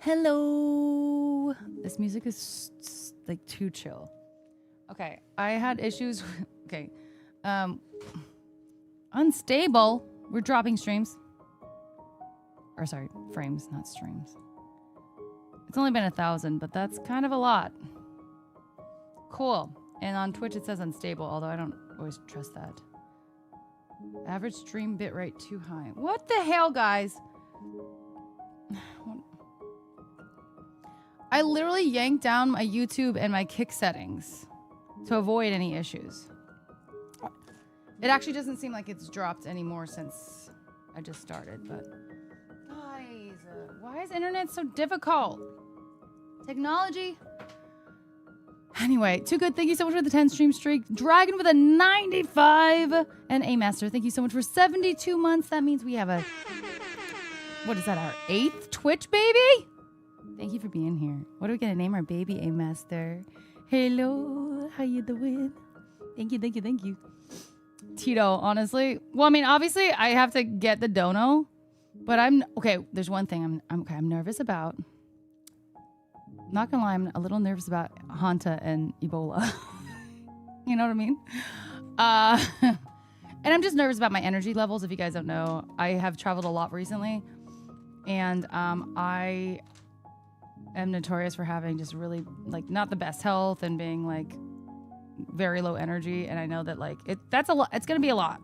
Hello. This music is like too chill. Okay, I had issues. Okay, unstable. We're dropping streams. Or sorry, frames, not streams. It's only been 1,000, but that's kind of a lot. Cool. And on Twitch it says unstable, although I don't always trust that. Average stream bitrate too high. What the hell, guys? I literally yanked down my YouTube and my Kick settings to avoid any issues. It actually doesn't seem like it's dropped anymore since I just started, but guys, why is internet so difficult? Technology. Anyway, too good. Thank you so much for the 10 stream streak. Dragon with a 95 and A Master. Thank you so much for 72 months. That means we have a, what is that, our 8th Twitch baby? Thank you for being here. What are we going to name our baby, A Master? Hello, how you doing? Thank you, thank you, thank you. Tito, honestly. Well, I mean, obviously, I have to get the dono. But okay, there's one thing I'm nervous about. Not gonna lie, I'm a little nervous about Hanta and Ebola. You know what I mean? And I'm just nervous about my energy levels. If you guys don't know, I have traveled a lot recently. And I am notorious for having just really, like, not the best health and being, like, very low energy. And I know that, like, that's a lot. It's gonna be a lot.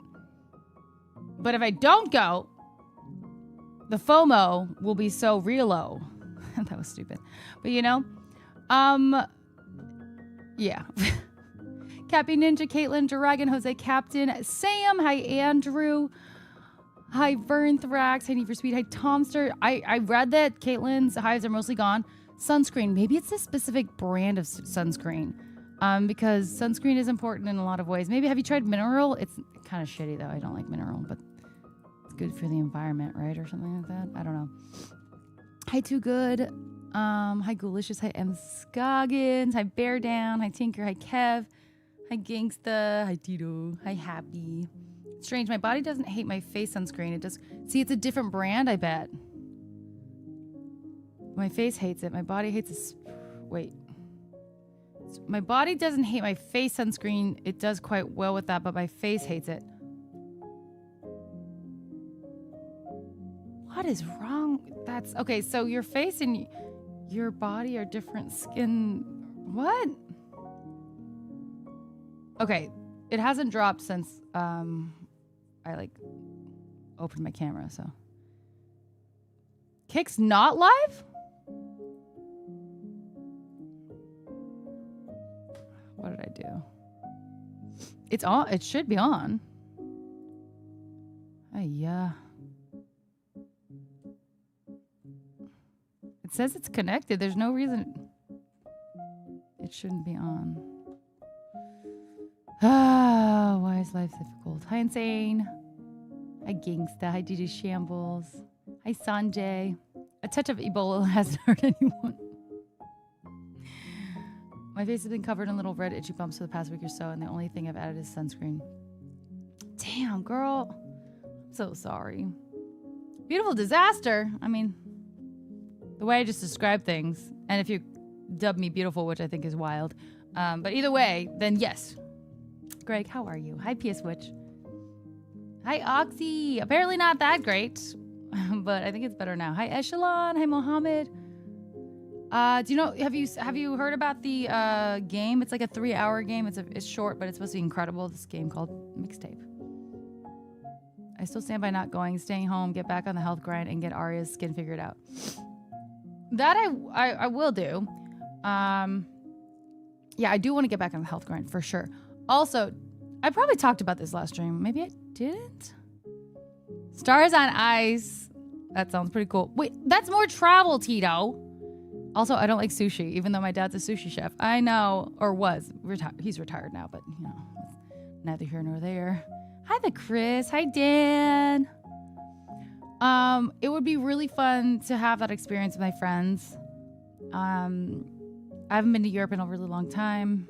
But if I don't go, the FOMO will be so real low. That was stupid. But you know, yeah. Cappy Ninja, Caitlin, Dragon, Jose, Captain, Sam, hi Andrew, hi Vernthrax, hi Need for Speed, hi Tomster. I read that Caitlin's hives are mostly gone. Sunscreen, maybe it's a specific brand of sunscreen. Because sunscreen is important in a lot of ways. Maybe have you tried mineral? It's kind of shitty though. I don't like mineral, but it's good for the environment, right? Or something like that. I don't know. Hi, Too Good. Hi, Goolicious. Hi, M. Scoggins. Hi, Bear Down. Hi, Tinker. Hi, Kev. Hi, Gangsta. Hi, Tito. Hi, Happy. Strange. My body doesn't hate my face sunscreen. It does. See, it's a different brand, I bet. My face hates it. My body hates it. Wait. My body doesn't hate my face sunscreen. It does quite well with that, but my face hates it. What is wrong? That's okay. So your face and your body are different skin. What? Okay. It hasn't dropped since I like opened my camera. So Kick's not live? What did I do? It's on. It should be on. Yeah. It says it's connected. There's no reason it shouldn't be on. Ah, why is life difficult? Hi, Insane. Hi, Gangsta. Hi, DJ Shambles. Hi, Sanjay. A touch of Ebola hasn't hurt anyone. My face has been covered in little red itchy bumps for the past week or so, and the only thing I've added is sunscreen. Damn, girl. I'm so sorry. Beautiful disaster. I mean, the way I just described things, and if you dub me beautiful, which I think is wild, but either way, then yes. Greg, how are you? Hi, PS Witch. Hi, Oxy. Apparently not that great, but I think it's better now. Hi, Echelon. Hi, Mohammed. Do you know? Have you heard about the game? It's like a 3-hour game. It's short, but it's supposed to be incredible. This game called Mixtape. I still stand by not going, staying home, get back on the health grind, and get Arya's skin figured out. That I will do. Yeah, I do want to get back on the health grind for sure. Also, I probably talked about this last stream. Maybe I didn't. Stars on Ice. That sounds pretty cool. Wait, that's more travel, Tito. Also, I don't like sushi, even though my dad's a sushi chef. I know, or was. He's retired now, but, you know, neither here nor there. Hi, the Chris. Hi, Dan. It would be really fun to have that experience with my friends. I haven't been to Europe in a really long time.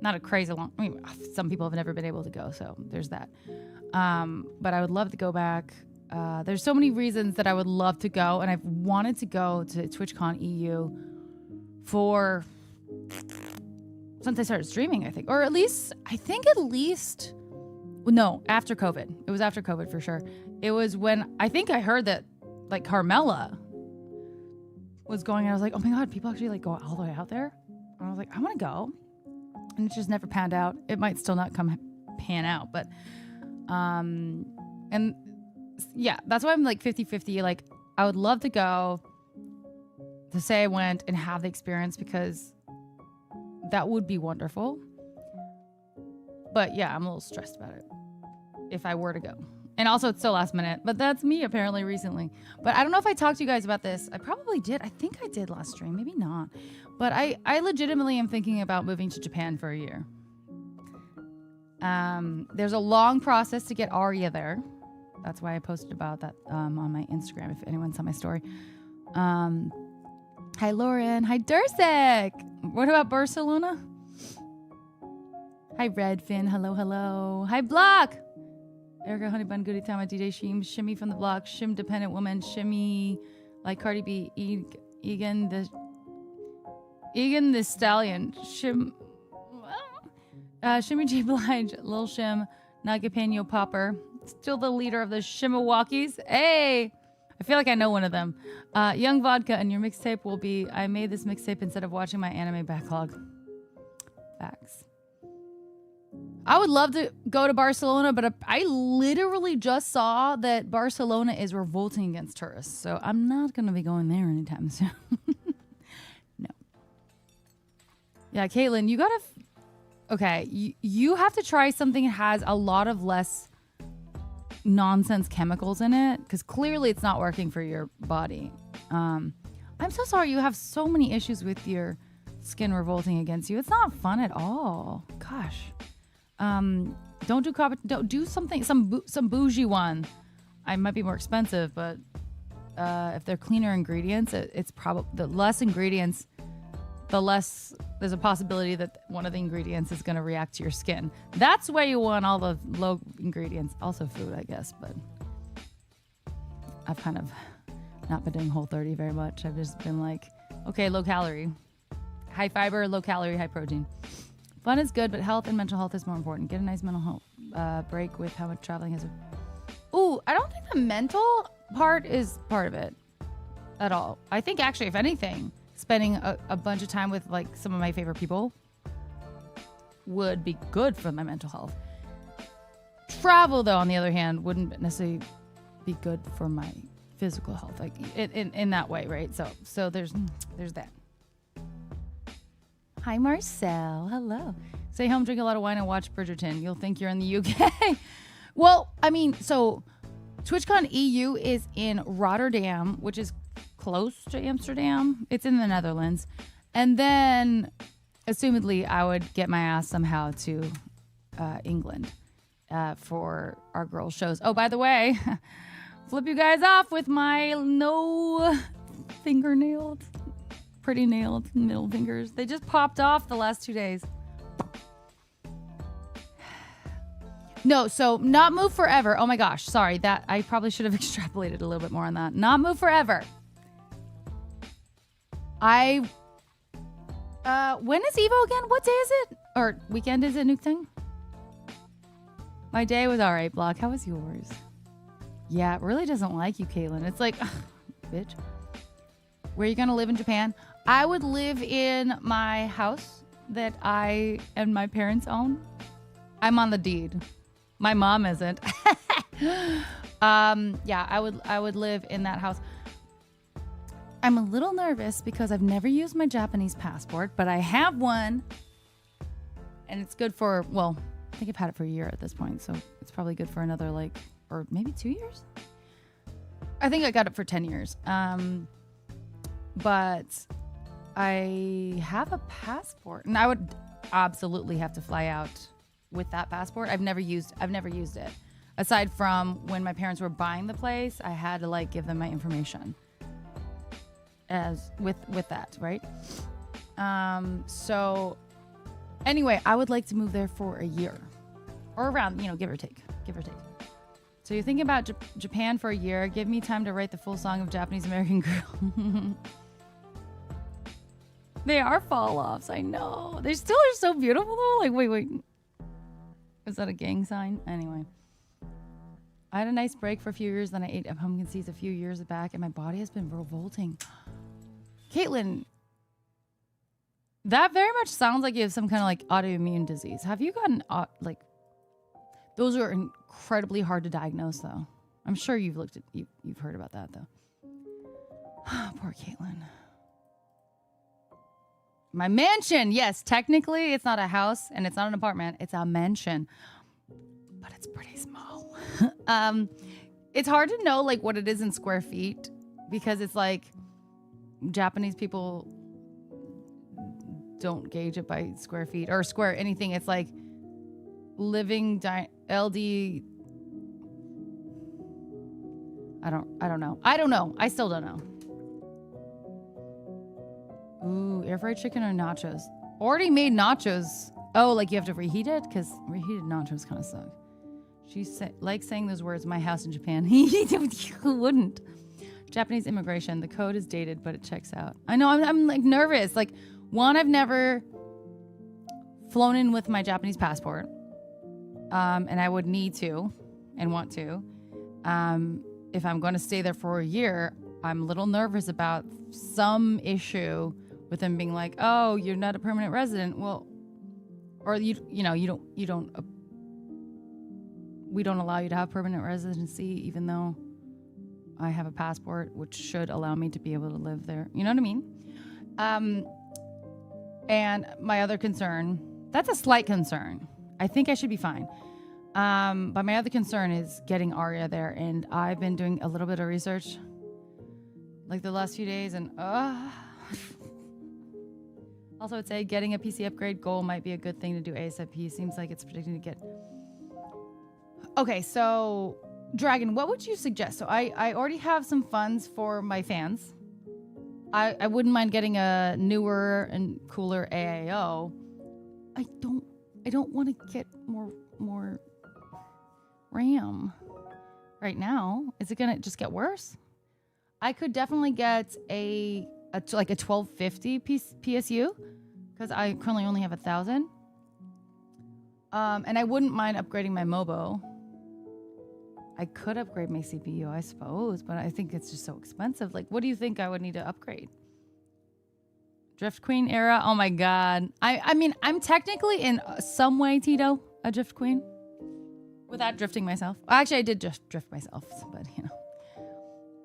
Not a crazy long... I mean, some people have never been able to go, so there's that. But I would love to go back. There's so many reasons that I would love to go, and I've wanted to go to TwitchCon EU since I started streaming, I think. Or at least no, after COVID. It was after COVID for sure. It was when I think I heard that like Carmella was going, and I was like, oh my God, people actually like go all the way out there? And I was like, I want to go. And it just never panned out. It might still not pan out, but and yeah, that's why I'm like 50-50. Like, I would love to go to say I went and have the experience, because that would be wonderful. But yeah, I'm a little stressed about it if I were to go. And also, it's so last minute, but that's me apparently recently. But I don't know if I talked to you guys about this. I probably did. I think I did last stream, maybe not. But I legitimately am thinking about moving to Japan for a year. There's a long process to get Arya there. That's why I posted about that on my Instagram, if anyone saw my story. Hi, Lauren. Hi, Dursek. What about Barcelona? Hi, Redfin. Hello, hello. Hi, Block. Erica Honeybun, Goody Time, DJ Shim, Shimmy from the Block, Shim Dependent Woman, Shimmy like Cardi B, Egan the Stallion, Shimmy J. Blige, Lil Shim, Nagapeno Popper, still the leader of the Shimawakis. Hey, I feel like I know one of them. Young Vodka, and your mixtape will be, I made this mixtape instead of watching my anime backlog. Facts. I would love to go to Barcelona, but I literally just saw that Barcelona is revolting against tourists. So I'm not going to be going there anytime soon. No. Yeah, Caitlin, you got to... Okay, you have to try something that has a lot of less nonsense chemicals in it, because clearly it's not working for your body. I'm so sorry you have so many issues with your skin revolting against you. It's not fun at all. Gosh. Don't do something, some bougie one. I might be more expensive, but if they're cleaner ingredients, it's probably the less ingredients, the less there's a possibility that one of the ingredients is going to react to your skin. That's why you want all the low ingredients. Also food, I guess, but I've kind of not been doing Whole30 very much. I've just been like, okay, low calorie, high fiber, low calorie, high protein. Fun is good, but health and mental health is more important. Get a nice mental health break with how much traveling has. Ooh, I don't think the mental part is part of it at all. I think actually, if anything, spending a bunch of time with like some of my favorite people would be good for my mental health. Travel, though, on the other hand, wouldn't necessarily be good for my physical health, like in that way, right? So there's that. Hi, Marcel. Hello. Stay home, drink a lot of wine, and watch Bridgerton. You'll think you're in the UK. Well, I mean, so TwitchCon EU is in Rotterdam, which is close to Amsterdam. It's in the Netherlands. And then, assumedly, I would get my ass somehow to England for our girls' shows. Oh, by the way, flip you guys off with my no fingernails. Pretty nailed middle fingers. They just popped off the last 2 days. No, so not move forever. Oh my gosh, sorry. That I probably should have extrapolated a little bit more on that. Not move forever. When is Evo again? What day is it? Or weekend is it, Nuke Thing? My day was all right, Block. How was yours? Yeah, it really doesn't like you, Caitlin. It's like, ugh, bitch. Where are you going to live in Japan? I would live in my house that I and my parents own. I'm on the deed. My mom isn't. Yeah, I would live in that house. I'm a little nervous because I've never used my Japanese passport, but I have one. And it's good for, well, I think I've had it for a year at this point, so it's probably good for another or maybe 2 years? I think I got it for 10 years. But I have a passport, and I would absolutely have to fly out with that passport. I've never used it. Aside from when my parents were buying the place, I had to give them my information as with that, right? So anyway, I would like to move there for a year or around, give or take, So you're thinking about Japan for a year. Give me time to write the full song of Japanese American Girl. They are fall-offs, I know. They still are so beautiful though. Like, wait. Is that a gang sign? Anyway. I had a nice break for a few years, then I ate pumpkin seeds a few years back, and my body has been revolting. Caitlin, that very much sounds like you have some kind of like autoimmune disease. Have you gotten like... Those are incredibly hard to diagnose, though. I'm sure you've heard about that, though. Poor Caitlin. My mansion, yes, technically it's not a house and it's not an apartment. It's a mansion, but it's pretty small. It's hard to know like what it is in square feet because it's like Japanese people don't gauge it by square feet or square anything. It's like living LD. I don't know. I still don't know. Ooh, air fried chicken or nachos? Already made nachos. Oh, like you have to reheat it? Because reheated nachos kind of suck. She likes saying those words, my house in Japan. Who wouldn't? Japanese immigration. The code is dated, but it checks out. I know, I'm like nervous. Like, one, I've never flown in with my Japanese passport. And I would need to and want to. If I'm going to stay there for a year, I'm a little nervous about some issue with them being like, "Oh, you're not a permanent resident." Well, or we don't allow you to have permanent residency, even though I have a passport, which should allow me to be able to live there. You know what I mean? And my other concern, that's a slight concern. I think I should be fine. But my other concern is getting Aria there, and I've been doing a little bit of research like the last few days, and also I'd say getting a PC upgrade goal might be a good thing to do ASAP. Seems like it's predicting to get... Okay, so Dragon, what would you suggest? So I already have some funds for my fans. I wouldn't mind getting a newer and cooler AAO. I don't want to get more RAM right now. Is it gonna just get worse? I could definitely get a 1250 PSU because I currently only have 1,000. And I wouldn't mind upgrading my Mobo. I could upgrade my CPU, I suppose, but I think it's just so expensive. Like, what do you think I would need to upgrade? Drift Queen era? Oh my god. I mean, I'm technically in some way, Tito, a Drift Queen. Without drifting myself. Actually, I did just drift myself, but you know.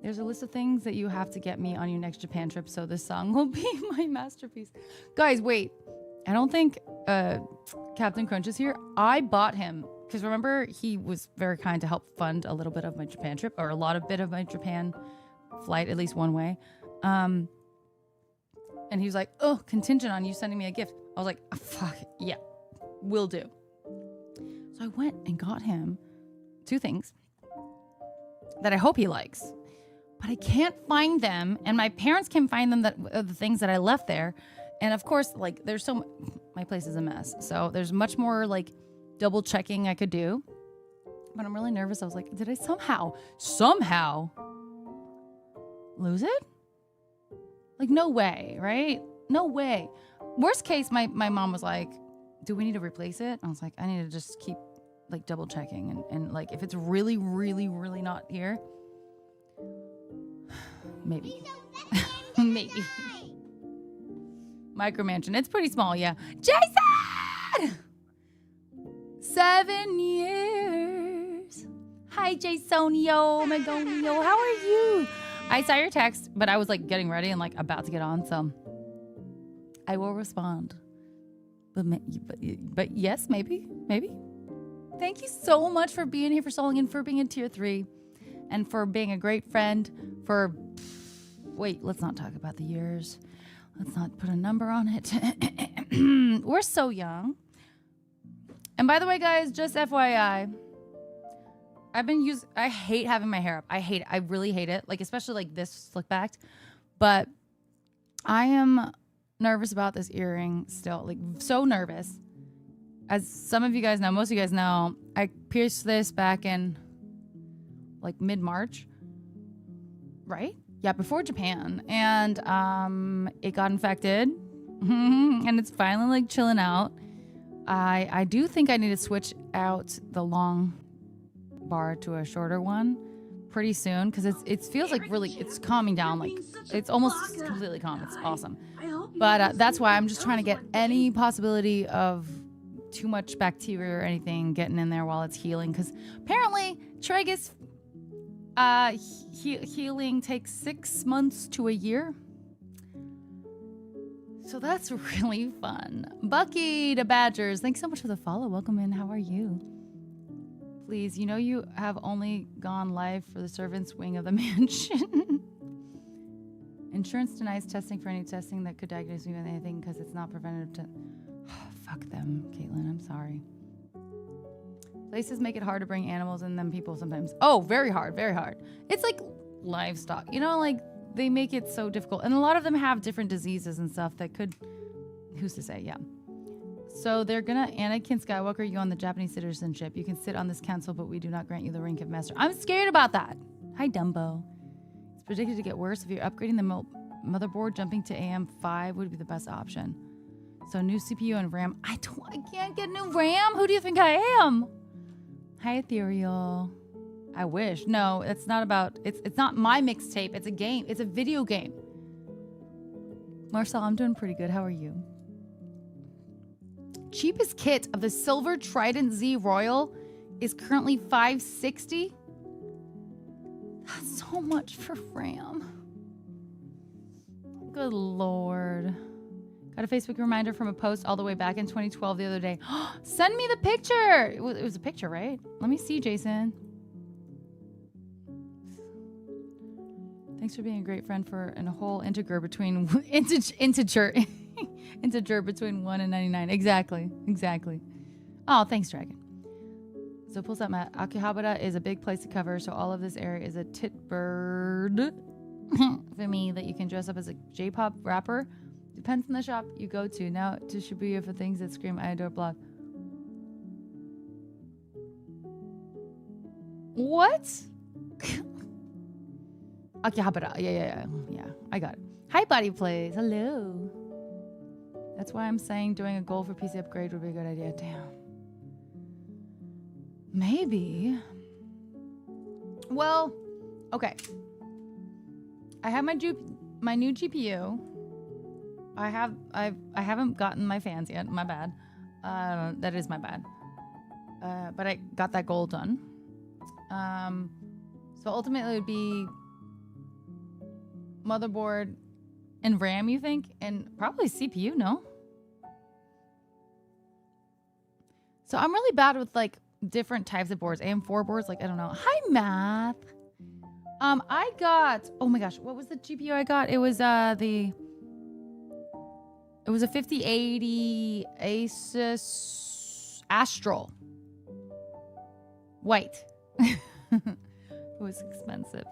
There's a list of things that you have to get me on your next Japan trip, so this song will be my masterpiece. Guys, wait. I don't think Captain Crunch is here. I bought him, because remember, he was very kind to help fund a little bit of my Japan trip, or a lot of bit of my Japan flight, at least one way. And he was like, oh, contingent on you sending me a gift. I was like, oh, fuck, yeah, will do. So I went and got him 2 things that I hope he likes. But I can't find them, and my parents can find them, the things that I left there. And of course, like, there's my place is a mess. So there's much more, like, double checking I could do. But I'm really nervous. I was like, did I somehow lose it? Like, no way, right? No way. Worst case, my mom was like, do we need to replace it? I was like, I need to just keep, like, double checking. And like, if it's really, really, really not here, maybe. Maybe. Micro mansion. It's pretty small, yeah. Jason! 7 years. Hi, Jasonio, Magonio. How are you? I saw your text, but I was like getting ready and like about to get on, so I will respond. But yes, maybe. Thank you so much for being here, for soloing in, for being in tier 3, and for being a great friend. Wait, let's not talk about the years. Let's not put a number on it. We're so young. And by the way, guys, just FYI, I hate having my hair up. I hate it. I really hate it. Like, especially like this slick backed. But I am nervous about this earring still. Like, so nervous. As some of you guys know, most of you guys know, I pierced this back in like mid-March, right? Yeah, before Japan. And it got infected and it's finally like chilling out. I do think I need to switch out the long bar to a shorter one pretty soon because it feels like really it's calming down. Like it's almost completely calm. It's awesome. But that's why I'm just trying to get any possibility of too much bacteria or anything getting in there while it's healing, because apparently tragus healing takes 6 months to a year. So that's really fun. Bucky the Badgers, thanks so much for the follow. Welcome in. How are you? Please, you know you have only gone live for the servants' wing of the mansion. Insurance denies testing for any testing that could diagnose me with anything because it's not preventative to... Fuck them, Caitlin. I'm sorry. Places make it hard to bring animals in than people sometimes. Oh, very hard, very hard. It's like livestock. You know, like they make it so difficult. And a lot of them have different diseases and stuff that could... Who's to say? Yeah. So they're gonna Anakin Skywalker you on the Japanese citizenship. You can sit on this council, but we do not grant you the rank of master. I'm scared about that. Hi, Dumbo. It's predicted to get worse. If you're upgrading the motherboard, jumping to AM5 would be the best option. So new CPU and RAM. I can't get new RAM. Who do you think I am? Hi, Ethereal. I wish. No, it's not about. It's not my mixtape. It's a game. It's a video game. Marcel, I'm doing pretty good. How are you? Cheapest kit of the Silver Trident Z Royal is currently $560. That's so much for RAM. Good Lord. Got a Facebook reminder from a post all the way back in 2012 the other day. Send me the picture. It was a picture, right? Let me see, Jason. Thanks for being a great friend and a whole integer between integer between 1 and 99. Exactly. Oh, thanks, Dragon. So pulls out my Akihabara is a big place to cover, so all of this area is a tit bird for me that you can dress up as a J-pop rapper. Depends on the shop you go to. Now to Shibuya for things that scream I adore block. What? Akihabara. Yeah. I got it. Hi, Body Plays. Hello. That's why I'm saying doing a goal for PC upgrade would be a good idea. Damn. Maybe. Well, okay. I have my new GPU. I haven't gotten my fans yet. My bad. That is my bad. But I got that goal done. So ultimately it would be motherboard and RAM, you think? And probably CPU, no? So I'm really bad with like different types of boards. AM4 boards, like I don't know. Hi, Math. I got, oh my gosh, what was the GPU I got? It was a 5080 Asus Astral. White. It was expensive.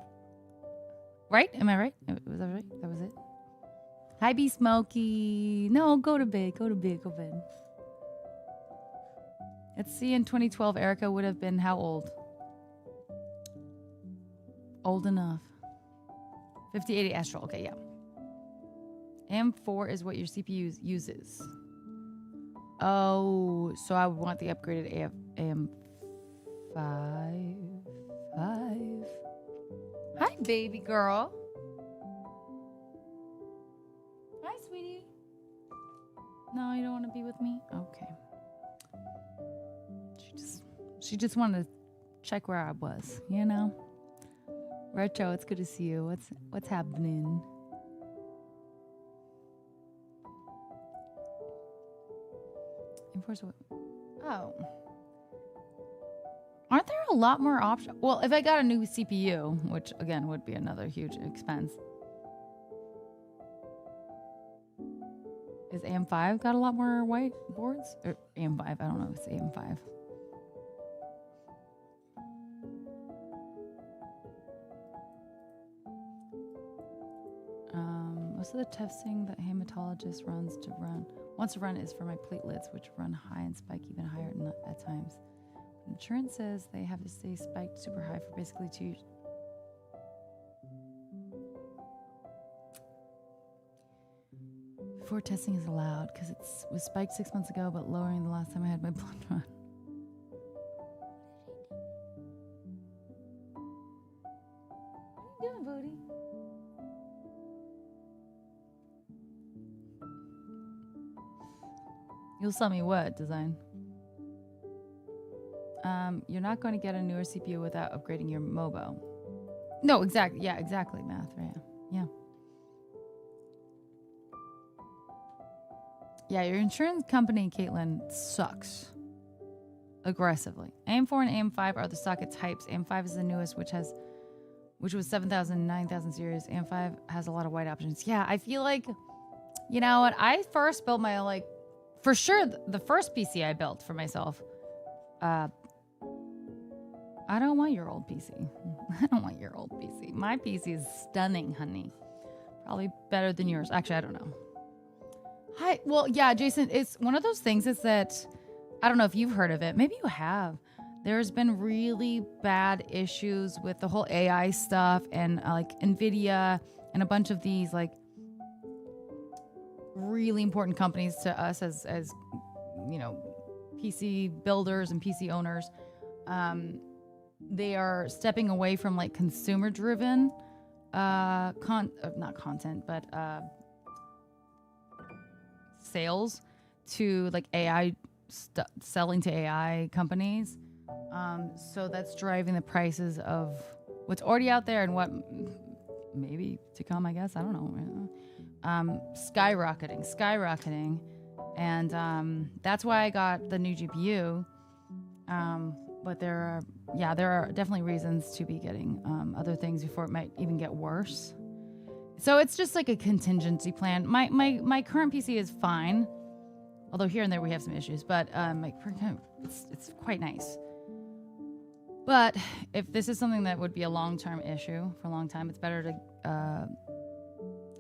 Right? Am I right? Was that right? That was it? Hi, B Smokey. No, go to bed. Go to bed. Let's see, in 2012, Erica would have been how old? Old enough. 5080 Astral. Okay, yeah. AM4 is what your CPU uses. Oh, so I would want the upgraded AM5. Hi, baby girl. Hi, sweetie. No, you don't want to be with me? Okay. She just wanted to check where I was, you know? Retro, it's good to see you. What's happening? Oh. Aren't there a lot more options? Well, if I got a new CPU, which again would be another huge expense. Is AM5 got a lot more white boards? Or AM5, I don't know if it's AM5. Most of the testing that hematologist wants to run is for my platelets, which run high and spike even higher at times. Insurance says they have to stay spiked super high for basically 2 years. Before testing is allowed, because it was spiked 6 months ago, but lowering the last time I had my blood run. What are you doing, Booty? You'll sell me what, design? You're not going to get a newer CPU without upgrading your MOBO. No, exactly. Yeah, exactly, math. Right. Yeah. Yeah, your insurance company, Caitlin, sucks. Aggressively. AM4 and AM5 are the socket types. AM5 is the newest, which was 7,000, 9,000 series. AM5 has a lot of white options. Yeah, I feel like, you know what? I first built my, like, for sure, the first PC I built for myself, I don't want your old PC. I don't want your old PC. My PC is stunning, honey. Probably better than yours. Actually, I don't know. Hi. Well, yeah, Jason, it's one of those things is that, I don't know if you've heard of it. Maybe you have. There's been really bad issues with the whole AI stuff and like NVIDIA and a bunch of these like really important companies to us as you know, PC builders and PC owners. They are stepping away from like consumer driven not content, but sales to like AI selling to AI companies. So that's driving the prices of what's already out there and what maybe to come, I guess. I don't know. Skyrocketing. And that's why I got the new GPU. But there are definitely reasons to be getting other things before it might even get worse. So it's just like a contingency plan. My current PC is fine, although here and there we have some issues. But it's quite nice. But if this is something that would be a long-term issue for a long time, it's better to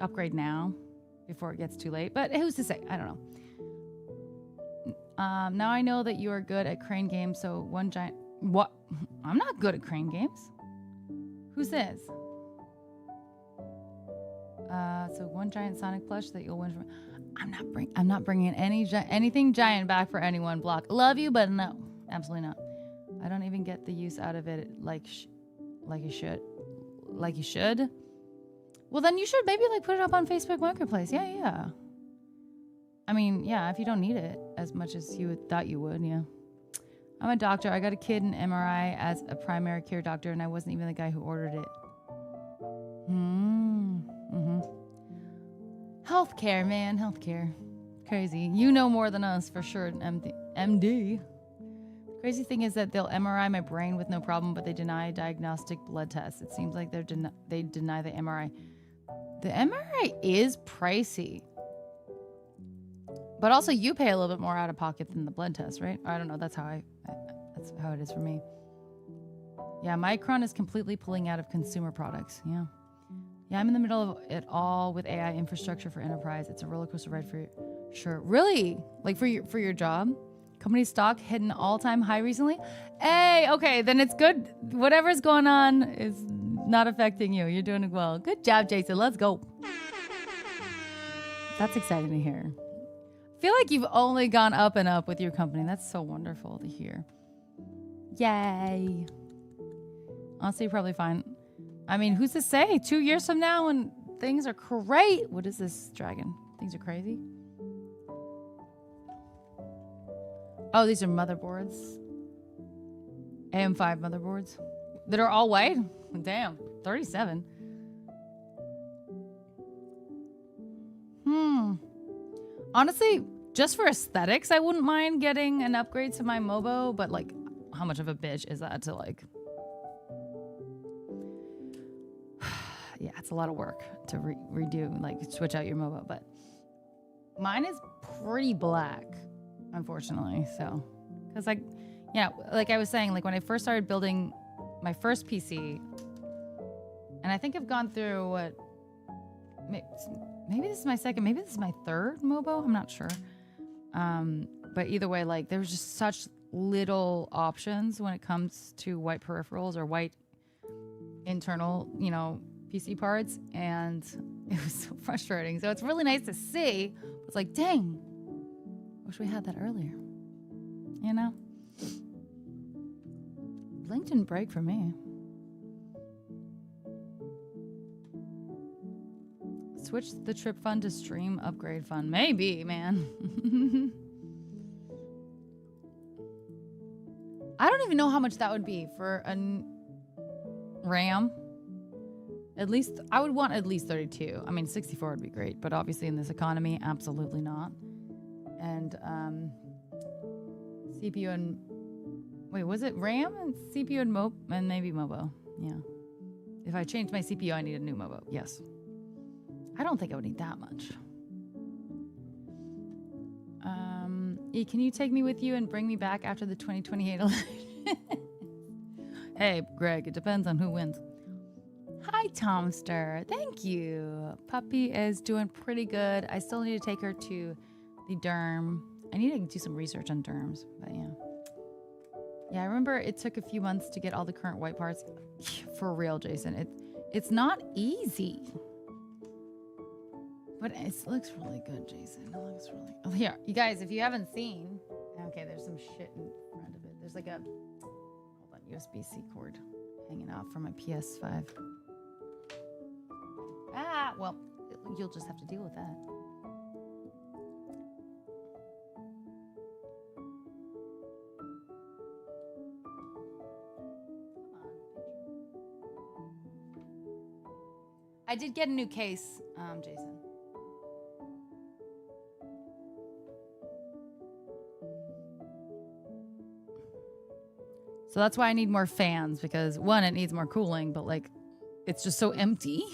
upgrade now before it gets too late. But who's to say? I don't know. Now I know that you are good at crane games, so one giant... What? I'm not good at crane games. Who says? So one giant Sonic plush that you'll win from... I'm not bringing anything giant back for anyone. Block. Love you, but no. Absolutely not. I don't even get the use out of it like you should. Like you should? Well, then you should maybe like put it up on Facebook Marketplace. Yeah. I mean, yeah, if you don't need it as much as you thought you would, yeah. I'm a doctor. I got a kid in MRI as a primary care doctor, and I wasn't even the guy who ordered it. Healthcare, man. Healthcare. Crazy. You know more than us, for sure, MD. Crazy thing is that they'll MRI my brain with no problem, but they deny diagnostic blood tests. It seems like they deny the MRI. The MRI is pricey. But also, you pay a little bit more out of pocket than the blood test, right? I don't know. That's how it is for me. Yeah, Micron is completely pulling out of consumer products. Yeah, I'm in the middle of it all with AI infrastructure for enterprise. It's a roller coaster ride for sure. Really? Like for your job? Company stock hit an all-time high recently? Hey, okay, then it's good. Whatever's going on is not affecting you. You're doing it well. Good job, Jason. Let's go. That's exciting to hear. I feel like you've only gone up and up with your company. That's so wonderful to hear. Yay. Honestly, you're probably fine. I mean, who's to say? 2 years from now when things are great. What is this, dragon? Things are crazy? Oh, these are motherboards. AM5 motherboards that are all white. Damn, 37. Honestly, just for aesthetics, I wouldn't mind getting an upgrade to my MOBO, but like, how much of a bitch is that to like... Yeah, it's a lot of work to redo, like switch out your MOBO, but mine is pretty black, unfortunately. So, because like, yeah, like I was saying, like when I first started building my first PC, and I think I've gone through what, maybe this is my second, maybe this is my third MOBO, I'm not sure. But either way, like there was just such little options when it comes to white peripherals or white internal, PC parts, and it was so frustrating. So it's really nice to see. It's like, dang, wish we had that earlier. Blink didn't break for me. Switch the trip fund to stream upgrade fund. Maybe, man. I don't even know how much that would be for a RAM. At least, I would want at least 32. I mean, 64 would be great, but obviously in this economy, absolutely not. And CPU and... Wait, was it RAM and CPU and maybe Mobo? Yeah. If I change my CPU, I need a new Mobo. Yes. I don't think I would need that much. E, can you take me with you and bring me back after the 2028 election? Hey, Greg, it depends on who wins. Hi, Tomster. Thank you. Puppy is doing pretty good. I still need to take her to the derm. I need to do some research on derms, but yeah. Yeah, I remember it took a few months to get all the current white parts. For real, Jason. It's not easy. But it looks really good, Jason. It looks really... Oh, here. You guys, if you haven't seen... Okay, there's some shit in front of it. There's like a... Hold on, USB-C cord hanging off from my PS5. Ah, well, you'll just have to deal with that. I did get a new case, Jason. So that's why I need more fans, because one, it needs more cooling, but like, it's just so empty,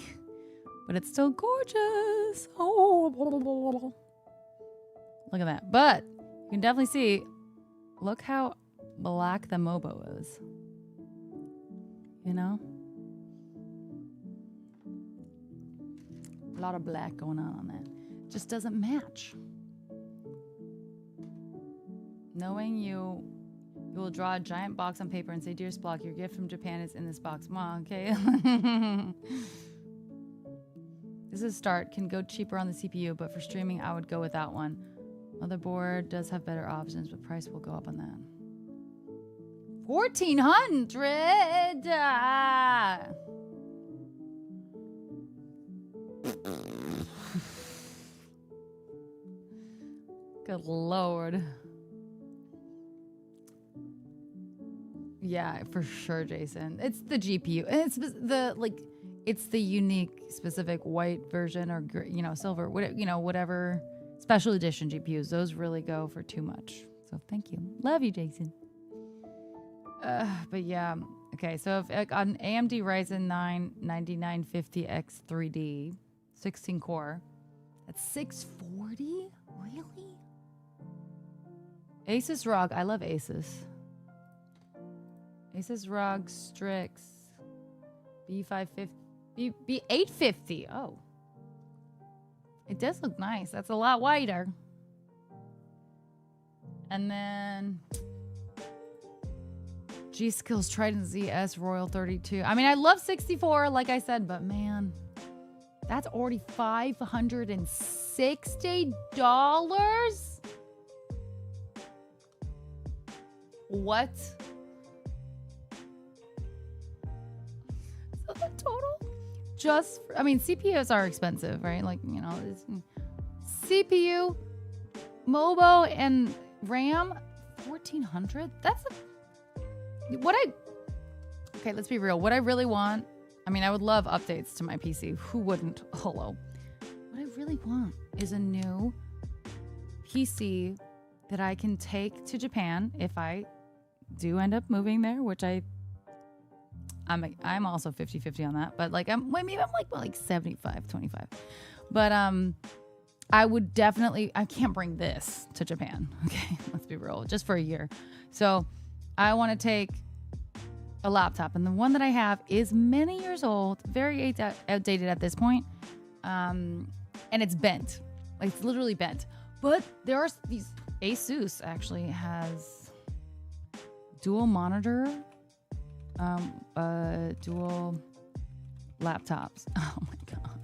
but it's still gorgeous. Oh, look at that. But you can definitely see, look how black the Mobo is. A lot of black going on that. Just doesn't match. Knowing you will draw a giant box on paper and say, "Dear Splock, your gift from Japan is in this box." Mom, okay. This is a start. Can go cheaper on the CPU, but for streaming, I would go with that one. Motherboard does have better options, but price will go up on that. 1,400. Good Lord. Yeah, for sure, Jason. It's the GPU. It's it's the unique, specific white version or silver, whatever special edition GPUs. Those really go for too much. So thank you. Love you, Jason. But yeah, okay. So if on AMD Ryzen 9 9950X 3D, 16 core, that's 640. Really? Asus ROG. I love Asus. Asus ROG Strix B550, B850. Oh, it does look nice. That's a lot wider. And then G-Skills Trident ZS Royal 32. I mean, I love 64, like I said, but man, that's already $560. What? So the total? CPUs are expensive, right? Like, CPU, Mobo, and RAM, 1,400? Okay, let's be real. What I really want, I would love updates to my PC. Who wouldn't? Hello. What I really want is a new PC that I can take to Japan if I do end up moving there, which I'm also 50-50 on that, but I'm 75-25. But I would definitely, I can't bring this to Japan. Okay, let's be real, just for a year. So I want to take a laptop, and the one that I have is many years old, very outdated at this point, and it's bent. It's literally bent. But there are these, Asus actually has dual monitor, dual laptops. Oh my God.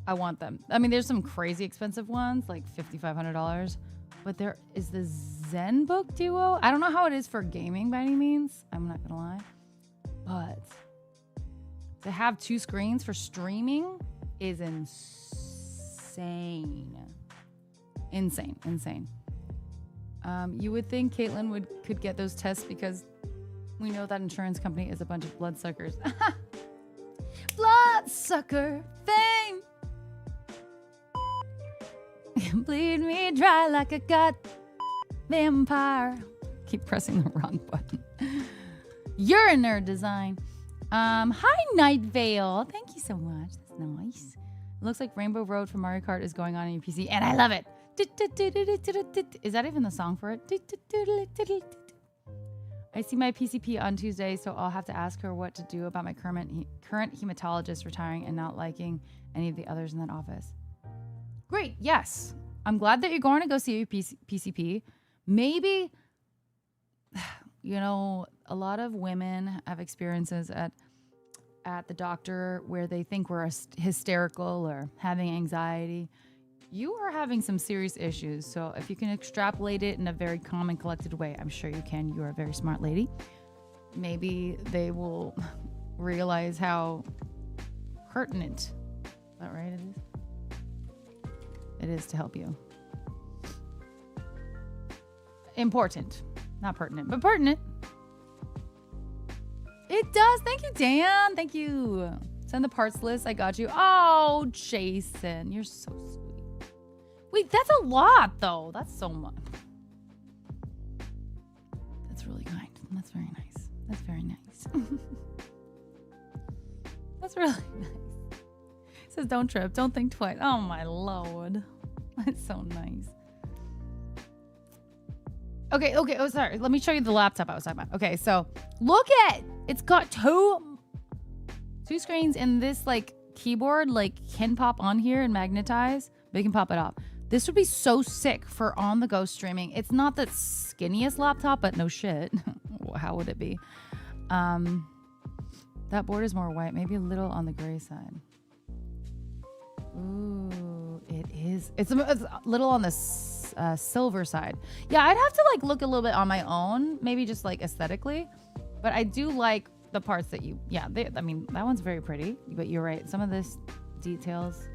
I want them. I mean, there's some crazy expensive ones, like $5,500, but there is the ZenBook Duo. I don't know how it is for gaming by any means. I'm not gonna lie, but to have 2 screens for streaming is insane. Insane. You would think Caitlin could get those tests because we know that insurance company is a bunch of bloodsuckers. Bloodsucker fame. Bleed me dry like a god vampire. Keep pressing the wrong button. You're a nerd design. Hi Night Vale. Thank you so much. That's nice. It looks like Rainbow Road from Mario Kart is going on your PC, and I love it. Is that even the song for it? I see my PCP on Tuesday, so I'll have to ask her what to do about my current hematologist retiring and not liking any of the others in that office. Great, yes. I'm glad that you're going to go see your PCP. Maybe, a lot of women have experiences at the doctor where they think we're hysterical or having anxiety. You are having some serious issues, so if you can extrapolate it in a very calm and collected way, I'm sure you can. You are a very smart lady. Maybe they will realize how pertinent, is that right? It is? It is to help you. Important. Not pertinent, but pertinent. It does. Thank you, Dan. Thank you. Send the parts list. I got you. Oh, Jason. You're so sweet. Wait, that's a lot, though. That's so much. That's really kind. That's very nice. That's very nice. That's really nice. It says, don't trip. Don't think twice. Oh, my Lord. That's so nice. Okay. Oh, sorry. Let me show you the laptop I was talking about. Okay, so look at it. It's got two screens, and this keyboard can pop on here and magnetize, but you can pop it off. This would be so sick for on-the-go streaming. It's not the skinniest laptop, but no shit. How would it be? That board is more white, maybe a little on the gray side. Ooh, it is. It's a little on the silver side. Yeah, I'd have to look a little bit on my own, maybe just aesthetically. But I do like the parts that I mean, that one's very pretty, but you're right. Some of this details.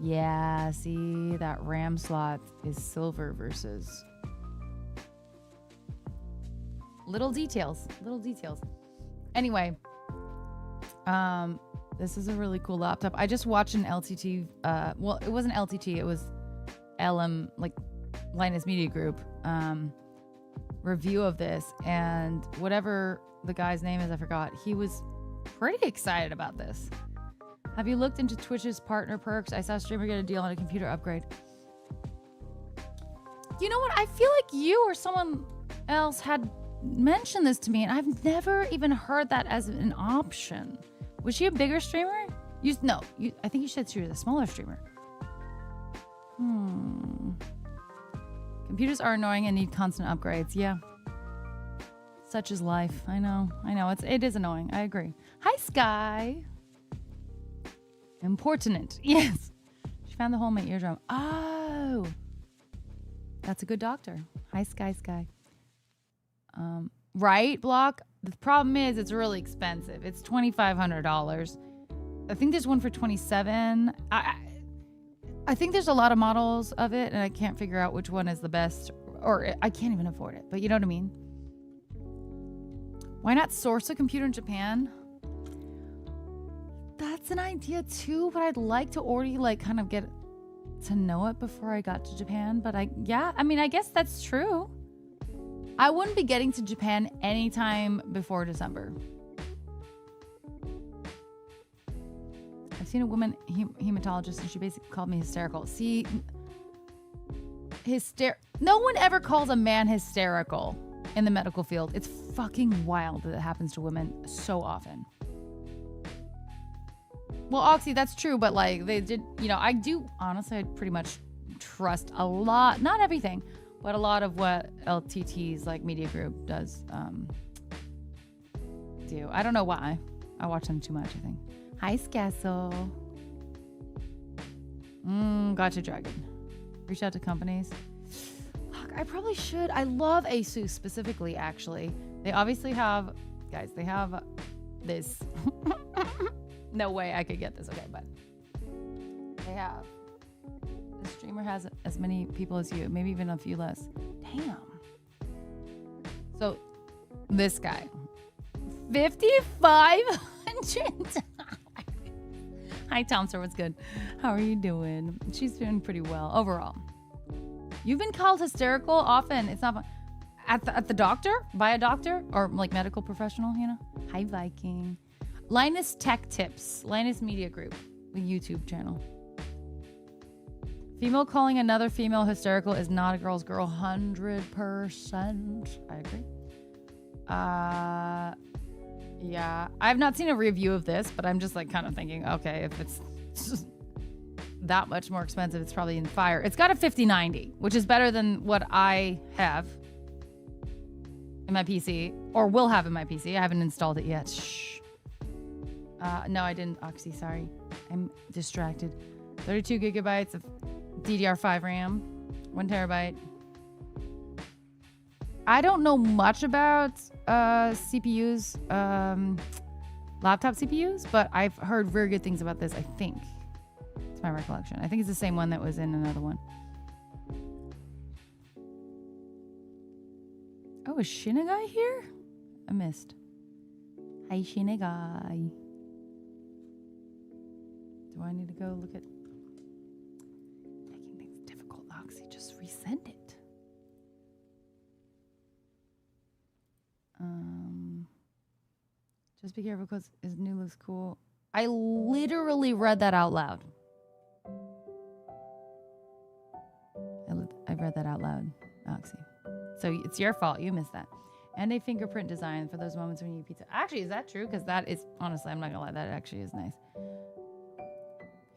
Yeah, see, that RAM slot is silver versus little details. Anyway, this is a really cool laptop. I just watched an LTT, well, it wasn't LTT, it was LM, Linus Media Group, review of this, and whatever the guy's name is, I forgot, he was pretty excited about this. Have you looked into Twitch's partner perks? I saw a streamer get a deal on a computer upgrade. You know what? I feel like you or someone else had mentioned this to me, and I've never even heard that as an option. Was she a bigger streamer? I think you said she was a smaller streamer. Computers are annoying and need constant upgrades. Yeah. Such is life. I know. It is annoying. I agree. Hi, Sky. Important. Yes. She found the hole in my eardrum. Oh. That's a good doctor. Hi, Sky. Right, Block? The problem is it's really expensive. It's $2,500. I think there's one for $27. I think there's a lot of models of it, and I can't figure out which one is the best, or I can't even afford it, but you know what I mean? Why not source a computer in Japan? That's an idea too, but I'd like to already kind of get to know it before I got to Japan. But I guess that's true. I wouldn't be getting to Japan anytime before December. I've seen a woman hematologist, and she basically called me hysterical. See, no one ever calls a man hysterical in the medical field. It's fucking wild that it happens to women so often. Well, Oxy, that's true, but they did, I do, honestly, I pretty much trust a lot, not everything, But a lot of what LTT's like media group does do. I don't know why. I watch them too much, I think. Hi, Scasso. Gotcha Dragon. Reach out to companies. Fuck, I probably should. I love ASUS specifically, actually. They obviously have, guys, they have this. No way I could get this. Okay, but they have. The streamer has as many people as you, maybe even a few less. Damn. So, this guy. 5,500. Hi, Tomster. What's good? How are you doing? She's doing pretty well overall. You've been called hysterical often. It's not fun. At the doctor, by a doctor, or like medical professional, you know? Hi, Viking. Linus Tech Tips. Linus Media Group, the YouTube channel. Female calling another female hysterical is not a girl's girl. 100%. I agree. Yeah, I've not seen a review of this, but I'm just like kind of thinking, okay, if it's that much more expensive, it's probably in fire. It's got a 5090, which is better than what I have in my PC, or will have in my PC. I haven't installed it yet. Shh. No, I didn't, Oxy, sorry. I'm distracted. 32 gigabytes of DDR5 RAM, 1 terabyte. I don't know much about CPUs, laptop CPUs, but I've heard very good things about this, I think. It's my recollection. I think it's the same one that was in another one. Oh, is Shinagai here? I missed. Hi, Shinagai. Do I need to go look at... Making things difficult, Oxy. Just resend it. Just be careful because his new looks cool. I literally read that out loud. I read that out loud, Oxy. So it's your fault. You missed that. And a fingerprint design for those moments when you eat pizza. Actually, is that true? Because that is, honestly, I'm not going to lie. That actually is nice.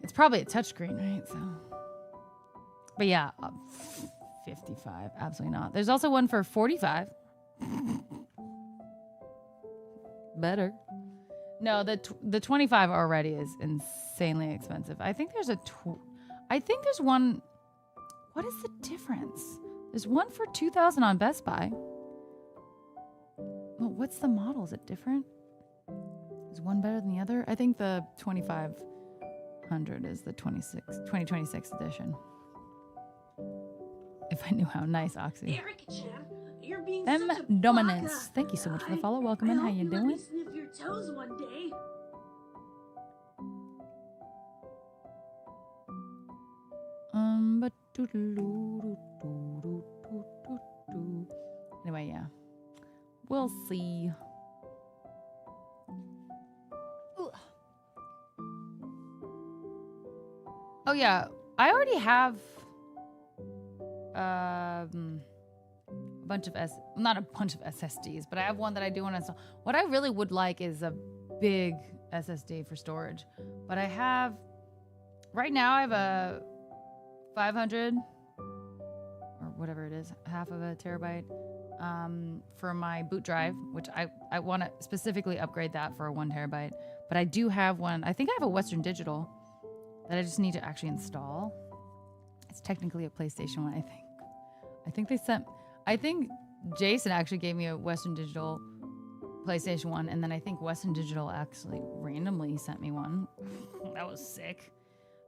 It's probably a touchscreen, right? So, but yeah, 55. Absolutely not. There's also one for 45. Better. No, the 25 already is insanely expensive. I think there's one. What is the difference? There's one for 2,000 on Best Buy. Well, what's the model? Is it different? Is one better than the other? I think the 2500 is the 2026 edition. If I knew how nice, Oxy. Eric Chan, you're being M. such a Dominus. baka. Thank you so much for the follow. Welcome in. How you doing? Let me sniff your toes one day. Anyway, yeah. We'll see. Ooh. Oh yeah, I already have a bunch of not a bunch of SSDs, but I have one that I do want to install. What I really would like is a big SSD for storage. But I have right now I have a 500 or whatever it is, half of a terabyte for my boot drive, which I want to specifically upgrade that for a 1 terabyte. But I do have one. I think I have a Western Digital that I just need to actually install. It's technically a PlayStation one, I think. I think Jason actually gave me a Western Digital PlayStation 1, and then I think Western Digital actually randomly sent me one. That was sick.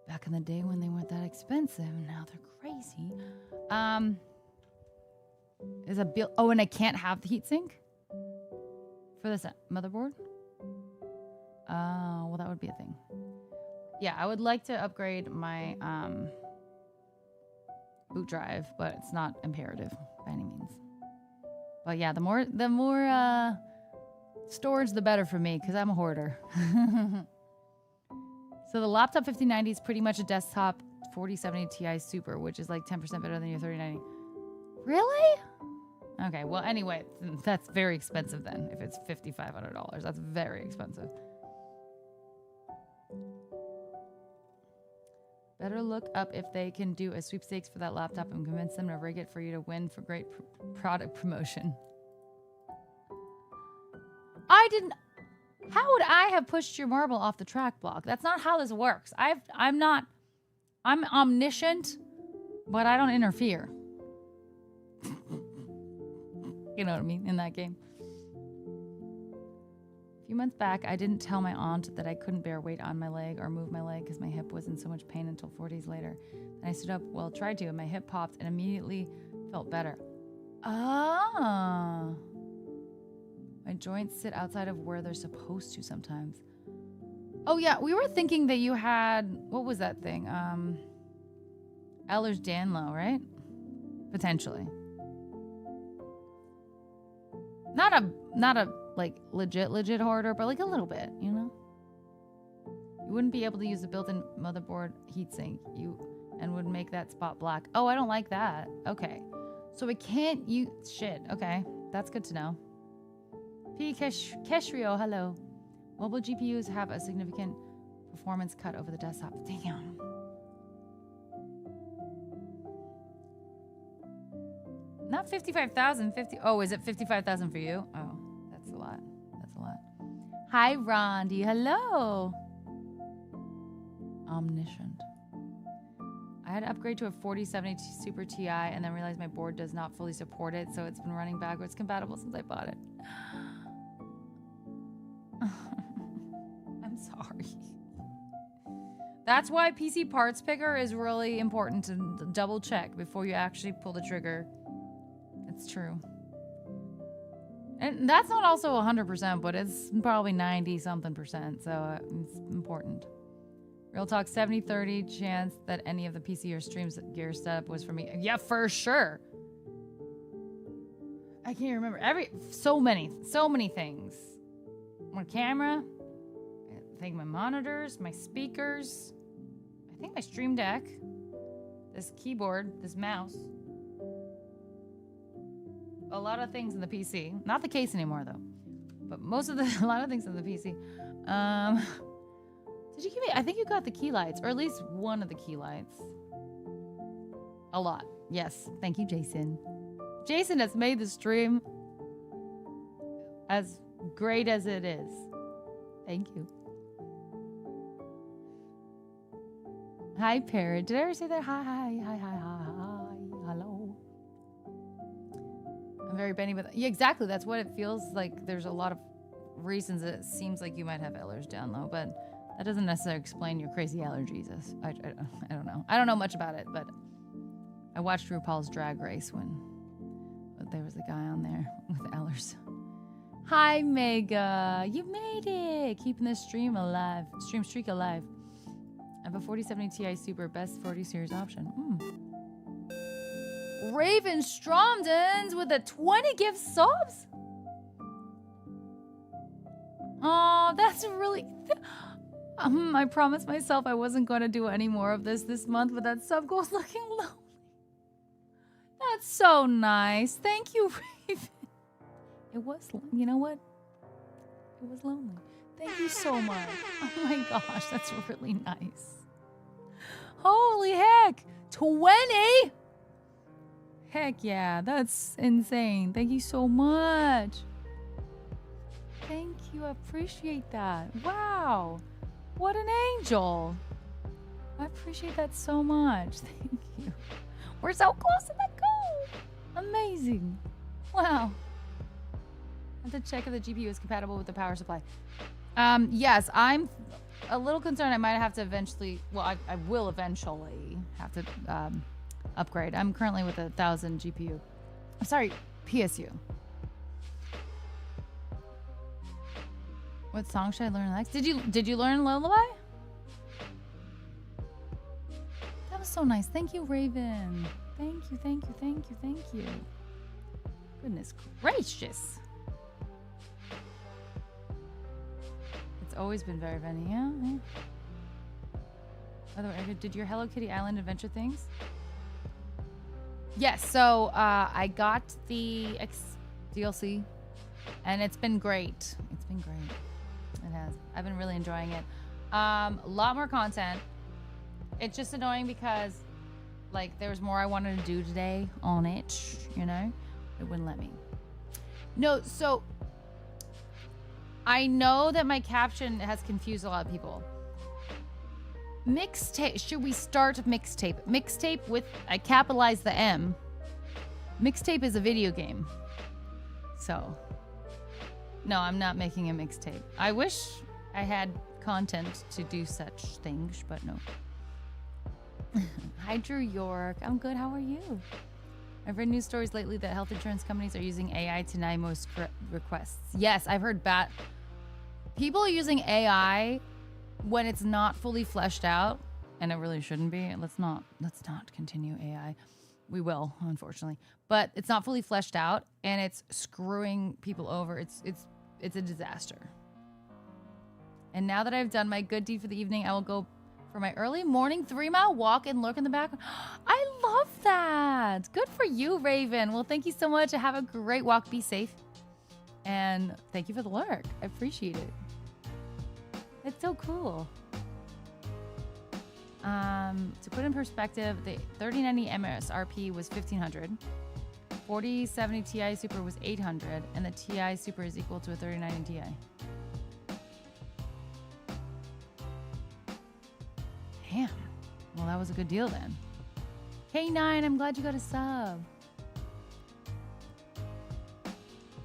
Back in the day when they weren't that expensive, and now they're crazy. Is a bill? Oh, and I can't have the heatsink for this motherboard. Well, that would be a thing. Yeah, I would like to upgrade my boot drive, but it's not imperative by any means. But yeah, the more storage, the better for me, because I'm a hoarder. So the laptop 5090 is pretty much a desktop 4070 Ti Super, which is like 10% better than your 3090. Really? Okay, well, anyway, that's very expensive then, if it's $5,500. That's very expensive. Better look up if they can do a sweepstakes for that laptop and convince them to rig it for you to win for great product promotion. I didn't. How would I have pushed your marble off the track block? That's not how this works. I'm omniscient, but I don't interfere. You know what I mean in that game. A few months back, I didn't tell my aunt that I couldn't bear weight on my leg or move my leg because my hip was in so much pain until 4 days later. And I stood up, tried to, and my hip popped and immediately felt better. Ah. My joints sit outside of where they're supposed to sometimes. Oh, yeah. We were thinking that you had, what was that thing? Ehlers-Danlos, right? Potentially. Not a like legit hoarder, but like a little bit, you know? You wouldn't be able to use the built-in motherboard heatsink. And would make that spot black. Oh, I don't like that. Okay. So it can't use shit. Okay. That's good to know. P. Keshrio, hello. Mobile GPUs have a significant performance cut over the desktop. Damn. Not 55,000, oh, is it 55,000 for you? Oh, that's a lot. That's a lot. Hi, Rondi. Hello. Omniscient. I had to upgrade to a 4070 Super Ti and then realized my board does not fully support it, so it's been running backwards compatible since I bought it. I'm sorry. That's why PC Parts Picker is really important to double check before you actually pull the trigger. It's true. And that's not also 100%, but it's probably 90-something%, so it's important. Real talk, 70-30 chance that any of the PC or streams gear setup was for me. Yeah, for sure. I can't remember. So many things. My camera, I think my monitors, my speakers, I think my Stream Deck, this keyboard, this mouse. A lot of things in the PC. Not the case anymore though. But a lot of things in the PC. Did you give me, I think you got the key lights, or at least one of the key lights. A lot. Yes. Thank you, Jason. Jason has made the stream as great as it is. Thank you. Hi, Parrot. Did I ever say that? Hi. Hello. I'm very Benny, but yeah, exactly. That's what it feels like. There's a lot of reasons that it seems like you might have Ehlers-Danlos, but that doesn't necessarily explain your crazy allergies. I don't know. I don't know much about it, but I watched RuPaul's Drag Race when there was a guy on there with Ehlers. Hi, Mega. You made it. Keeping this stream streak alive. I have a 4070 Ti Super, best 40 series option. Raven Stromdens with a 20 gift subs. Oh, that's really... I promised myself I wasn't going to do any more of this month, but that sub goal's looking lonely. That's so nice. Thank you, Raven. It was, you know what? It was lonely. Thank you so much. Oh my gosh, that's really nice. Holy heck. 20? Heck yeah, that's insane. Thank you so much. Thank you, I appreciate that. Wow. What an angel. I appreciate that so much. Thank you. We're so close to that goal. Amazing. Wow. I have to check if the GPU is compatible with the power supply. Yes, I'm a little concerned I might have to eventually, I will eventually have to upgrade. I'm currently with 1,000 GPU. I'm sorry, PSU. What song should I learn next? Did you learn Lullaby? That was so nice. Thank you, Raven. Thank you. Goodness gracious. It's always been very Benny, yeah. By the way, did your Hello Kitty Island adventure things? Yes, so I got the DLC, and it's been great. It's been great. It has. I've been really enjoying it. A lot more content. It's just annoying because, like, there was more I wanted to do today on it, you know? It wouldn't let me. No, so I know that my caption has confused a lot of people. Mixtape. Should we start Mixtape? Mixtape with, I capitalized the M. Mixtape is a video game. So, no, I'm not making a mixtape. I wish I had content to do such things, but no. Hi, Drew York. I'm good. How are you? I've read news stories lately that health insurance companies are using AI to deny most requests. Yes, I've heard people are using AI when it's not fully fleshed out, and it really shouldn't be. Let's not continue AI. We will, unfortunately, but it's not fully fleshed out, and it's screwing people over. It's a disaster. And now that I've done my good deed for the evening, I will go for my early morning 3-mile walk and lurk in the background. I love that. Good for you, Raven. Well, thank you so much. Have a great walk. Be safe. And thank you for the lurk. I appreciate it. It's so cool. To put in perspective, the 3090 MSRP was $1,500. 4070 Ti Super was $800, and the Ti Super is equal to a 3090 Ti. Damn. Well, that was a good deal then. K9, I'm glad you got a sub.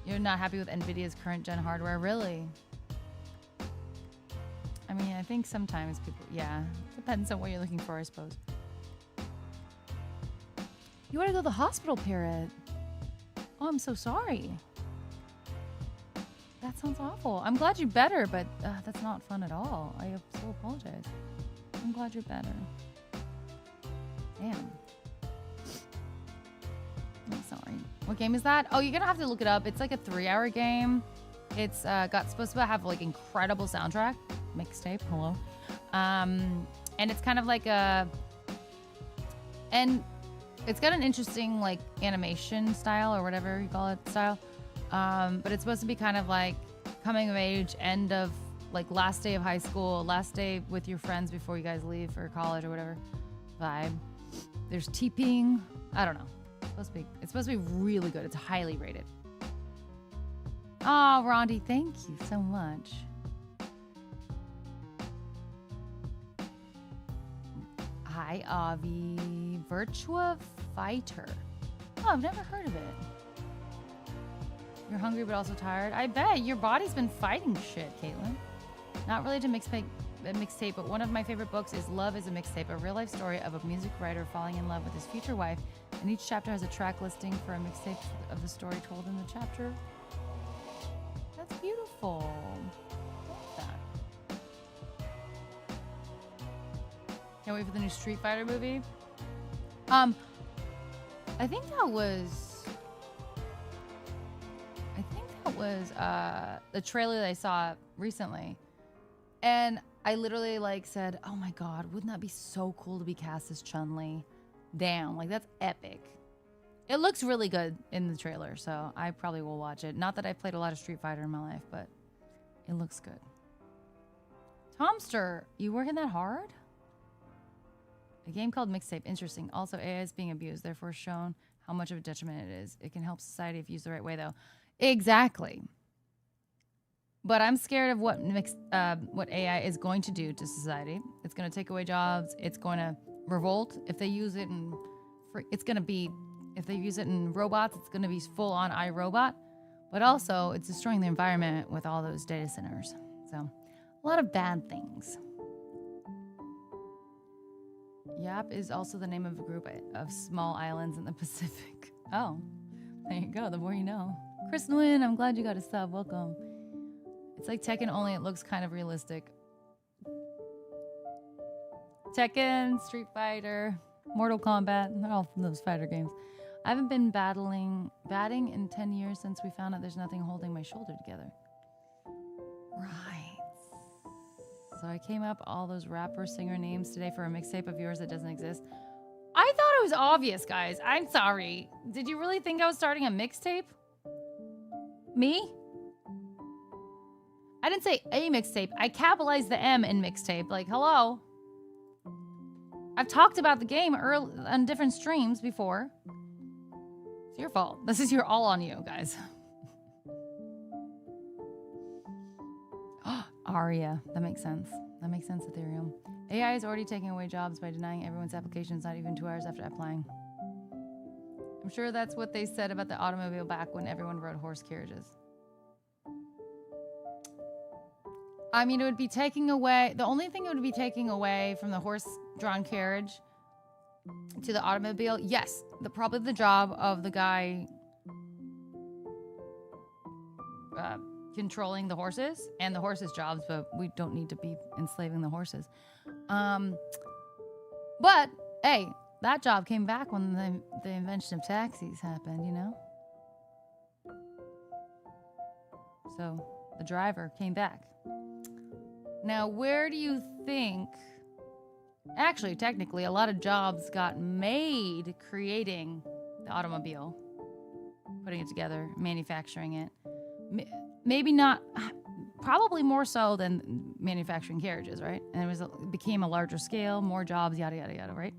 You're not happy with NVIDIA's current gen hardware, really? I mean, I think sometimes people, yeah, depends on what you're looking for, I suppose. You want to go to the hospital, Parrot? Oh, I'm so sorry. That sounds awful. I'm glad you're better, but that's not fun at all. I so apologize. I'm glad you're better. Damn. I'm sorry. What game is that? Oh, you're gonna have to look it up. It's like a 3-hour game. It's supposed to have like incredible soundtrack. Mixtape, hello. And it's kind of like and it's got an interesting like animation style or whatever you call it style. But it's supposed to be kind of like coming of age, end of like last day of high school, last day with your friends before you guys leave for college or whatever vibe. There's TPing. I don't know. It's supposed to be really good. It's highly rated. Oh, Rondi, thank you so much. Hi, Avi. Virtua Fighter. Oh, I've never heard of it. You're hungry but also tired? I bet. Your body's been fighting shit, Caitlin. Not related to mixtape, but one of my favorite books is Love is a Mixtape, a real-life story of a music writer falling in love with his future wife, and each chapter has a track listing for a mixtape of the story told in the chapter. That's beautiful. I love that. Can't wait for the new Street Fighter movie. I think that was the trailer that I saw recently. And I literally like said, oh my God, wouldn't that be so cool to be cast as Chun-Li? Damn, like that's epic. It looks really good in the trailer, so I probably will watch it. Not that I've played a lot of Street Fighter in my life, but it looks good. Tomster, you working that hard? A game called Mixtape, interesting. Also, AI is being abused, therefore shown how much of a detriment it is. It can help society if used the right way, though. Exactly. But I'm scared of what AI is going to do to society. It's going to take away jobs. It's going to revolt if they use it in. If they use it in robots, it's going to be full-on iRobot. But also, it's destroying the environment with all those data centers. So, a lot of bad things. Yap is also the name of a group of small islands in the Pacific. Oh, there you go. The more you know. Chris Nguyen, I'm glad you got a sub. Welcome. It's like Tekken, only it looks kind of realistic. Tekken, Street Fighter, Mortal Kombat, they're all those fighter games. I haven't been batting in 10 years since we found out there's nothing holding my shoulder together. Right. So I came up all those rapper singer names today for a mixtape of yours that doesn't exist. I thought it was obvious, guys. I'm sorry. Did you really think I was starting a mixtape? Me? I didn't say a mixtape. I capitalized the M in mixtape. Like, hello. I've talked about the game on different streams before. It's your fault. This is all on you, guys. Aria. That makes sense. That makes sense, Ethereum. AI is already taking away jobs by denying everyone's applications not even 2 hours after applying. I'm sure that's what they said about the automobile back when everyone rode horse carriages. I mean, it would be taking away... The only thing it would be taking away from the horse-drawn carriage to the automobile, yes, probably the job of the guy controlling the horses and the horses' jobs, but we don't need to be enslaving the horses. But, hey, that job came back when the invention of taxis happened, you know? So, the driver came back. Now, where do you think... Actually, technically, a lot of jobs got made creating the automobile. Putting it together, manufacturing it. Maybe not... Probably more so than manufacturing carriages, right? And it became a larger scale, more jobs, yada, yada, yada, right?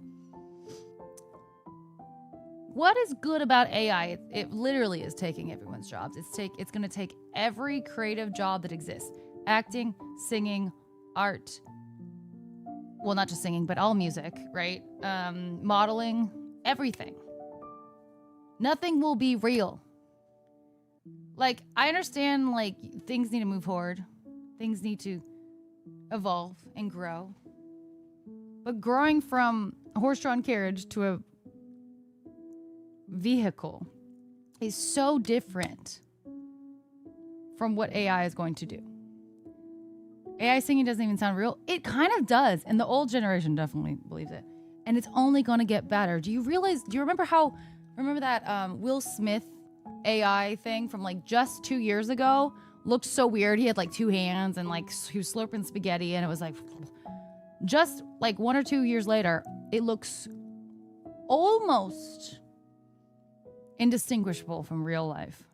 What is good about AI? It literally is taking everyone's jobs. It's going to take every creative job that exists. Acting, singing, art. Well, not just singing, but all music, right? Modeling, everything. Nothing will be real. Like, I understand, like, things need to move forward. Things need to evolve and grow. But growing from a horse-drawn carriage to a vehicle is so different from what AI is going to do. AI singing doesn't even sound real. It kind of does. And the old generation definitely believes it. And it's only going to get better. Do you remember that Will Smith AI thing from like just 2 years ago? Looked so weird. He had like 2 hands and like he was slurping spaghetti and it was like, just like 1 or 2 years later, it looks almost indistinguishable from real life.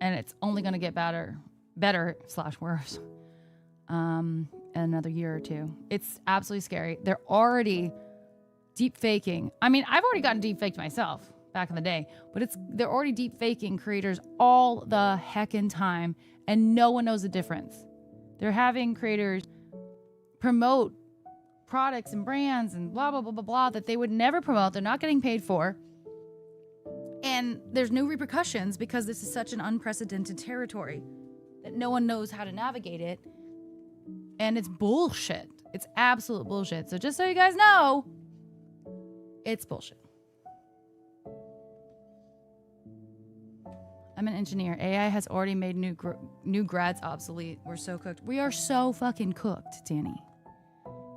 And it's only going to get better / worse. In another year or 2. It's absolutely scary. They're already deep faking. I mean, I've already gotten deep faked myself back in the day, but they're already deep faking creators all the heckin' time, and no one knows the difference. They're having creators promote products and brands and blah, blah, blah, blah, blah that they would never promote. They're not getting paid for. And there's no repercussions because this is such an unprecedented territory that no one knows how to navigate it. And it's bullshit. It's absolute bullshit. So just so you guys know, it's bullshit. I'm an engineer. AI has already made new grads obsolete. We're so cooked. We are so fucking cooked, Danny.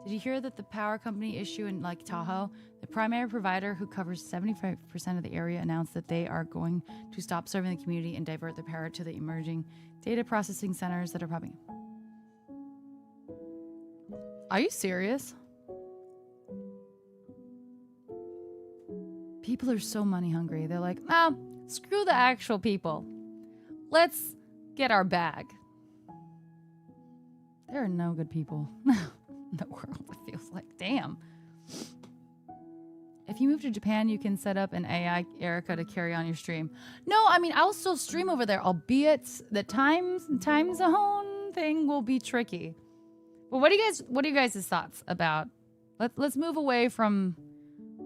Did you hear that the power company issue in Lake Tahoe, the primary provider who covers 75% of the area, announced that they are going to stop serving the community and divert the power to the emerging data processing centers that are popping. Are you serious? People are so money hungry. They're like, screw the actual people. Let's get our bag. There are no good people in the world, it feels like. Damn. If you move to Japan, you can set up an AI Erica to carry on your stream. No, I mean, I'll still stream over there, albeit the time zone thing will be tricky. But what are you guys' thoughts about? Let's move away from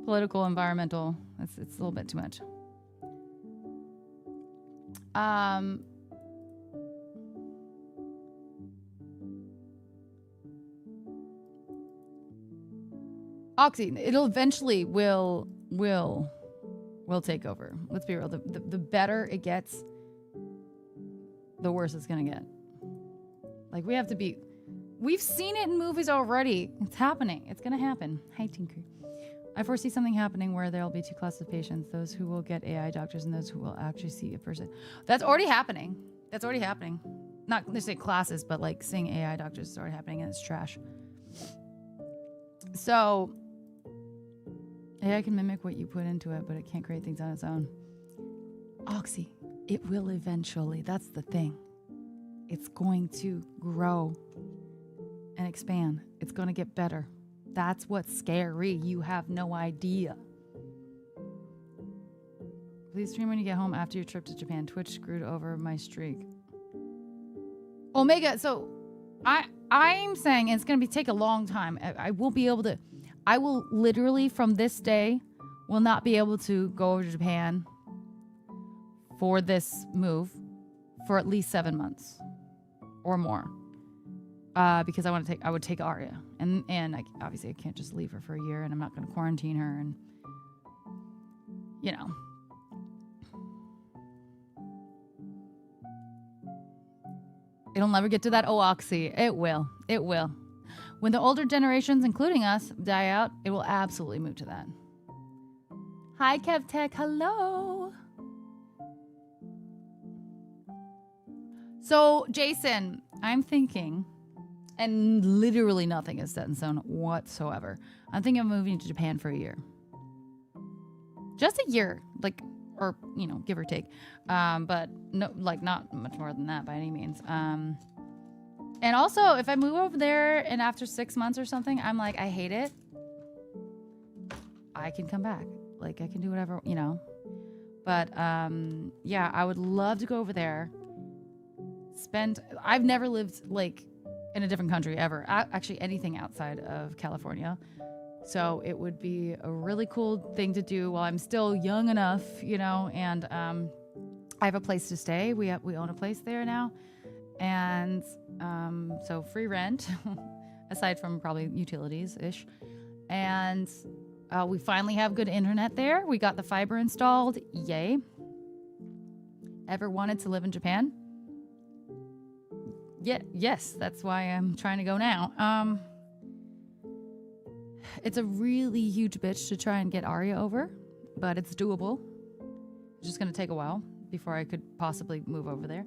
political, environmental. It's a little bit too much. Oxy, it'll eventually will take over. Let's be real. The better it gets, the worse it's gonna get. Like, we've seen it in movies already. It's happening. It's gonna happen. Hi, Tinker. I foresee something happening where there will be 2 classes of patients, those who will get AI doctors and those who will actually see a person. That's already happening. Not necessarily classes, but like seeing AI doctors is already happening, and it's trash. So, AI can mimic what you put into it, but it can't create things on its own. Oxy, it will eventually. That's the thing. It's going to grow and expand. It's going to get better. That's what's scary. You have no idea. Please stream when you get home after your trip to Japan. Twitch screwed over my streak. Omega, so I'm saying it's going to take a long time. I won't be able to. I will literally from this day will not be able to go over to Japan for this move for at least 7 months or more. Because I would take Arya, and obviously I can't just leave her for a year, and I'm not going to quarantine her, and you know. It'll never get to that Oxy. It will. It will. When the older generations, including us, die out, it will absolutely move to that. Hi, Kev Tech. Hello. So, Jason, I'm thinking, and literally nothing is set in stone whatsoever. I'm thinking of moving to Japan for a year. Just a year, like, or, you know, give or take. But no, like, not much more than that by any means. And also, if I move over there and after 6 months or something, I'm like, I hate it, I can come back. Like, I can do whatever, you know. But, yeah, I would love to go over there. I've never lived, like, in a different country ever. Actually, anything outside of California. So it would be a really cool thing to do while I'm still young enough, you know, and I have a place to stay. We own a place there now. And so free rent, aside from probably utilities-ish. And we finally have good internet there. We got the fiber installed. Yay. Ever wanted to live in Japan? Yeah, yes, that's why I'm trying to go now. It's a really huge bitch to try and get Arya over, but it's doable. It's just going to take a while before I could possibly move over there.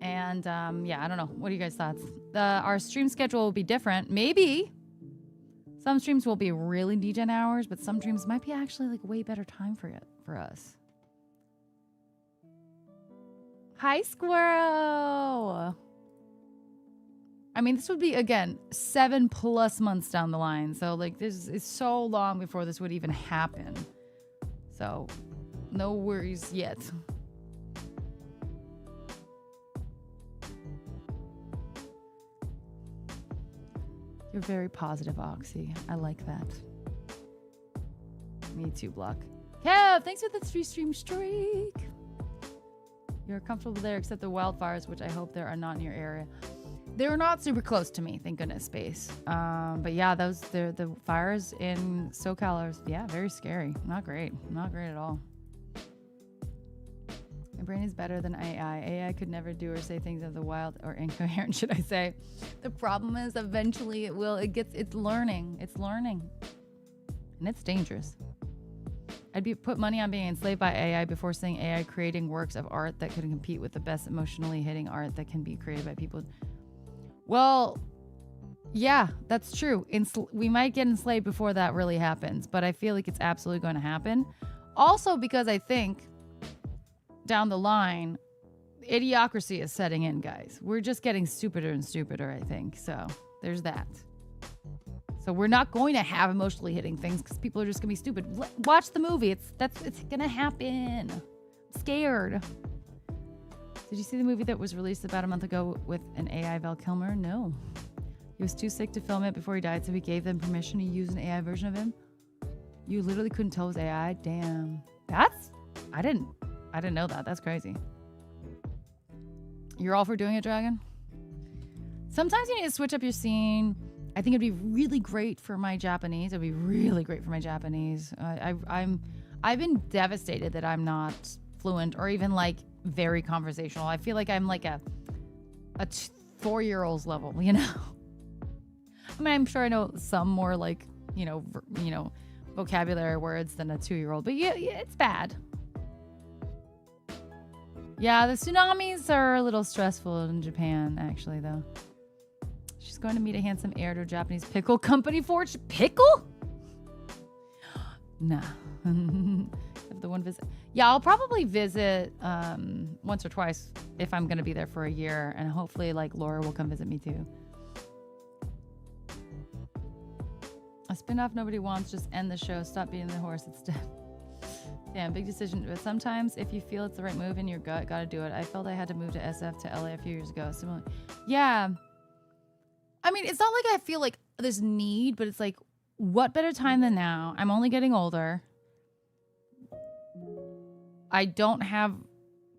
And yeah, I don't know. What are you guys' thoughts? Our stream schedule will be different. Maybe some streams will be really degen hours, but some streams might be actually like way better time for us. Hi, Squirrel. I mean, this would be, again, 7+ months down the line. So, like, this is so long before this would even happen. So, no worries yet. You're very positive, Oxy. I like that. Me too, Block. Kev, thanks for the 3-stream streak. You're comfortable there except the wildfires, which I hope there are not in your area. They're not super close to me, thank goodness, space. But yeah, the fires in SoCal are, yeah, very scary. Not great. Not great at all. My brain is better than AI. AI could never do or say things of the wild or incoherent, should I say. The problem is eventually it will. It's learning. It's learning. And it's dangerous. I'd put money on being enslaved by AI before seeing AI creating works of art that could compete with the best emotionally hitting art that can be created by people. Well, yeah, that's true. We might get enslaved before that really happens, but I feel like it's absolutely going to happen. Also because I think down the line, idiocracy is setting in, guys. We're just getting stupider and stupider, I think. So there's that. So we're not going to have emotionally hitting things because people are just going to be stupid. Watch the movie. It's going to happen. I'm scared. Did you see the movie that was released about a month ago with an AI Val Kilmer? No. He was too sick to film it before he died, so he gave them permission to use an AI version of him. You literally couldn't tell it was AI? Damn. I didn't know that. That's crazy. You're all for doing it, Dragon? Sometimes you need to switch up your scene. I think it'd be really great for my Japanese. It'd be really great for my Japanese. I've been devastated that I'm not fluent or even like very conversational. I feel like I'm like a 4-year-old's level, you know? I mean, I'm sure I know some more like, you know, vocabulary words than a 2-year-old, but yeah, it's bad. Yeah, the tsunamis are a little stressful in Japan, actually, though. She's going to meet a handsome heir to a Japanese pickle company fortune. Pickle? Nah. The one visit. Yeah, I'll probably visit once or twice if I'm going to be there for a year, and hopefully, like, Laura will come visit me too. A spin-off nobody wants, just end the show. Stop beating the horse, it's dead. Damn, big decision. But sometimes if you feel it's the right move in your gut, gotta do it. I felt I had to move to SF to LA a few years ago. Similar. Yeah. I mean, it's not like I feel like this need, but it's like, what better time than now? I'm only getting older. I don't have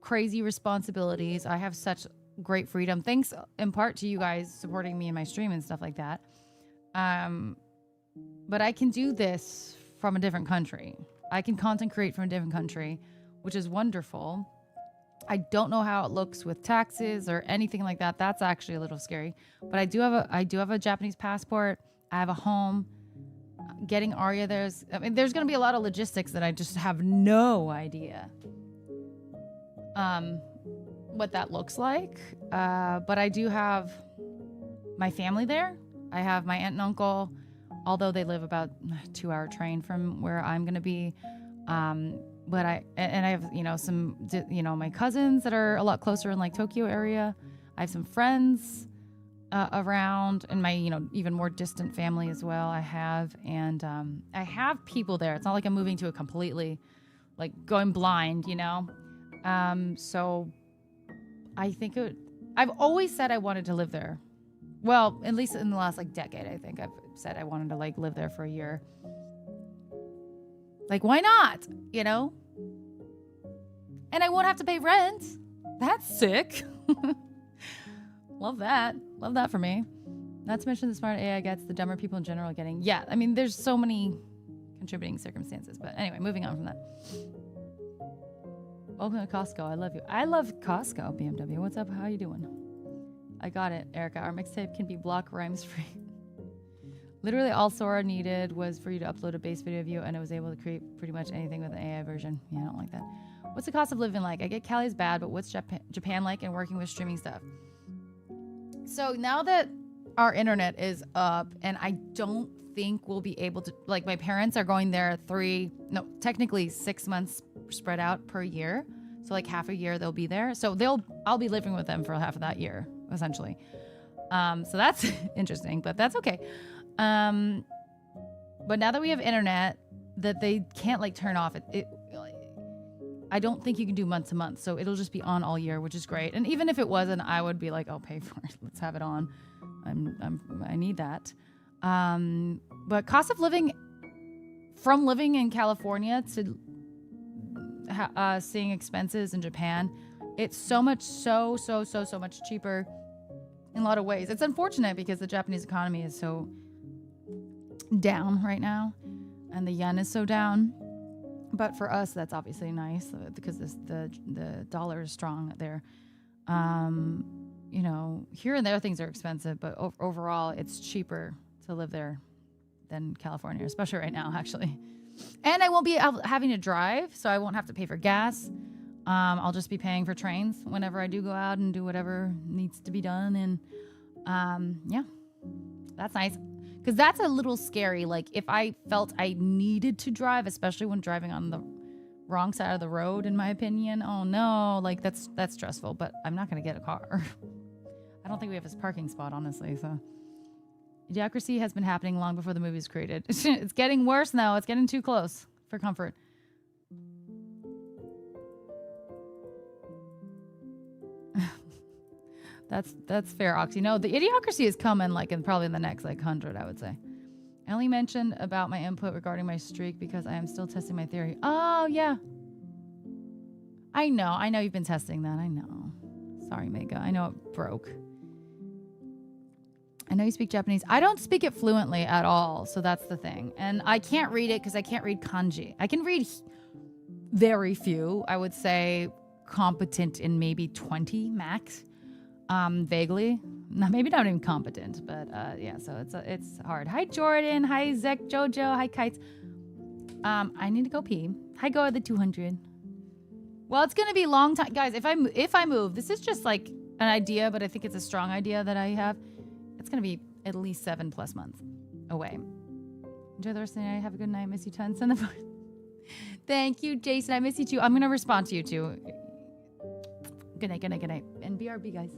crazy responsibilities. I have such great freedom. Thanks in part to you guys supporting me in my stream and stuff like that. But I can do this from a different country. I can content create from a different country, which is wonderful. I don't know how it looks with taxes or anything like that. That's actually a little scary. But I do have a Japanese passport. I have a home. Getting Arya there's going to be a lot of logistics that I just have no idea what that looks like. But I do have my family there. I have my aunt and uncle, although they live about a 2-hour train from where I'm going to be. But I have, some, my cousins that are a lot closer in like Tokyo area. I have some friends around, and my, even more distant family as well. I have people there. It's not like I'm moving to a completely, like going blind, So I think I've always said I wanted to live there. Well, at least in the last like decade, I think I've said I wanted to like live there for a year. Like, why not? And I won't have to pay rent. That's sick. Love that. Love that for me. Not to mention the smart AI gets, the dumber people in general are getting. Yeah, I mean, there's so many contributing circumstances. But anyway, moving on from that. Welcome to Costco. I love you. I love Costco, BMW. What's up? How you doing? I got it, Erica. Our mixtape can be block rhymes free. Literally all Sora needed was for you to upload a base video of you, and it was able to create pretty much anything with an AI version. Yeah, I don't like that. What's the cost of living like? I get Cali's bad, but what's Japan like and working with streaming stuff? So now that our internet is up, and I don't think we'll be able to, like, my parents are going there technically 6 months spread out per year. So like half a year they'll be there. So I'll be living with them for half of that year, essentially. So that's interesting, but that's okay. But now that we have internet that they can't like turn off, I don't think you can do month to month. So it'll just be on all year, which is great. And even if it wasn't, I would be like, I'll pay for it. Let's have it on. I need that. But cost of living, from living in California to seeing expenses in Japan, it's so much cheaper in a lot of ways. It's unfortunate because the Japanese economy is so down right now, and the yen is so down. But for us, that's obviously nice because the dollar is strong there. Here and there things are expensive, but overall it's cheaper to live there than California, especially right now, actually. And I won't be having to drive, so I won't have to pay for gas. I'll just be paying for trains whenever I do go out and do whatever needs to be done. And yeah, that's nice. Because that's a little scary. Like, if I felt I needed to drive, especially when driving on the wrong side of the road, in my opinion, oh no, like that's stressful. But I'm not going to get a car. I don't think we have a parking spot, honestly. So, idiocracy has been happening long before the movie was created. It's getting worse now. It's getting too close for comfort. That's fair, Oxy. No, the idiocracy is coming probably in the next 100, I would say. I only mentioned about my input regarding my streak because I am still testing my theory. Oh, yeah. I know you've been testing that. I know. Sorry, Mega. I know it broke. I know you speak Japanese. I don't speak it fluently at all, so that's the thing. And I can't read it because I can't read kanji. I can read very few. I would say competent in maybe 20 max. Vaguely. No, maybe not even competent, but yeah, so it's hard. Hi, Jordan. Hi, Zek Jojo. Hi, Kites. I need to go pee. Hi, Go the 200. Well, it's gonna be a long time, guys. If I move, this is just like an idea, but I think it's a strong idea that I have. It's gonna be at least 7+ months away. Enjoy the rest of the night. Have a good night. Miss you tons. Send the Thank you, Jason. I miss you too. I'm gonna respond to you too. Good night. Good night. Good night. And BRB, guys.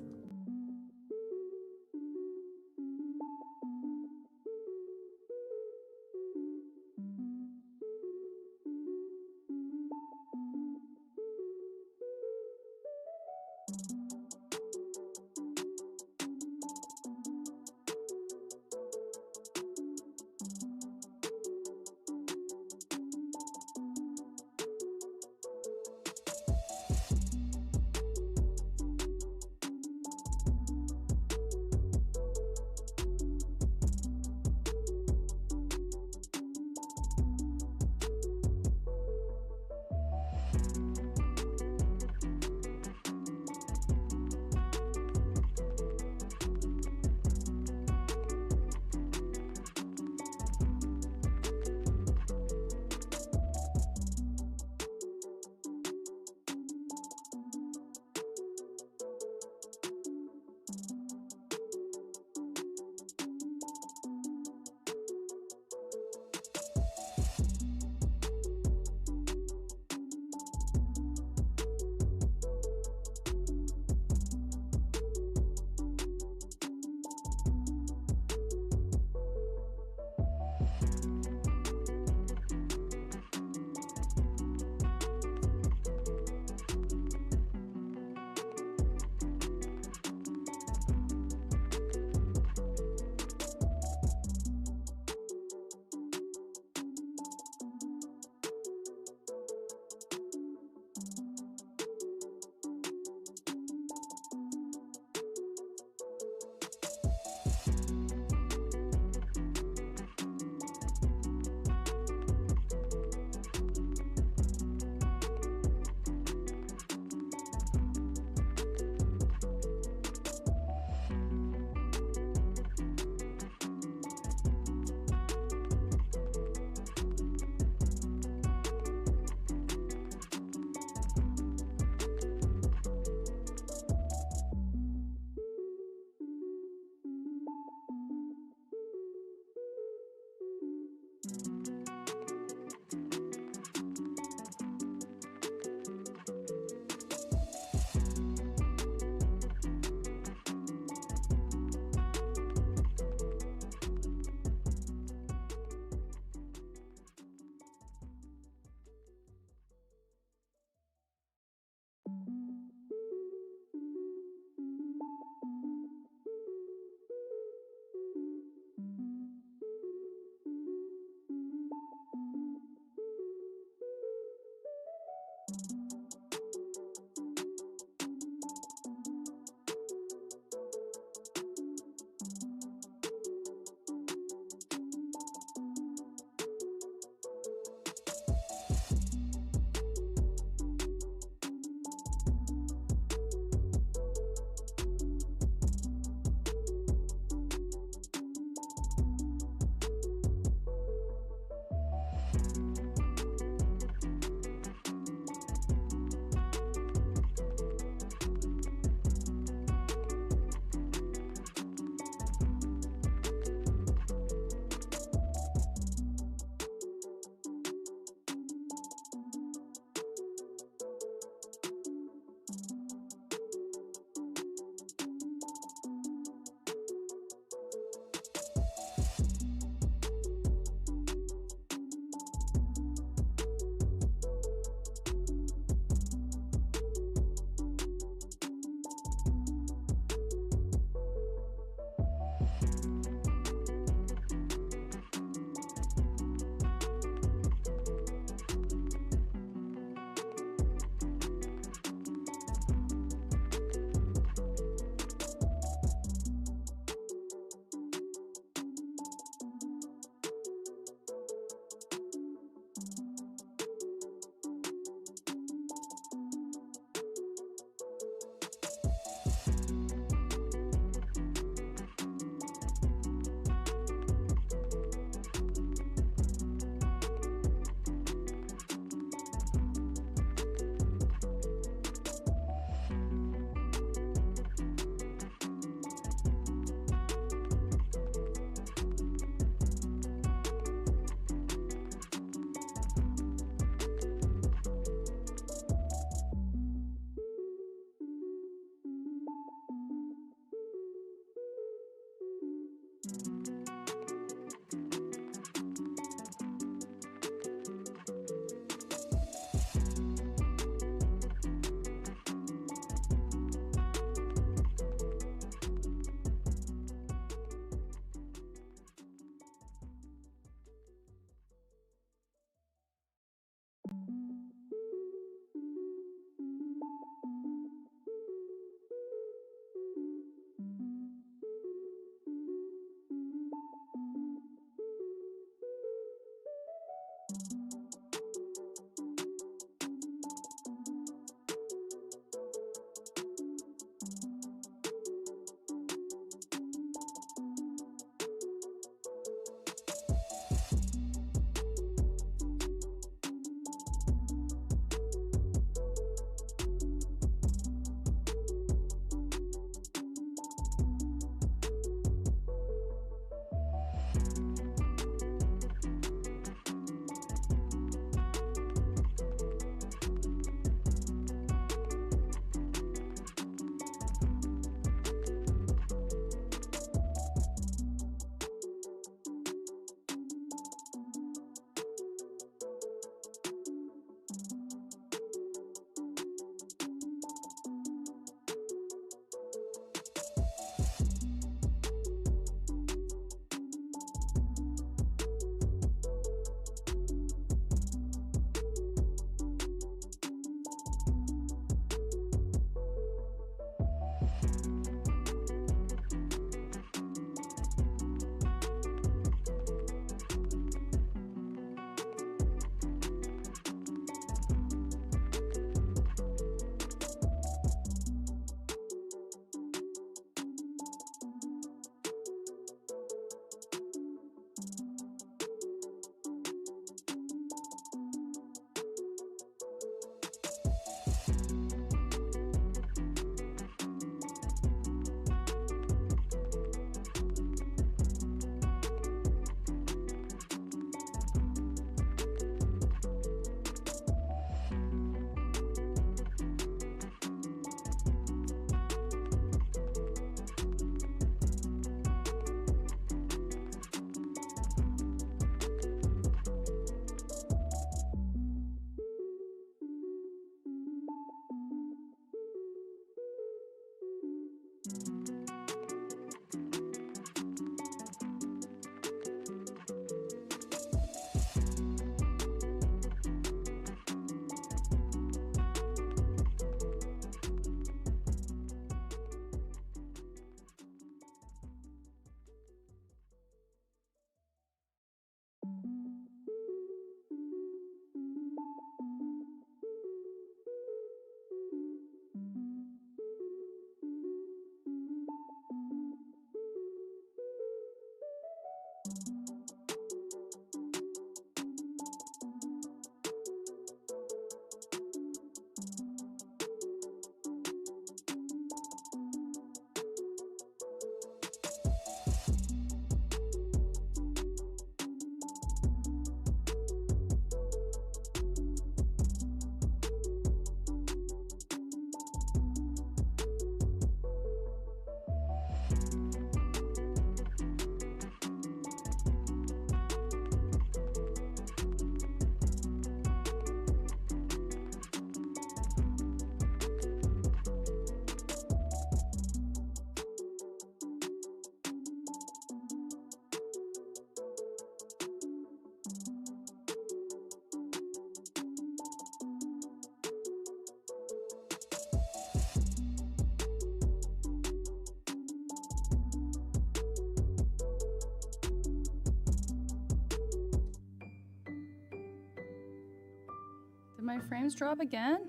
my frames drop again?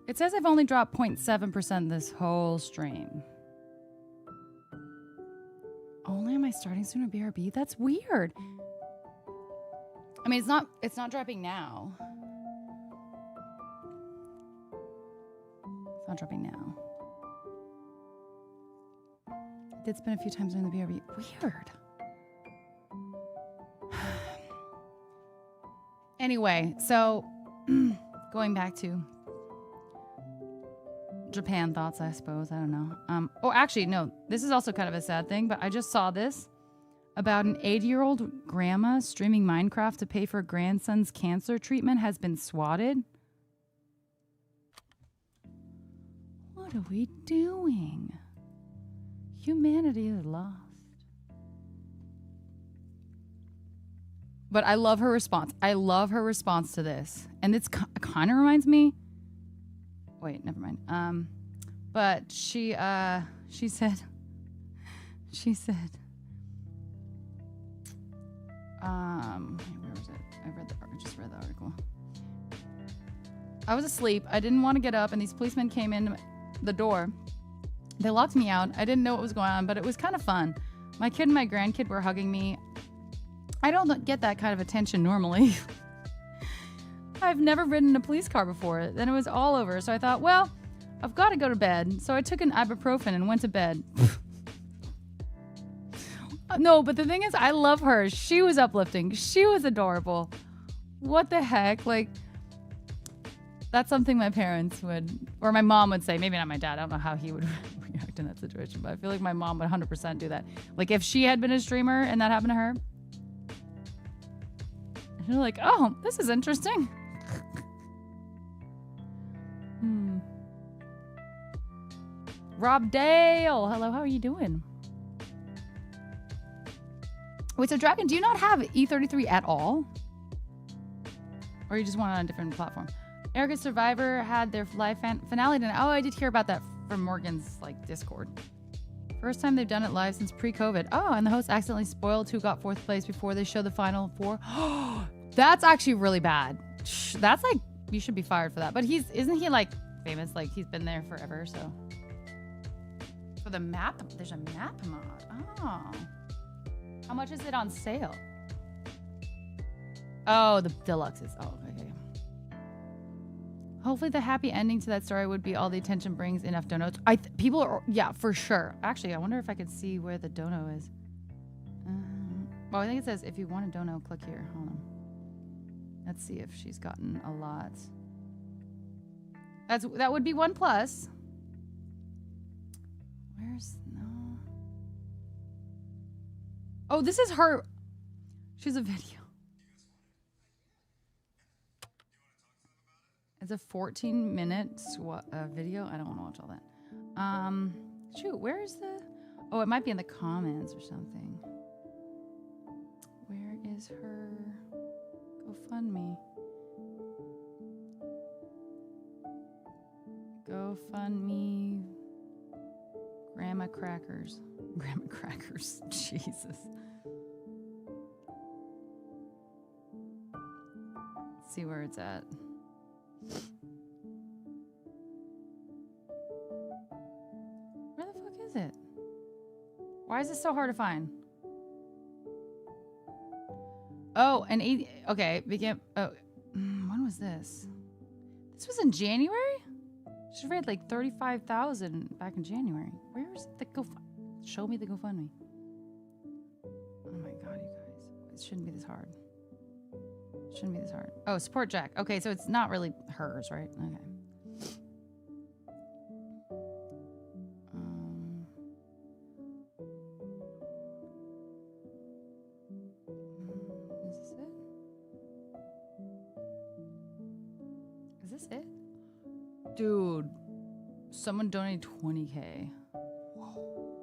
It says I've only dropped 0.7% this whole stream. Only am I starting soon with BRB? That's weird. I mean, it's not dropping now. It's not dropping now. It did spin a few times during the BRB. Weird. Anyway, so going back to Japan thoughts, I suppose. I don't know. Oh, actually, no. This is also kind of a sad thing, but I just saw this about an 80-year-old grandma streaming Minecraft to pay for her grandson's cancer treatment has been swatted. What are we doing? Humanity is lost. But I love her response. I love her response to this. And it's kind of reminds me. Wait, never mind. But she said, where was it? I just read the article. I was asleep. I didn't want to get up, and these policemen came in the door. They locked me out. I didn't know what was going on, but it was kind of fun. My kid and my grandkid were hugging me. I don't get that kind of attention normally. I've never ridden in a police car before. Then it was all over. So I thought, well, I've got to go to bed. So I took an ibuprofen and went to bed. No, but the thing is, I love her. She was uplifting. She was adorable. What the heck? Like, that's something my parents would, or my mom would say. Maybe not my dad. I don't know how he would react in that situation, but I feel like my mom would 100% do that. Like, if she had been a streamer and that happened to her, you're like, oh, this is interesting. Rob Dale, hello, how are you doing? Wait, so Dragon, do you not have E33 at all? Or you just want it on a different platform? Erica's Survivor had their live finale tonight. Oh, I did hear about that from Morgan's Discord. First time they've done it live since pre-COVID. Oh, and the host accidentally spoiled who got 4th place before they showed the final 4. That's actually really bad. That's you should be fired for that. But isn't he famous? He's been there forever, so. For the map, there's a map mod. Oh. How much is it on sale? Oh, the deluxe is. Oh, okay. Hopefully the happy ending to that story would be all the attention brings enough donos. People are, yeah, for sure. Actually, I wonder if I could see where the dono is. Well, I think it says if you want a dono, click here. Hold on. Let's see if she's gotten a lot. That would be 1+. Where's no? Oh, this is her. She's a video. It's a 14-minute video. I don't want to watch all that. Shoot, where is the? Oh, it might be in the comments or something. Where is her GoFundMe? GoFundMe. Grandma Crackers. Grandma Crackers. Jesus. Let's see where it's at. Where the fuck is it? Why is it so hard to find? Oh, an 80. Okay, began. Oh, when was this? This was in January? She raised 35,000 back in January. Where's the GoFundMe? Show me the GoFundMe. Oh my god, you guys. It shouldn't be this hard. It shouldn't be this hard. Oh, support Jack. Okay, so it's not really hers, right? Okay. Is this it? Dude, someone donated 20K. Whoa.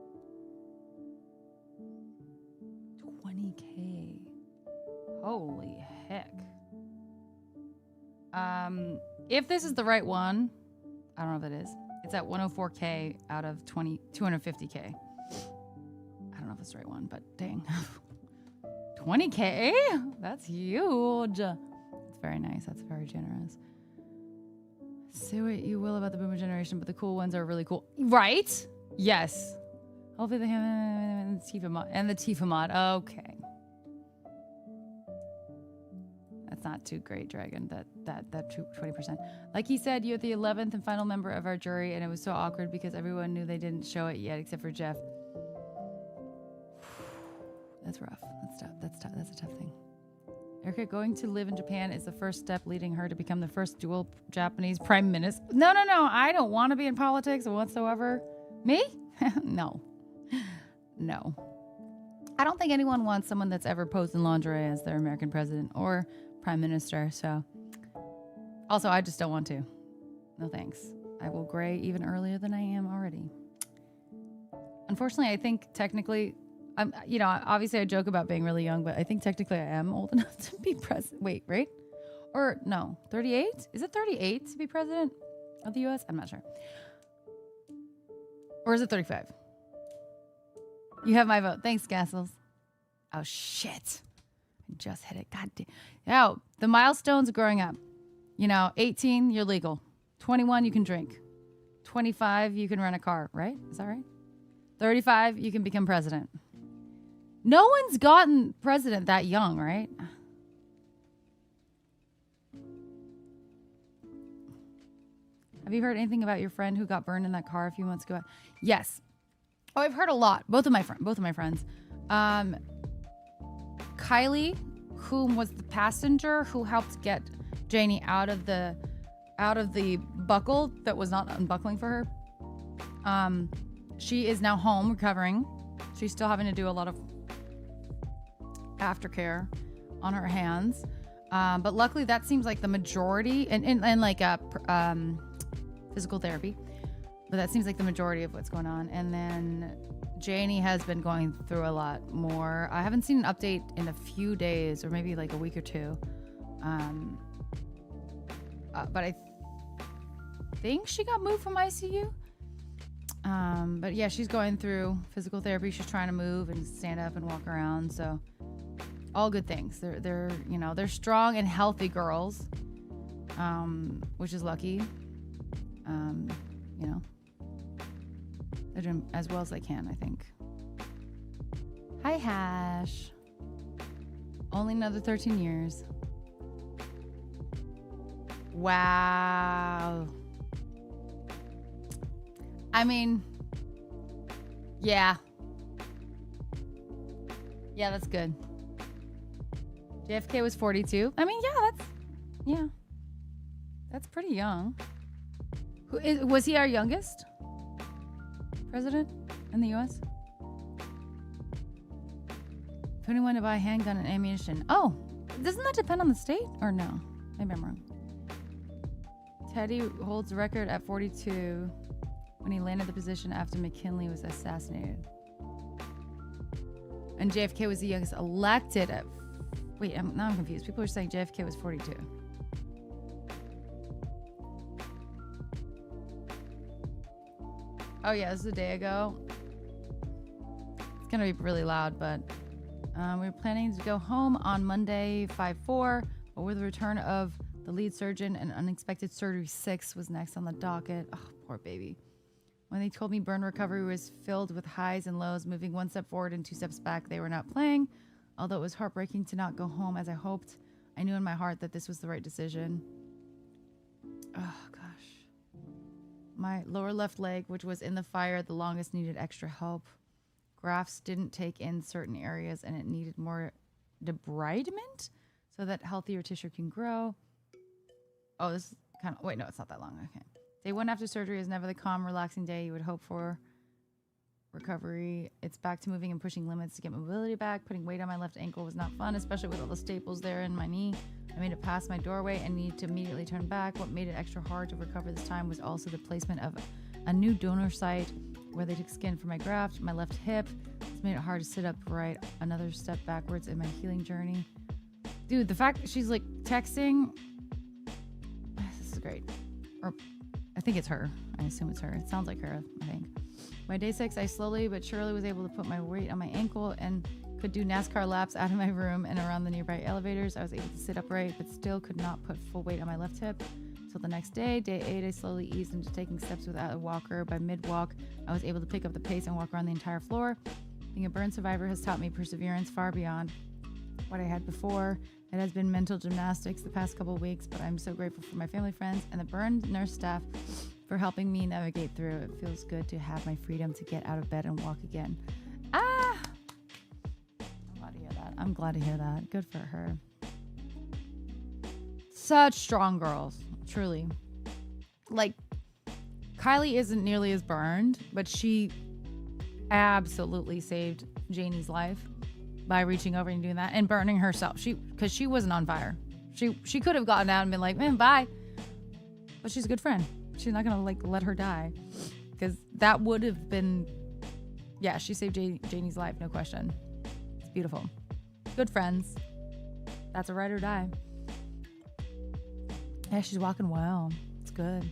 20K. Holy heck. If this is the right one, I don't know if it is. It's at 104K out of 250K. I don't know if it's the right one, but dang. 20K? That's huge. It's very nice. That's very generous. Say what you will about the boomer generation, but the cool ones are really cool. Right? Yes. Hopefully they have the Tifa mod. Okay. That's not too great, Dragon. That 20%. Like he said, you're the 11th and final member of our jury, and it was so awkward because everyone knew they didn't show it yet except for Jeff. That's rough. That's tough. That's tough. That's a tough thing. Erica, going to live in Japan is the first step leading her to become the first dual Japanese prime minister. No. I don't want to be in politics whatsoever. Me? No. No. I don't think anyone wants someone that's ever posed in lingerie as their American president or prime minister. So, also, I just don't want to. No thanks. I will gray even earlier than I am already. Unfortunately, I think technically, obviously I joke about being really young, but I think technically I am old enough to be president. Wait, right? Or no, 38? Is it 38 to be president of the U.S.? I'm not sure. Or is it 35? You have my vote. Thanks, Gassels. Oh, shit. I just hit it. God damn. Yeah, the milestones of growing up. 18, you're legal. 21, you can drink. 25, you can rent a car, right? Is that right? 35, you can become president. No one's gotten president that young, right? Have you heard anything about your friend who got burned in that car a few months ago? Yes. Oh, I've heard a lot. Both of my friends. Kylie, whom was the passenger who helped get Janie out of the buckle that was not unbuckling for her. She is now home recovering. She's still having to do a lot of aftercare on her hands. But luckily that seems like the majority and like physical therapy. But that seems like the majority of what's going on. And then Janie has been going through a lot more. I haven't seen an update in a few days or maybe like a week or two. But I think she got moved from ICU. But yeah, she's going through physical therapy. She's trying to move and stand up and walk around. So all good things. They're strong and healthy girls, which is lucky. They're doing as well as they can, I think. Hi, Hash. Only another 13 years. Wow. I mean, yeah. Yeah, that's good. JFK was 42. I mean, yeah. That's pretty young. Was he our youngest president in the U.S.? 21 to buy a handgun and ammunition. Oh, doesn't that depend on the state? Or no? Maybe I'm wrong. Teddy holds the record at 42 when he landed the position after McKinley was assassinated. And JFK was the youngest elected at... Wait, now I'm confused. People are saying JFK was 42. Oh, yeah, this is a day ago. It's going to be really loud, but we were planning to go home on Monday, 5/4, but with the return of the lead surgeon, an unexpected surgery 6 was next on the docket. Oh, poor baby. When they told me burn recovery was filled with highs and lows, moving 1 step forward and 2 steps back, they were not playing. Although it was heartbreaking to not go home as I hoped, I knew in my heart that this was the right decision. Oh, gosh. My lower left leg, which was in the fire the longest, needed extra help. Grafts didn't take in certain areas, and it needed more debridement so that healthier tissue can grow. Oh, this is kind of... Wait, no, it's not that long. Okay. Day 1 after surgery is never the calm, relaxing day you would hope for. Recovery. It's back to moving and pushing limits to get mobility back. Putting weight on my left ankle was not fun, especially with all the staples there in my knee. I made it past my doorway and needed to immediately turn back. What made it extra hard to recover this time was also the placement of a new donor site where they took skin from my graft, my left hip. This made it hard to sit upright. Another step backwards in my healing journey. Dude, the fact that she's like texting, this is great. Or I think it's her. I assume it's her. It sounds like her, I think. By day 6, I slowly but surely was able to put my weight on my ankle and could do NASCAR laps out of my room and around the nearby elevators. I was able to sit upright, but still could not put full weight on my left hip. Until the next day, day 8, I slowly eased into taking steps without a walker. By mid-walk, I was able to pick up the pace and walk around the entire floor. Being a burn survivor has taught me perseverance far beyond what I had before. It has been mental gymnastics the past couple of weeks, but I'm so grateful for my family, friends, and the burn nurse staff for helping me navigate through. It feels good to have my freedom to get out of bed and walk again. I'm glad to hear that. I'm glad to hear that. Good for her. Such strong girls, truly. Like, Kylie isn't nearly as burned, but she absolutely saved Janie's life by reaching over and doing that and burning herself. Because she wasn't on fire. She could have gotten out and been like, man, bye. But she's a good friend. She's not gonna like let her die, because that would have been, yeah, she saved Janie's life, no question. It's beautiful. Good friends. That's a ride or die. Yeah, she's walking well. It's good.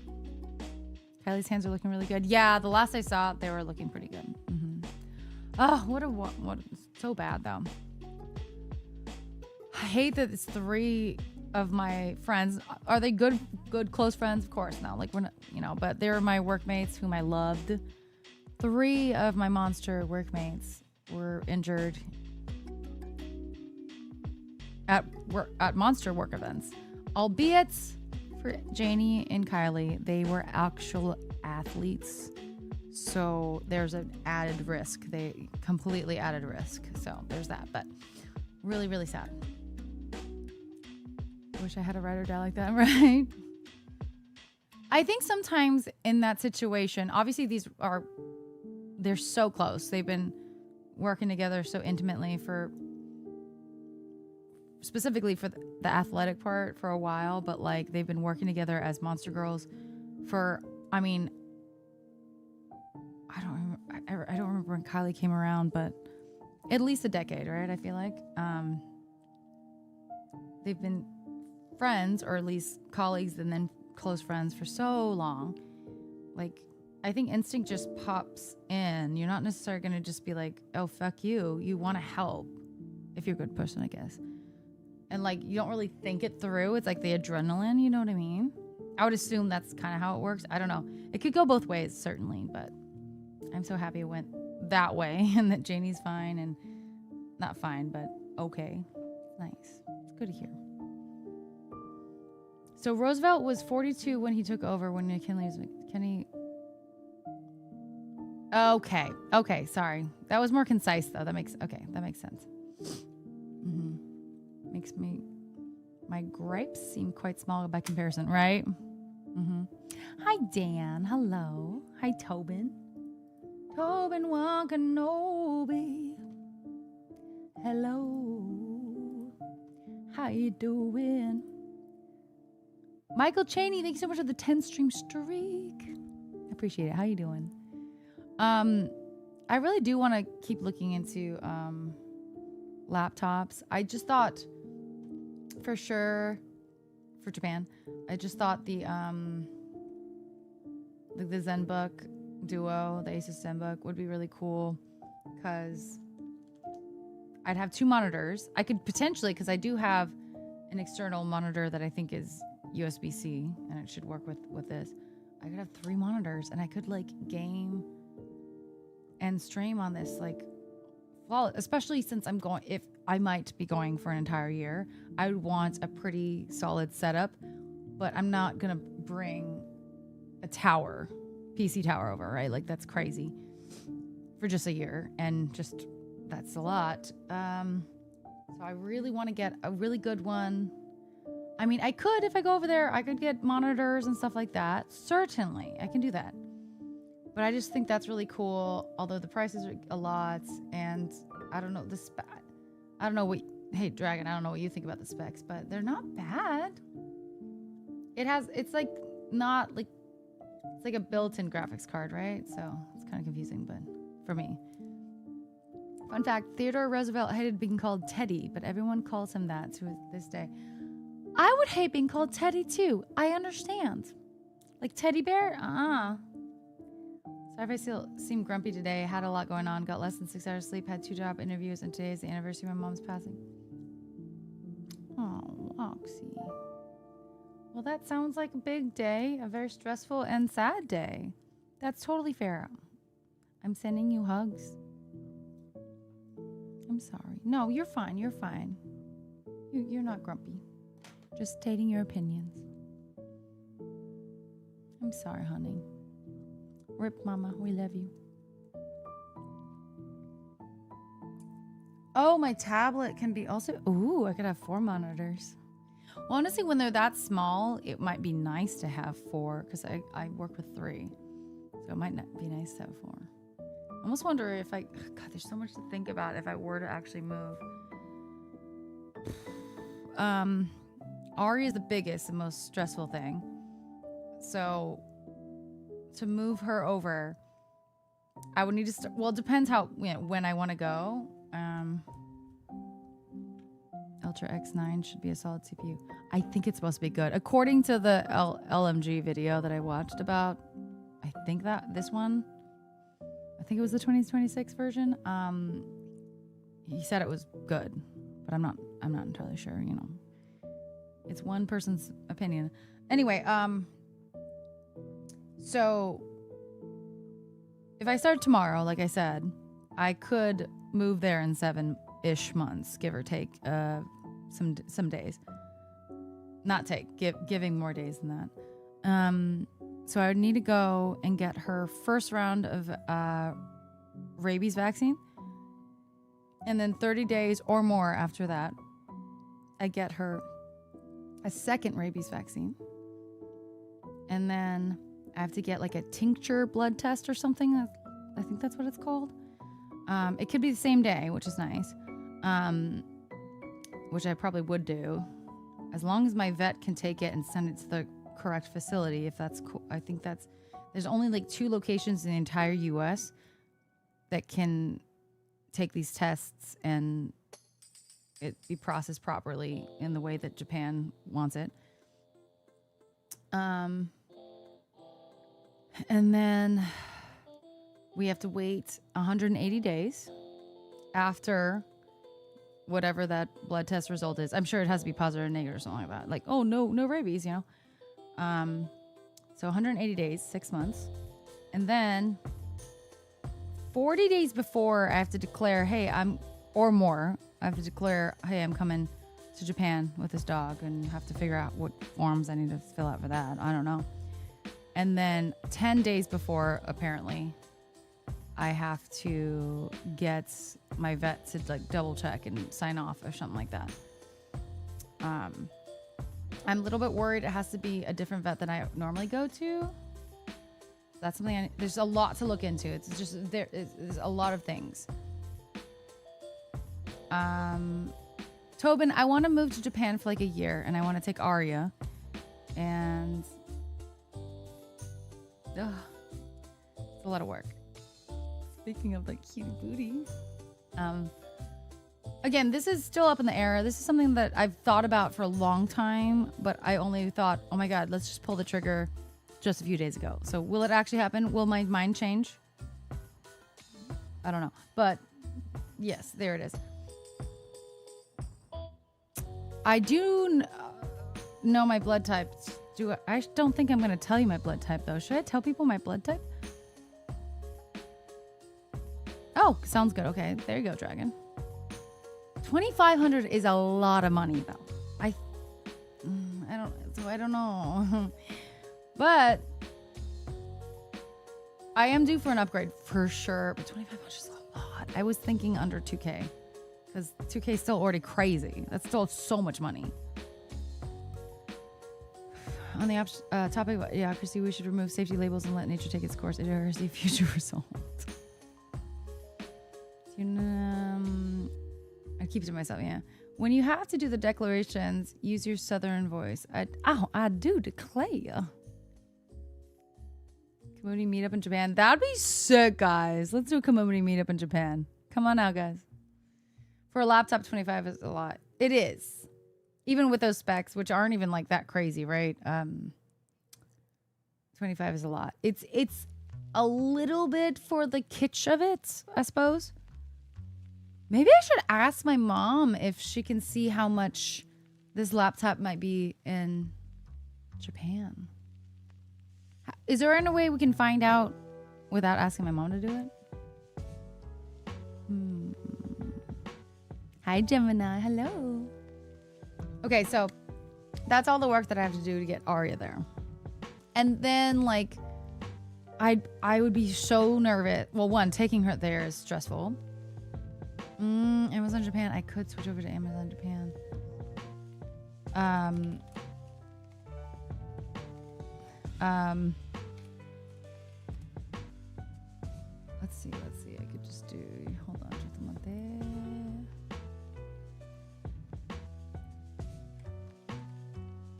Kylie's hands are looking really good. Yeah, the last I saw, they were looking pretty good. Mm-hmm. Oh, what? So bad though. I hate that it's 3 of my friends. Are they good close friends? Of course not. Like, we're not, but they're my workmates whom I loved. 3 of my monster workmates were injured at monster work events, albeit for Janie and Kylie, they were actual athletes. So there's an added risk. They completely added risk. So there's that, but really, really sad. Wish I had a ride or die like that, right? I think sometimes in that situation, obviously they're so close. They've been working together so intimately specifically for the athletic part for a while, but like they've been working together as Monster Girls for, I don't remember when Kylie came around, but at least a decade, right? I feel like they've been friends, or at least colleagues, and then close friends for so long. Like, I think instinct just pops in. You're not necessarily going to just be like, oh, fuck you. You want to help if you're a good person, I guess. And like, you don't really think it through. It's like the adrenaline, you know what I mean? I would assume that's kind of how it works. I don't know. It could go both ways, certainly, but I'm so happy it went that way and that Janie's fine, and not fine, but okay. Nice. It's good to hear. So Roosevelt was 42 when he took over, when McKinley was Kenny. Okay, sorry. That was more concise though. That makes sense. Mm-hmm. Makes my gripes seem quite small by comparison, right? Mm-hmm. Hi Dan, hello. Hi Tobin Wakanobi. Hello. How you doing? Michael Cheney, thank you so much for the 10-stream streak. I appreciate it. How you doing? I really do want to keep looking into laptops. I just thought, for sure, for Japan, I just thought the ZenBook Duo, the Asus ZenBook, would be really cool, because I'd have 2 monitors. I could potentially, because I do have an external monitor that I think is USB-C, and it should work with this. I could have 3 monitors, and I could like game and stream on this, like, flawless. Especially since if I might be going for an entire year, I would want a pretty solid setup, but I'm not gonna bring a PC tower over, right? Like, that's crazy for just a year, and just that's a lot. So I really want to get a really good one. I mean, I could, if I go over there, I could get monitors and stuff like that. Certainly, I can do that. But I just think that's really cool, although the prices are a lot, and I don't know, hey, Dragon, I don't know what you think about the specs, but they're not bad. It's like a built-in graphics card, right? So it's kind of confusing, but for me. Fun fact, Theodore Roosevelt hated being called Teddy, but everyone calls him that to this day. I would hate being called Teddy too. I understand. Like teddy bear? So Sorry if I still seem grumpy today. Had a lot going on. Got less than 6 hours sleep. Had 2 job interviews, and today is the anniversary of my mom's passing. Oh, Oxy. Well, that sounds like a big day. A very stressful and sad day. That's totally fair. I'm sending you hugs. I'm sorry. No, you're fine. You're fine. You're not grumpy. Just stating your opinions. I'm sorry, honey. Rip, mama. We love you. Oh, my tablet can be also... Ooh, I could have 4 monitors. Well, honestly, when they're that small, it might be nice to have 4 because I work with 3. So it might not be nice to have 4. I almost wonder if God, there's so much to think about if I were to actually move. Ari is the biggest, the most stressful thing. So to move her over, I would need to start. Well, it depends how, when I want to go. Ultra X9 should be a solid CPU. I think it's supposed to be good. According to the LMG video that I watched about, I think that this one, I think it was the 2026 version. He said it was good, but I'm not entirely sure, It's one person's opinion. Anyway, so if I start tomorrow, like I said, I could move there in 7-ish months, give or take some days. Not take, giving more days than that. So I would need to go and get her first round of rabies vaccine. And then 30 days or more after that, I get her a second rabies vaccine. And then I have to get like a tincture blood test or something. I think that's what it's called. It could be the same day, which is nice. Which I probably would do. As long as my vet can take it and send it to the correct facility, if that's cool. I think there's only like 2 locations in the entire US that can take these tests and it be processed properly in the way that Japan wants it. And then we have to wait 180 days after whatever that blood test result is. I'm sure it has to be positive or negative or something like that. Like, oh, no rabies, So 180 days, 6 months. And then 40 days before I have to declare, or more, I have to declare, hey, I'm coming to Japan with this dog, and have to figure out what forms I need to fill out for that. I don't know. And then 10 days before, apparently, I have to get my vet to like double check and sign off or something like that. I'm a little bit worried it has to be a different vet than I normally go to. That's something there's a lot to look into. It's just there's a lot of things. Tobin, I want to move to Japan for like a year, and I want to take Arya. And it's a lot of work. Speaking of like cute booty. Again, this is still up in the air. This is something that I've thought about for a long time, but I only thought, oh my God, let's just pull the trigger just a few days ago. So will it actually happen? Will my mind change? I don't know. But yes, there it is. I do know my blood type. I don't think I'm going to tell you my blood type, though. Should I tell people my blood type? Oh, sounds good. Okay, there you go, Dragon. 2,500 is a lot of money, though. I don't know. But I am due for an upgrade for sure. But 2,500 is a lot. I was thinking under 2K because 2K is still already crazy. That's still so much money. On the topic of idiocracy, we should remove safety labels and let nature take its course. Idiocracy, future results. I keep it to myself, yeah. When you have to do the declarations, use your southern voice. I do declare. Community meetup in Japan. That'd be sick, guys. Let's do a community meetup in Japan. Come on now, guys. For a laptop, 25 is a lot. It is. Even with those specs, which aren't even like that crazy, right? 25 is a lot. It's a little bit for the kitsch of it, I suppose. Maybe I should ask my mom if she can see how much this laptop might be in Japan. Is there any way we can find out without asking my mom to do it? Hi, Gemini. Hello. Okay, so that's all the work that I have to do to get Arya there. And then, like, I would be so nervous. Well, one, taking her there is stressful. Amazon Japan. I could switch over to Amazon Japan. Let's see. I could just do. Hold on, just a moment.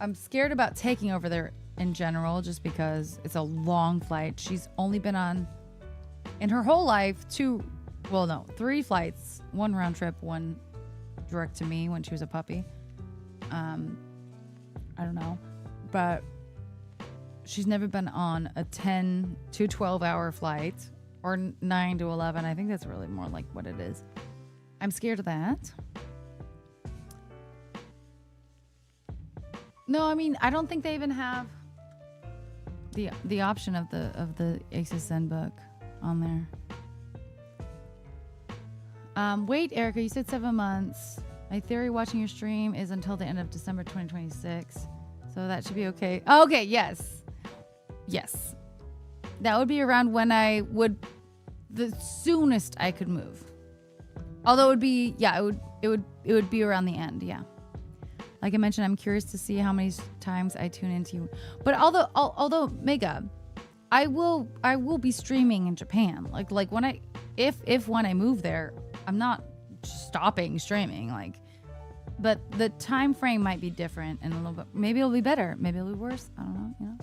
I'm scared about taking over there in general, just because it's a long flight. She's only been on, in her whole life, 3 flights. 1 round trip, 1 direct to me when she was a puppy. I don't know. But she's never been on a 10 to 12 hour flight or 9 to 11. I think that's really more like what it is. I'm scared of that. No, I mean, I don't think they even have the option of the Aces Zen book on there. Wait, Erica, you said 7 months. My theory watching your stream is until the end of December 2026. So that should be okay. Okay, yes. Yes. That would be around when I would, the soonest I could move. Although it would be, yeah, it would be around the end, yeah. Like I mentioned, I'm curious to see how many times I tune into you. But although Mega, I will be streaming in Japan. Like when I, if when I move there, I'm not stopping streaming. Like, but the time frame might be different and a little bit. Maybe it'll be better. Maybe it'll be worse. I don't know. You know.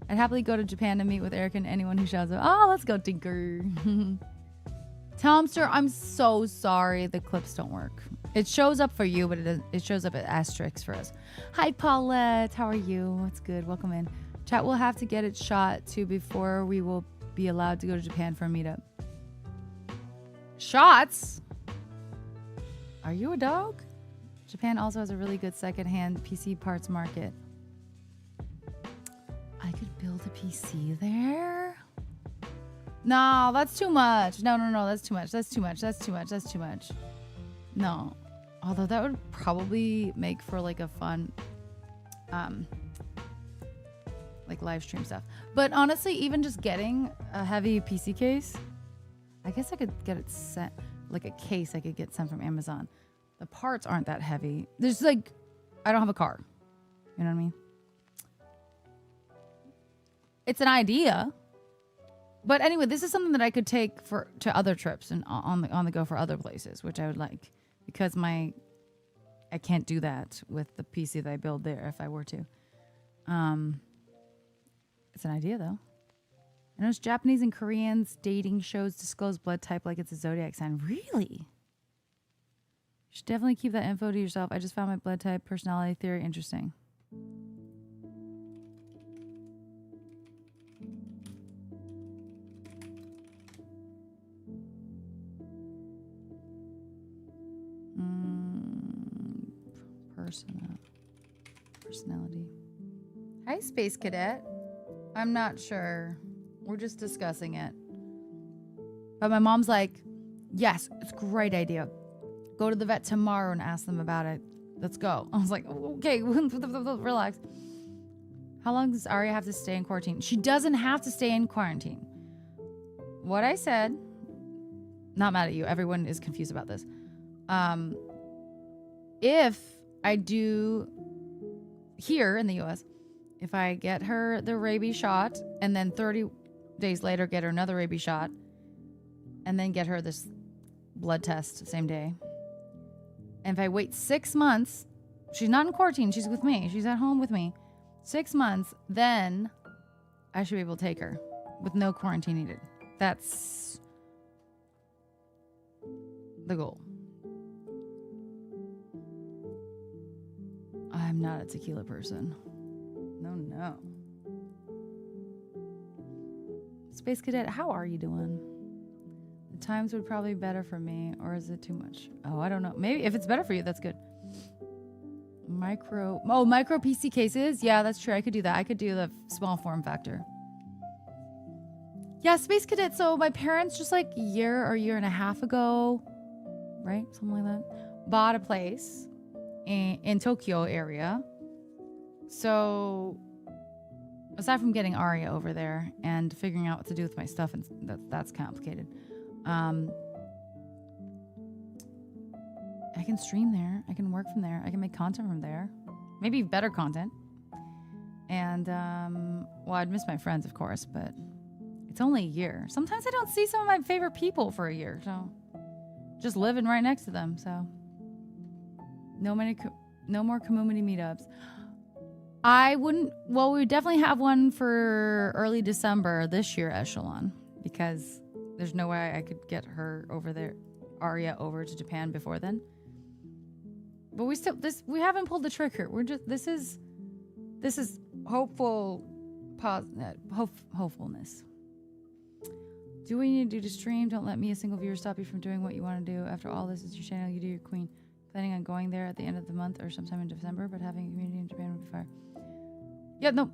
I'd happily go to Japan to meet with Eric and anyone who shouts out, "Oh, let's go, Tinker." Tomster, I'm so sorry the clips don't work. It shows up for you, but it shows up at asterisks for us. Hi, Paulette. How are you? It's good. Welcome in. Chat will have to get it shot too before we will be allowed to go to Japan for a meetup. Shots? Are you a dog? Japan also has a really good secondhand PC parts market. I could build a PC there? No, that's too much. No, that's too much. That's too much. No. Although that would probably make for like a fun like live stream stuff. But honestly, even just getting a heavy PC case, I guess I could get it sent, like a case I could get sent from Amazon. The parts aren't that heavy. There's like, I don't have a car. You know what I mean? It's an idea. But anyway, this is something that I could take to other trips and on the go for other places, which I would like, because I can't do that with the PC that I build there if I were to. It's an idea though. I know Japanese and Koreans dating shows disclose blood type like it's a zodiac sign. Really? You should definitely keep that info to yourself. I just found my blood type personality theory interesting. Personality. Hi, Space Cadet. I'm not sure. We're just discussing it. But my mom's like, yes, it's a great idea. Go to the vet tomorrow and ask them about it. Let's go. I was like, okay, relax. How long does Arya have to stay in quarantine? She doesn't have to stay in quarantine. What I said, not mad at you. Everyone is confused about this. If I do here in the US, if I get her the rabies shot and then 30 days later get her another rabies shot and then get her this blood test same day. And if I wait 6 months, she's not in quarantine, she's with me, she's at home with me. 6 months, then I should be able to take her with no quarantine needed. That's the goal. I'm not a tequila person. No. Space Cadet, how are you doing? The times would probably be better for me, or is it too much? Oh, I don't know. Maybe if it's better for you, that's good. Micro PC cases? Yeah, that's true. I could do that. I could do the small form factor. Yeah, Space Cadet. So my parents just like a year and a half ago, right? Something like that. Bought a place in Tokyo area. So aside from getting Aria over there and figuring out what to do with my stuff, and that's complicated. I can stream there. I can work from there. I can make content from there. Maybe better content. And, well, I'd miss my friends, of course, but it's only a year. Sometimes I don't see some of my favorite people for a year, so just living right next to them, so no more community meetups. I wouldn't, well, we would definitely have one for early December this year, Echelon, because there's no way I could get her over there, Aria over to Japan before then. But we haven't pulled the trigger. This is hopefulness. Do what you need to do to stream. Don't let me, a single viewer, stop you from doing what you want to do. After all, this is your channel. You do your queen. Planning on going there at the end of the month or sometime in December, but having a community in Japan would be fire. Yeah, no,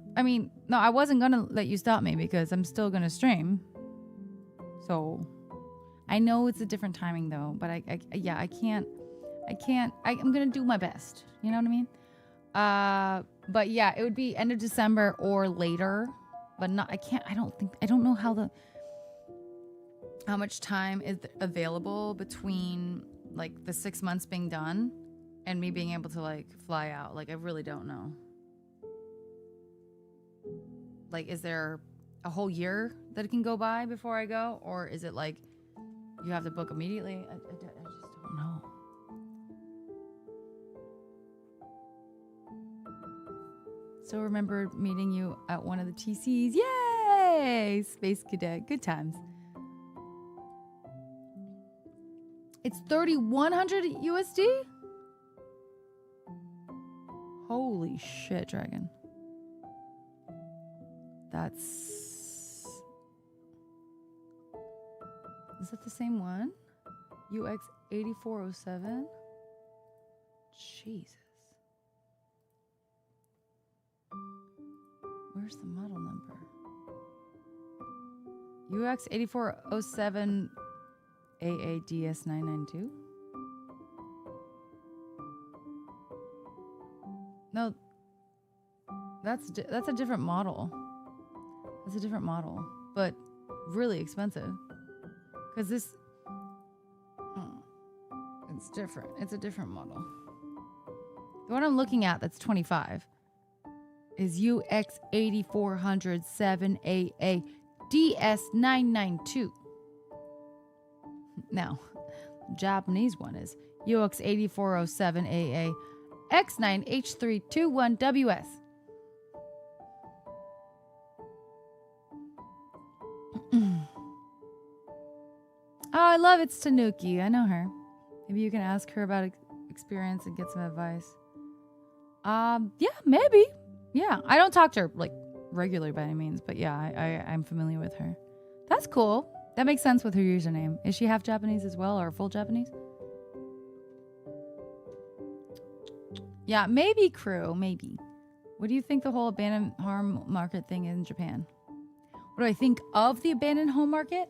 I wasn't going to let you stop me because I'm still going to stream. So, I know it's a different timing though, but I'm going to do my best. You know what I mean? But yeah, it would be end of December or later, but I don't know how much time is available between like the 6 months being done and me being able to like fly out. Like, I really don't know. Like, is there a whole year that it can go by before I go? Or is it like you have to book immediately? I just don't know. So remember meeting you at one of the TCs. Yay! Space Cadet. Good times. It's 3,100 USD? Holy shit, Dragon. Is that the same one? UX 8407? Jesus. Where's the model number? UX 8407 AADS 992? No, that's a different model. That's a different model, but really expensive. Because this, it's different. It's a different model. The one I'm looking at that's 25 is UX 8400 7AA DS 992. Now, the Japanese one is UX 8407 AA X9H321WS. Oh, I love It's Tanuki. I know her. Maybe you can ask her about experience and get some advice. Yeah, maybe. Yeah, I don't talk to her like regularly by any means, but yeah, I'm familiar with her. That's cool. That makes sense with her username. Is she half Japanese as well, or full Japanese? Yeah, maybe crew, maybe. What do you think the whole abandoned home market thing is in Japan? What do I think of the abandoned home market?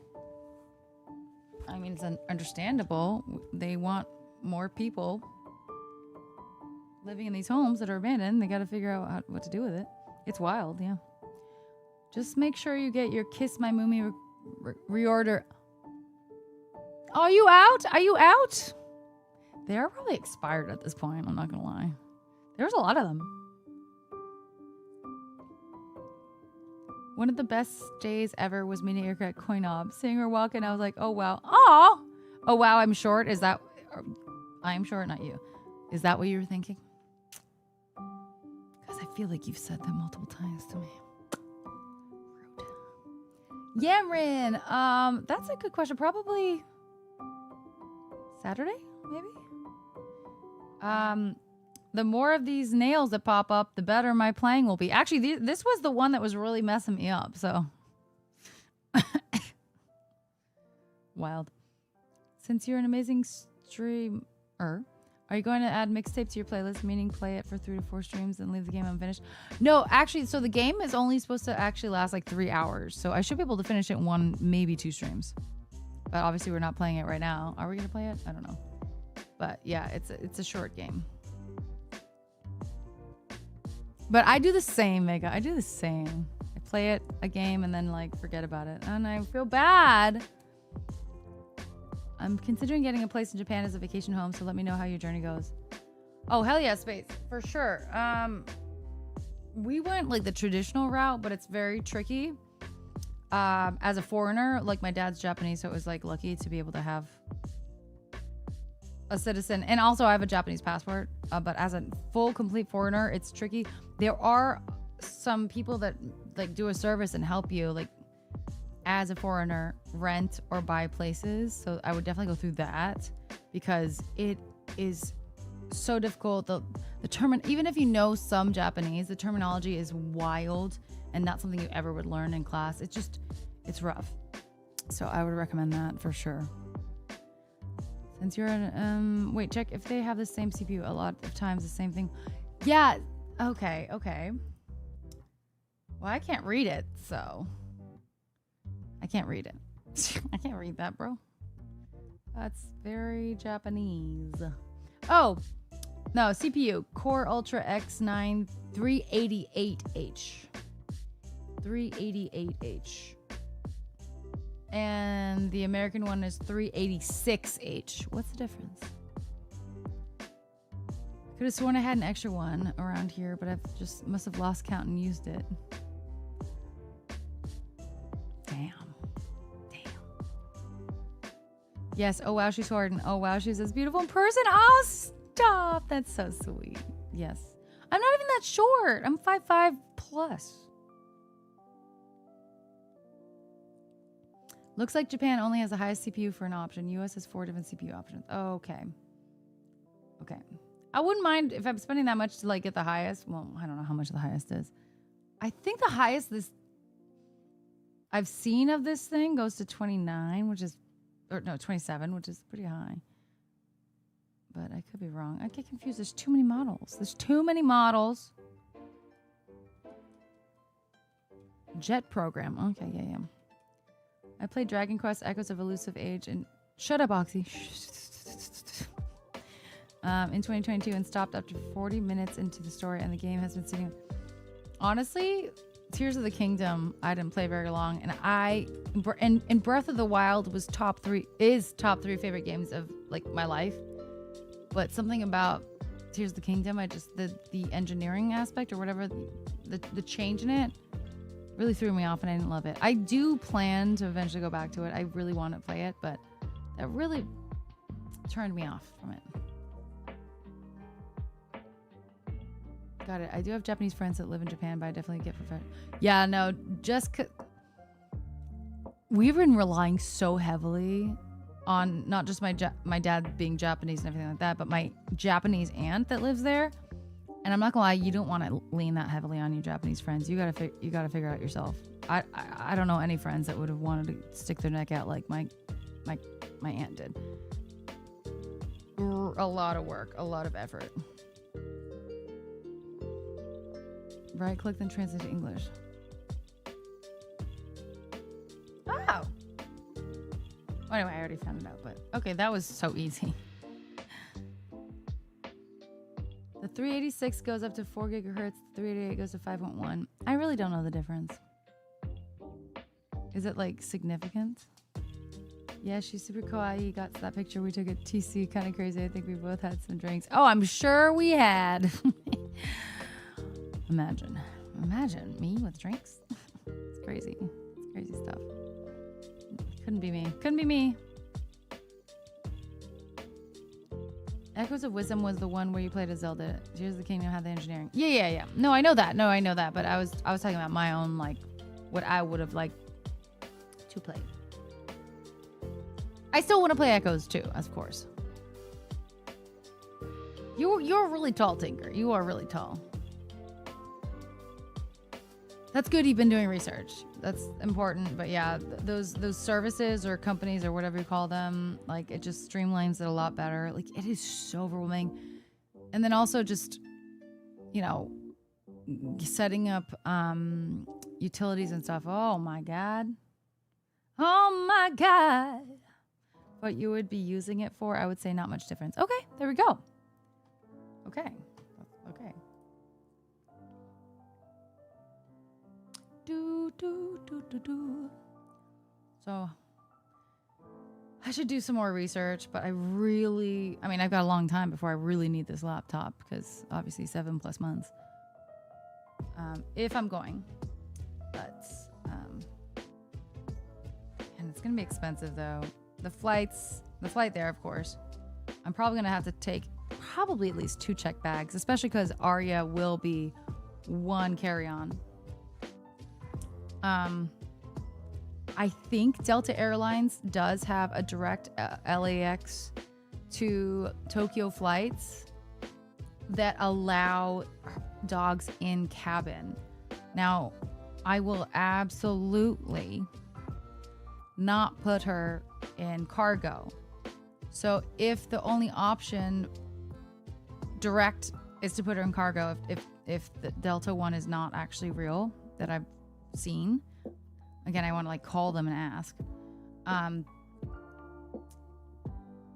I mean, it's understandable. They want more people living in these homes that are abandoned. They got to figure out what to do with it. It's wild, yeah. Just make sure you get your Kiss My Mummy reorder. Are you out? Are you out? They are probably expired at this point. I'm not going to lie. There's a lot of them. One of the best days ever was meeting Erica at Coinob. Seeing her walk in, I was like, oh, wow. Oh, wow, I'm short. Is that... I'm short, not you. Is that what you were thinking? Because I feel like you've said that multiple times to me. Rude. Yamrin, that's a good question. Probably Saturday, maybe? The more of these nails that pop up, the better my playing will be. Actually, this was the one that was really messing me up, so Wild. Since you're an amazing streamer, are you going to add Mixtape to your playlist, meaning play it for 3 to 4 streams and leave the game unfinished? No, actually, so the game is only supposed to actually last like 3 hours. So I should be able to finish it in 1, maybe 2 streams. But obviously we're not playing it right now. Are we going to play it? I don't know. But yeah, it's a short game. But I do the same, Mega. I do the same. I play a game and then like forget about it. And I feel bad. I'm considering getting a place in Japan as a vacation home, so let me know how your journey goes. Oh, hell yeah, Space. For sure. We went like the traditional route, but it's very tricky. As a foreigner, like my dad's Japanese, so it was like lucky to be able to have a citizen. And also I have a Japanese passport, but as a full, complete foreigner, it's tricky. There are some people that like do a service and help you, like as a foreigner, rent or buy places. So I would definitely go through that because it is so difficult. The even if you know some Japanese, the terminology is wild and not something you ever would learn in class. It's rough. So I would recommend that for sure. Since you're an, wait, check if they have the same CPU. A lot of times the same thing. Yeah. Okay. Well, I can't read it, so I can't read it. I can't read that, bro. That's very Japanese. Oh, no, CPU. Core Ultra X9 388H. 388H. And the American one is 386H. What's the difference? Could have sworn I had an extra one around here, but I've just must have lost count and used it. Damn. Yes. Oh, wow. She's hard. And oh, wow. She's as beautiful in person. Oh, stop. That's so sweet. Yes. I'm not even that short. I'm 5'5" plus. Looks like Japan only has the highest CPU for an option. US has 4 different CPU options. Oh, okay. Okay. I wouldn't mind if I'm spending that much to like get the highest. Well, I don't know how much the highest is. I think the highest I've seen of this thing goes to 29, which is, or no, 27, which is pretty high. But I could be wrong. I get confused. There's too many models. Jet program. Okay, yeah. I played Dragon Quest Echoes of Elusive Age and shut up, Oxy. In 2022 and stopped after 40 minutes into the story, and the game has been sitting. Honestly, Tears of the Kingdom, I didn't play very long, and Breath of the Wild was top 3 favorite games of like my life. But something about Tears of the Kingdom, the engineering aspect or whatever, the change in it really threw me off, and I didn't love it. I do plan to eventually go back to it. I really want to play it, but that really turned me off from it. Got it. I do have Japanese friends that live in Japan, but I definitely get professional. Yeah, no, we've been relying so heavily on not just my dad being Japanese and everything like that, but my Japanese aunt that lives there. And I'm not gonna lie, you don't want to lean that heavily on your Japanese friends. You gotta figure out yourself. I don't know any friends that would have wanted to stick their neck out like my aunt did. A lot of work, a lot of effort. Right click, then translate to English. Oh. Anyway, I already found it out, but okay, that was so easy. The 386 goes up to 4 gigahertz. The 388 goes to 5.1. I really don't know the difference. Is it like significant? Yeah, she's super kawaii. Got that picture we took at TC. Kind of crazy. I think we both had some drinks. Oh, I'm sure we had. Imagine me with drinks. It's crazy. It's crazy stuff. Couldn't be me. Echoes of Wisdom was the one where you played as Zelda. Tears of the Kingdom had the engineering. Yeah. No, I know that. But I was talking about my own, like, what I would have liked to play. I still want to play Echoes too, of course. You're really tall, Tinker. You are really tall. That's good. You've been doing research. That's important. But yeah, those services or companies or whatever you call them, like it just streamlines it a lot better. Like it is so overwhelming. And then also just, you know, setting up utilities and stuff. Oh my God. Oh my God. What you would be using it for, I would say not much difference. Okay, there we go. Okay. So I should do some more research, but I've got a long time before I really need this laptop because obviously 7+ months. If I'm going, but and it's gonna be expensive though. The flight there, of course. I'm probably gonna have to take probably at least 2 check bags, especially because Aria will be 1 carry-on. I think Delta Airlines does have a direct LAX to Tokyo flights that allow dogs in cabin. Now, I will absolutely not put her in cargo. So if the only option direct is to put her in cargo, if the Delta one is not actually real that I've seen, again, I want to like call them and ask.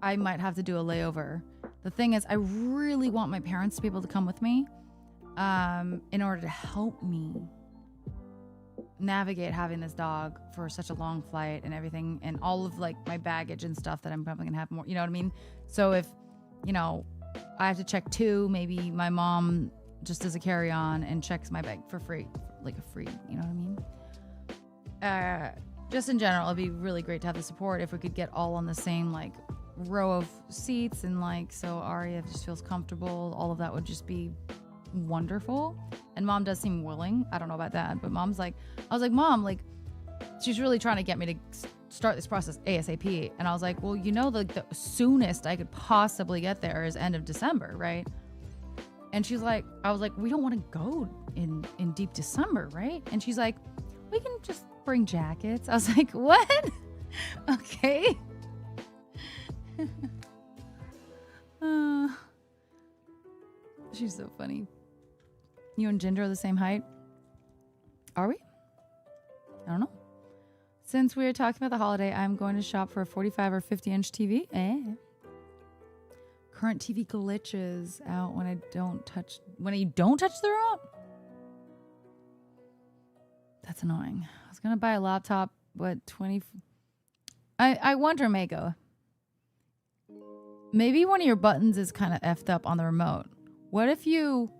I might have to do a layover. The thing is, I really want my parents to be able to come with me in order to help me navigate having this dog for such a long flight and everything, and all of like my baggage and stuff that I'm probably gonna have more, you know what I mean? So if, you know, I have to check 2, maybe my mom just does a carry-on and checks my bag for free, like a free, you know what I mean? Just in general, it'd be really great to have the support if we could get all on the same like row of seats, and like so Aria just feels comfortable. All of that would just be wonderful. And mom does seem willing. I don't know about that, but I was like, Mom, like she's really trying to get me to start this process ASAP. And I was like, well, you know, the soonest I could possibly get there is end of December, right? And she's like, I was like, we don't want to go in deep December, right? And she's like, we can just bring jackets. I was like, what? Okay. She's so funny. You and Ginger are the same height? Are we? I don't know. Since we are talking about the holiday, I'm going to shop for a 45 or 50-inch TV. Current TV glitches out when you don't touch the remote? That's annoying. I was going to buy a laptop, but I wonder, Mako. Maybe one of your buttons is kind of effed up on the remote. What if you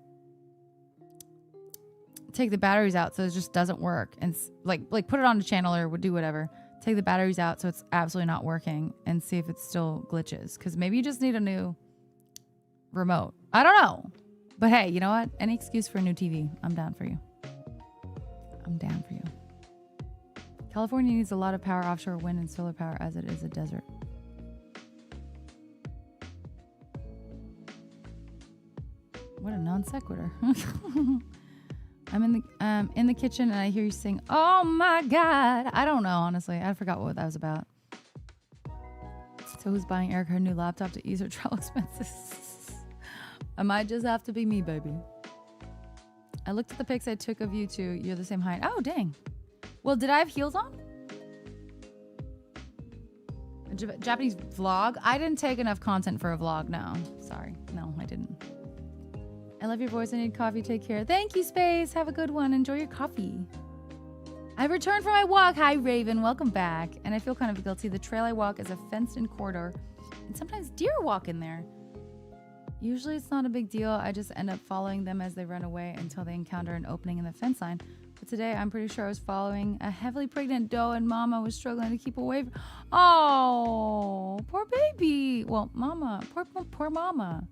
take the batteries out so it just doesn't work, and like put it on a channel or do whatever, take the batteries out so it's absolutely not working, and see if it still glitches, because maybe you just need a new remote. I don't know, but hey, you know what, any excuse for a new TV, I'm down for you. California needs a lot of power, offshore wind and solar power, as it is a desert. What a non sequitur. I'm in the kitchen and I hear you sing, oh my God. I don't know, honestly. I forgot what that was about. So who's buying Erica her new laptop to ease her travel expenses? I might just have to be me, baby. I looked at the pics I took of you two. You're the same height. Oh, dang. Well, did I have heels on? A Japanese vlog? I didn't take enough content for a vlog. No, sorry. No, I didn't. I love your voice. I need coffee. Take care. Thank you, Space. Have a good one. Enjoy your coffee. I've returned from my walk. Hi, Raven. Welcome back. And I feel kind of guilty. The trail I walk is a fenced-in corridor, and sometimes deer walk in there. Usually it's not a big deal. I just end up following them as they run away until they encounter an opening in the fence line. But today, I'm pretty sure I was following a heavily pregnant doe, and Mama was struggling to keep away from... Oh, poor baby. Well, Mama. Poor Mama.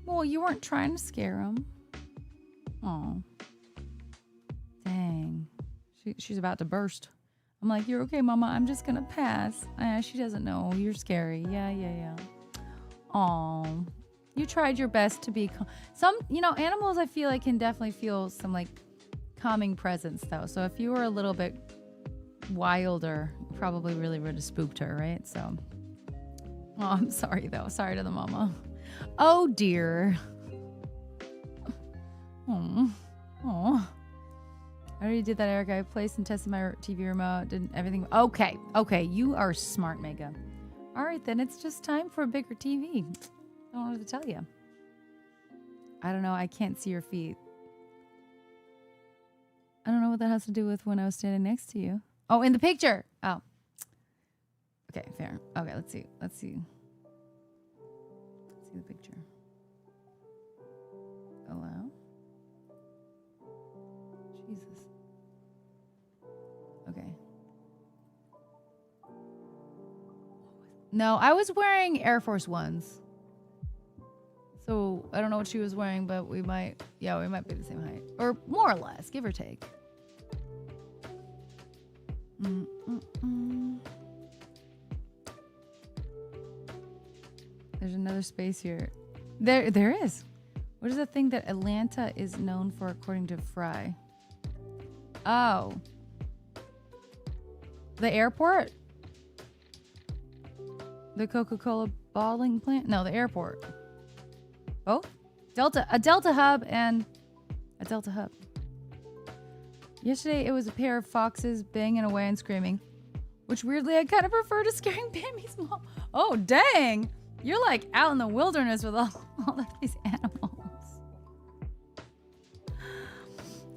Well, you weren't trying to scare him. Oh. Dang. She's about to burst. I'm like, you're okay, Mama. I'm just going to pass. She doesn't know. You're scary. Yeah. Oh. You tried your best to be... Some, animals I feel like can definitely feel some, like, calming presence, though. So if you were a little bit wilder, you probably really would have spooked her, right? So, oh, I'm sorry, though. Sorry to the mama. Oh, dear. Oh. Oh. I already did that, Eric. I placed and tested my TV remote. Did everything. Okay. Okay. You are smart, Mega. All right, then. It's just time for a bigger TV. I don't know what to tell you. I don't know. I can't see your feet. I don't know what that has to do with when I was standing next to you. Oh, in the picture. Oh. Okay, fair. Okay, let's see. Let's see. Let's see the picture. Hello? Jesus. Okay. No, I was wearing Air Force Ones. So I don't know what she was wearing, but we might be the same height. Or more or less, give or take. There's another space here. There is. What is the thing that Atlanta is known for according to Fry? Oh. The airport? The Coca-Cola bottling plant? No, the airport. Oh? A Delta hub and a Delta hub. Yesterday, it was a pair of foxes banging away and screaming, which weirdly I kind of prefer to scaring Bammy's mom. Oh, dang. You're like out in the wilderness with all of these animals.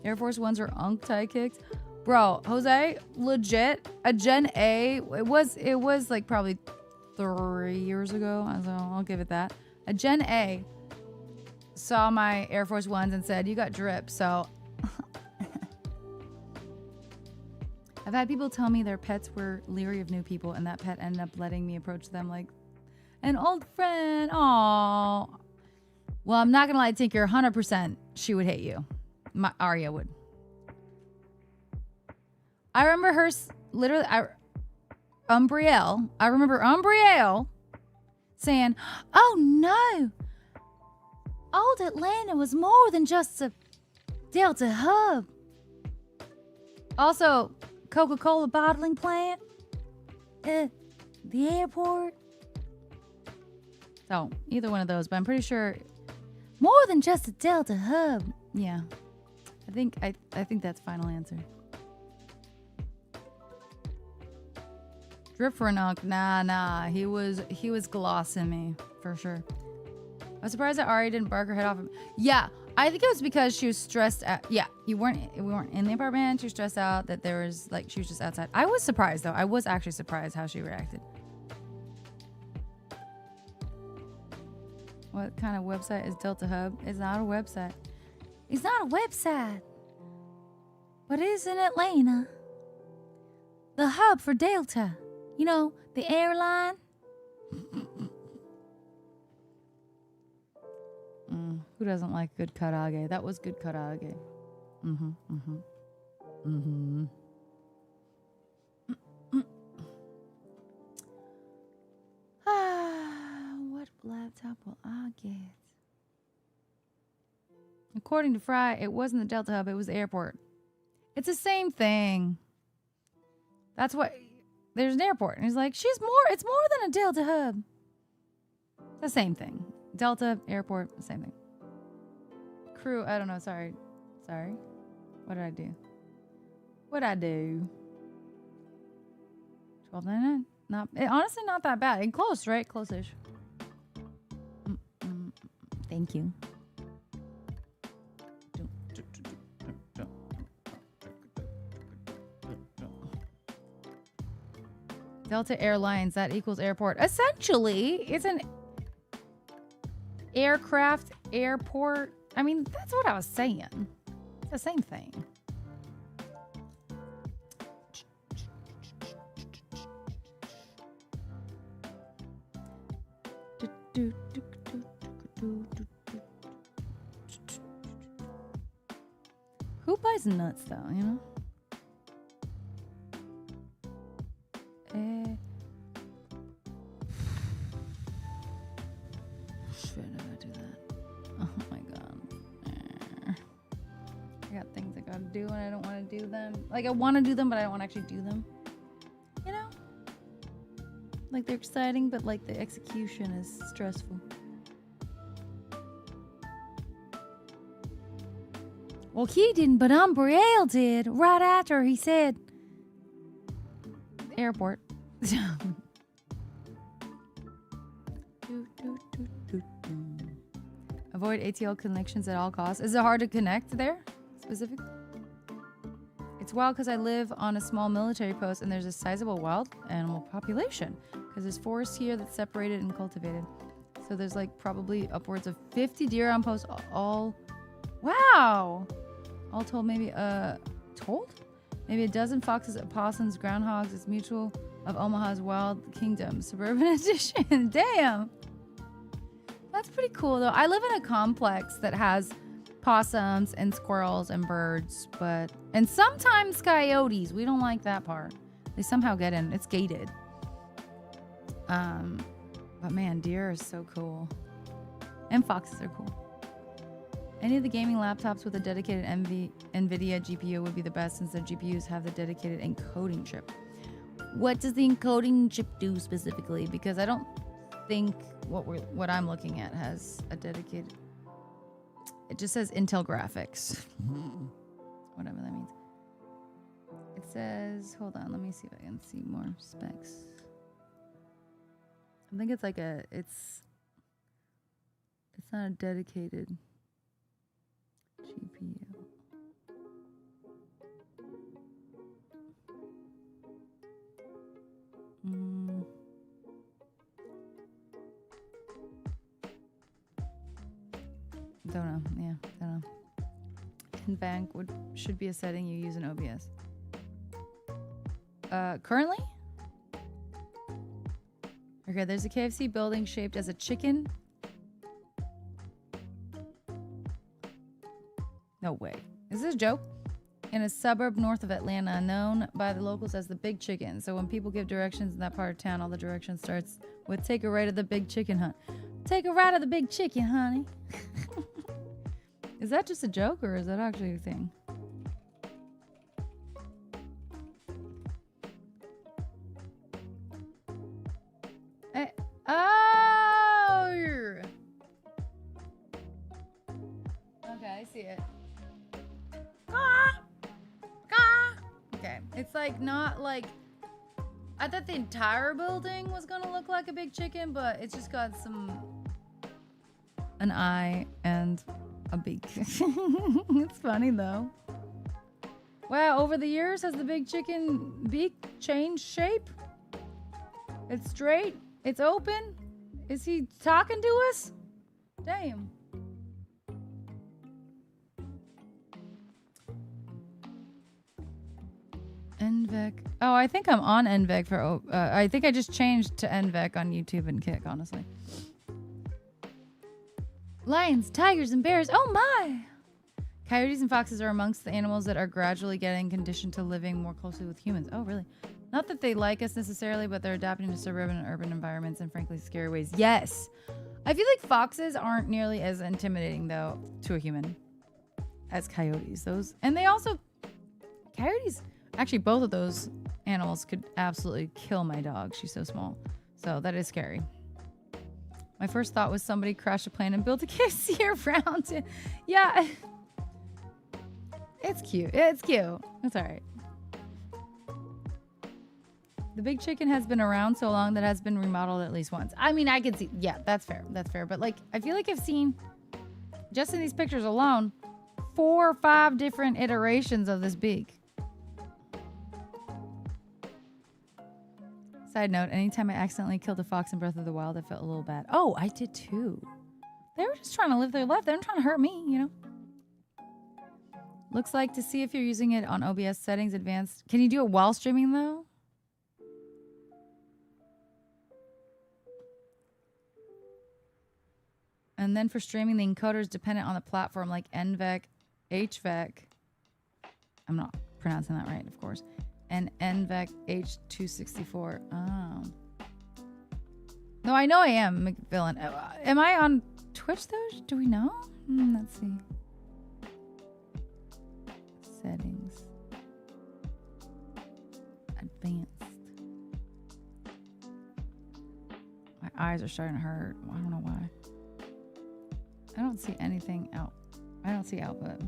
Air Force Ones are unk-tie kicks. Bro, Jose, legit, a Gen A, it was like probably 3 years ago, so I'll give it that. A Gen A saw my Air Force Ones and said, you got drip, so. I've had people tell me their pets were leery of new people, and that pet ended up letting me approach them like an old friend. Aww. Well, I'm not gonna lie, Tinker, 100% she would hate you. Arya would. I remember her literally. I remember Umbrielle saying, "Oh no, old Atlanta was more than just a Delta hub. Also, Coca-Cola bottling plant, the airport." So either one of those, but I'm pretty sure more than just a Delta hub. Yeah, I think that's final answer. Drip for an unk. Nah. He was glossing me for sure. I was surprised that Ari didn't bark her head off. Yeah, I think it was because she was stressed out. Yeah, we weren't in the apartment. She was stressed out that there was like she was just outside. I was surprised though. I was actually surprised how she reacted. What kind of website is Delta Hub? It's not a website. It's not a website. But it is in Atlanta. The hub for Delta. You know, the airline. Who doesn't like good karage? That was good karage. What laptop will I get? According to Fry, it wasn't the Delta Hub, it was the airport. It's the same thing. That's what... There's an airport. And he's like, it's more than a Delta hub. It's the same thing. Delta, airport, same thing. Crew, I don't know, sorry. What did I do? What'd I do? $12.99? Honestly, not that bad. And close, right? Close-ish. Thank you. Delta Airlines, that equals airport. Essentially, it's an aircraft airport. I mean, that's what I was saying. It's the same thing. Who buys nuts though, you know? Shit, I gotta do that. Oh my god. I got things I gotta do and I don't want to do them. Like I want to do them, but I don't want to actually do them. You know? Like they're exciting, but like the execution is stressful. Well, he didn't, but Umbriel did right after he said airport. Avoid ATL connections at all costs. Is it hard to connect there specifically? It's wild because I live on a small military post and there's a sizable wild animal population because there's forests here that's separated and cultivated. So there's like probably upwards of 50 deer on post all. Wow. All told, maybe a dozen foxes, opossums, groundhogs. It's mutual of Omaha's Wild Kingdom Suburban Edition. Damn. That's pretty cool though. I live in a complex that has possums and squirrels and birds, and sometimes coyotes. We don't like that part. They somehow get in. It's gated. But man, deer is so cool. And foxes are cool. Any of the gaming laptops with a dedicated NVIDIA GPU would be the best since their GPUs have the dedicated encoding chip. What does the encoding chip do specifically? Because I don't think what I'm looking at has a dedicated. It just says Intel graphics. Whatever that means. It says, hold on, let me see if I can see more specs. I think it's like it's not a dedicated GPU. Don't know. Yeah, don't know. NVANC should be a setting you use in OBS. Currently? Okay, there's a KFC building shaped as a chicken. No way. Is this a joke? In a suburb north of Atlanta, known by the locals as the Big Chicken. So when people give directions in that part of town, all the directions starts with take a right of the Big Chicken Hunt. Take a right of the Big Chicken, honey. Is that just a joke or is that actually a thing? Oh! Okay, I see it. Okay, it's like not like... I thought the entire building was gonna look like a big chicken, but it's just got an eye and a beak. It's funny though. Wow, over the years has the big chicken beak changed shape? It's straight? It's open? Is he talking to us? Damn. NVEC. Oh, I think I'm on NVEC for... I think I just changed to NVEC on YouTube and Kick, honestly. Lions, tigers, and bears. Oh my! Coyotes and foxes are amongst the animals that are gradually getting conditioned to living more closely with humans. Oh, really? Not that they like us necessarily, but they're adapting to suburban and urban environments in frankly scary ways. Yes! I feel like foxes aren't nearly as intimidating, though, to a human as coyotes. And they also... Coyotes... Actually, both of those animals could absolutely kill my dog. She's so small. So that is scary. My first thought was somebody crashed a plane and built a KFC around it. Yeah. It's cute. It's cute. It's all right. The big chicken has been around so long that it has been remodeled at least once. I mean, I could see. Yeah, that's fair. That's fair. But like, I feel like I've seen, just in these pictures alone, 4 or 5 different iterations of this beak. Side note, anytime I accidentally killed a fox in Breath of the Wild, I felt a little bad. Oh, I did too. They were just trying to live their life. They weren't trying to hurt me, you know? Looks like to see if you're using it on OBS settings advanced. Can you do it while streaming though? And then for streaming, the encoder is dependent on the platform like NVEC, HVEC. I'm not pronouncing that right, of course. And NVEC H264. Oh. No, I know I am, McVillain. Am I on Twitch, though? Do we know? Let's see. Settings. Advanced. My eyes are starting to hurt. I don't know why. I don't see anything out. I don't see output.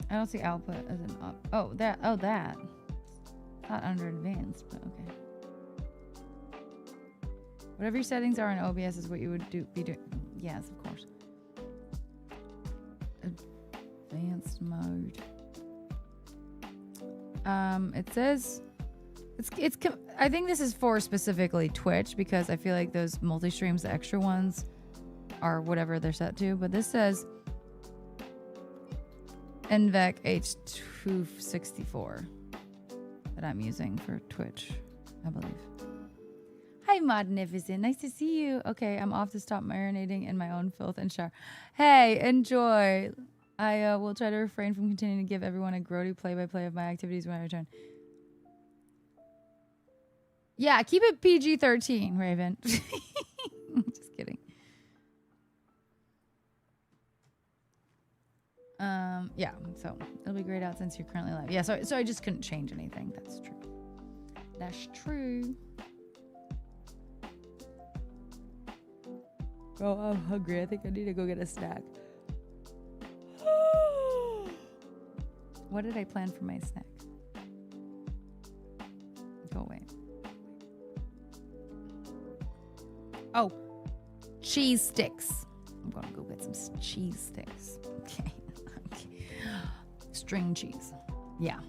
I don't see output as an up. Oh, that. Oh, that. Not under advanced, but okay. Whatever your settings are in OBS is what you would be doing. Yes, of course. Advanced mode. It says I think this is for specifically Twitch because I feel like those multi-streams, the extra ones, are whatever they're set to. But this says NVEC H264 that I'm using for Twitch, I believe. Hi, Magnificent. Nice to see you. Okay, I'm off to stop marinating in my own filth and shower. Hey, enjoy. I will try to refrain from continuing to give everyone a grody play-by-play of my activities when I return. Yeah, keep it PG-13, Raven. Just kidding. Yeah, so it'll be grayed out since you're currently live. Yeah, so I just couldn't change anything. That's true. That's true. Oh, I'm hungry. I think I need to go get a snack. What did I plan for my snack? Go away. Oh, cheese sticks. I'm gonna go get some cheese sticks. Okay. Okay. String cheese. Yeah.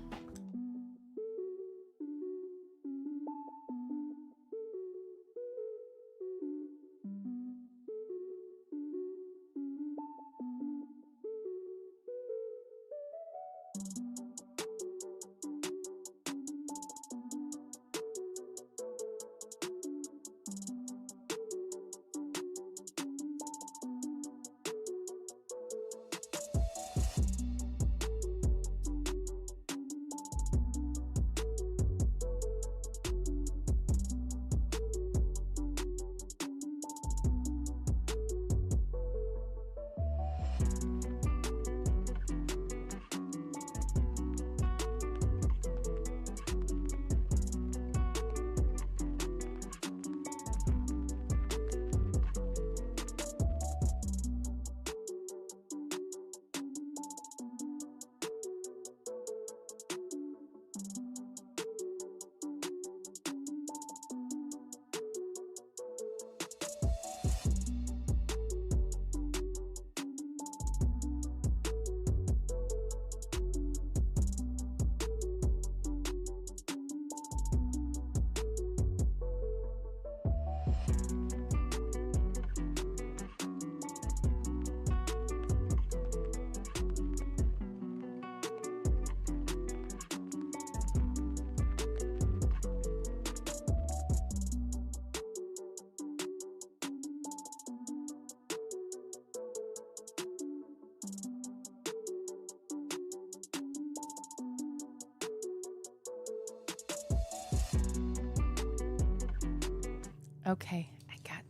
Okay, I got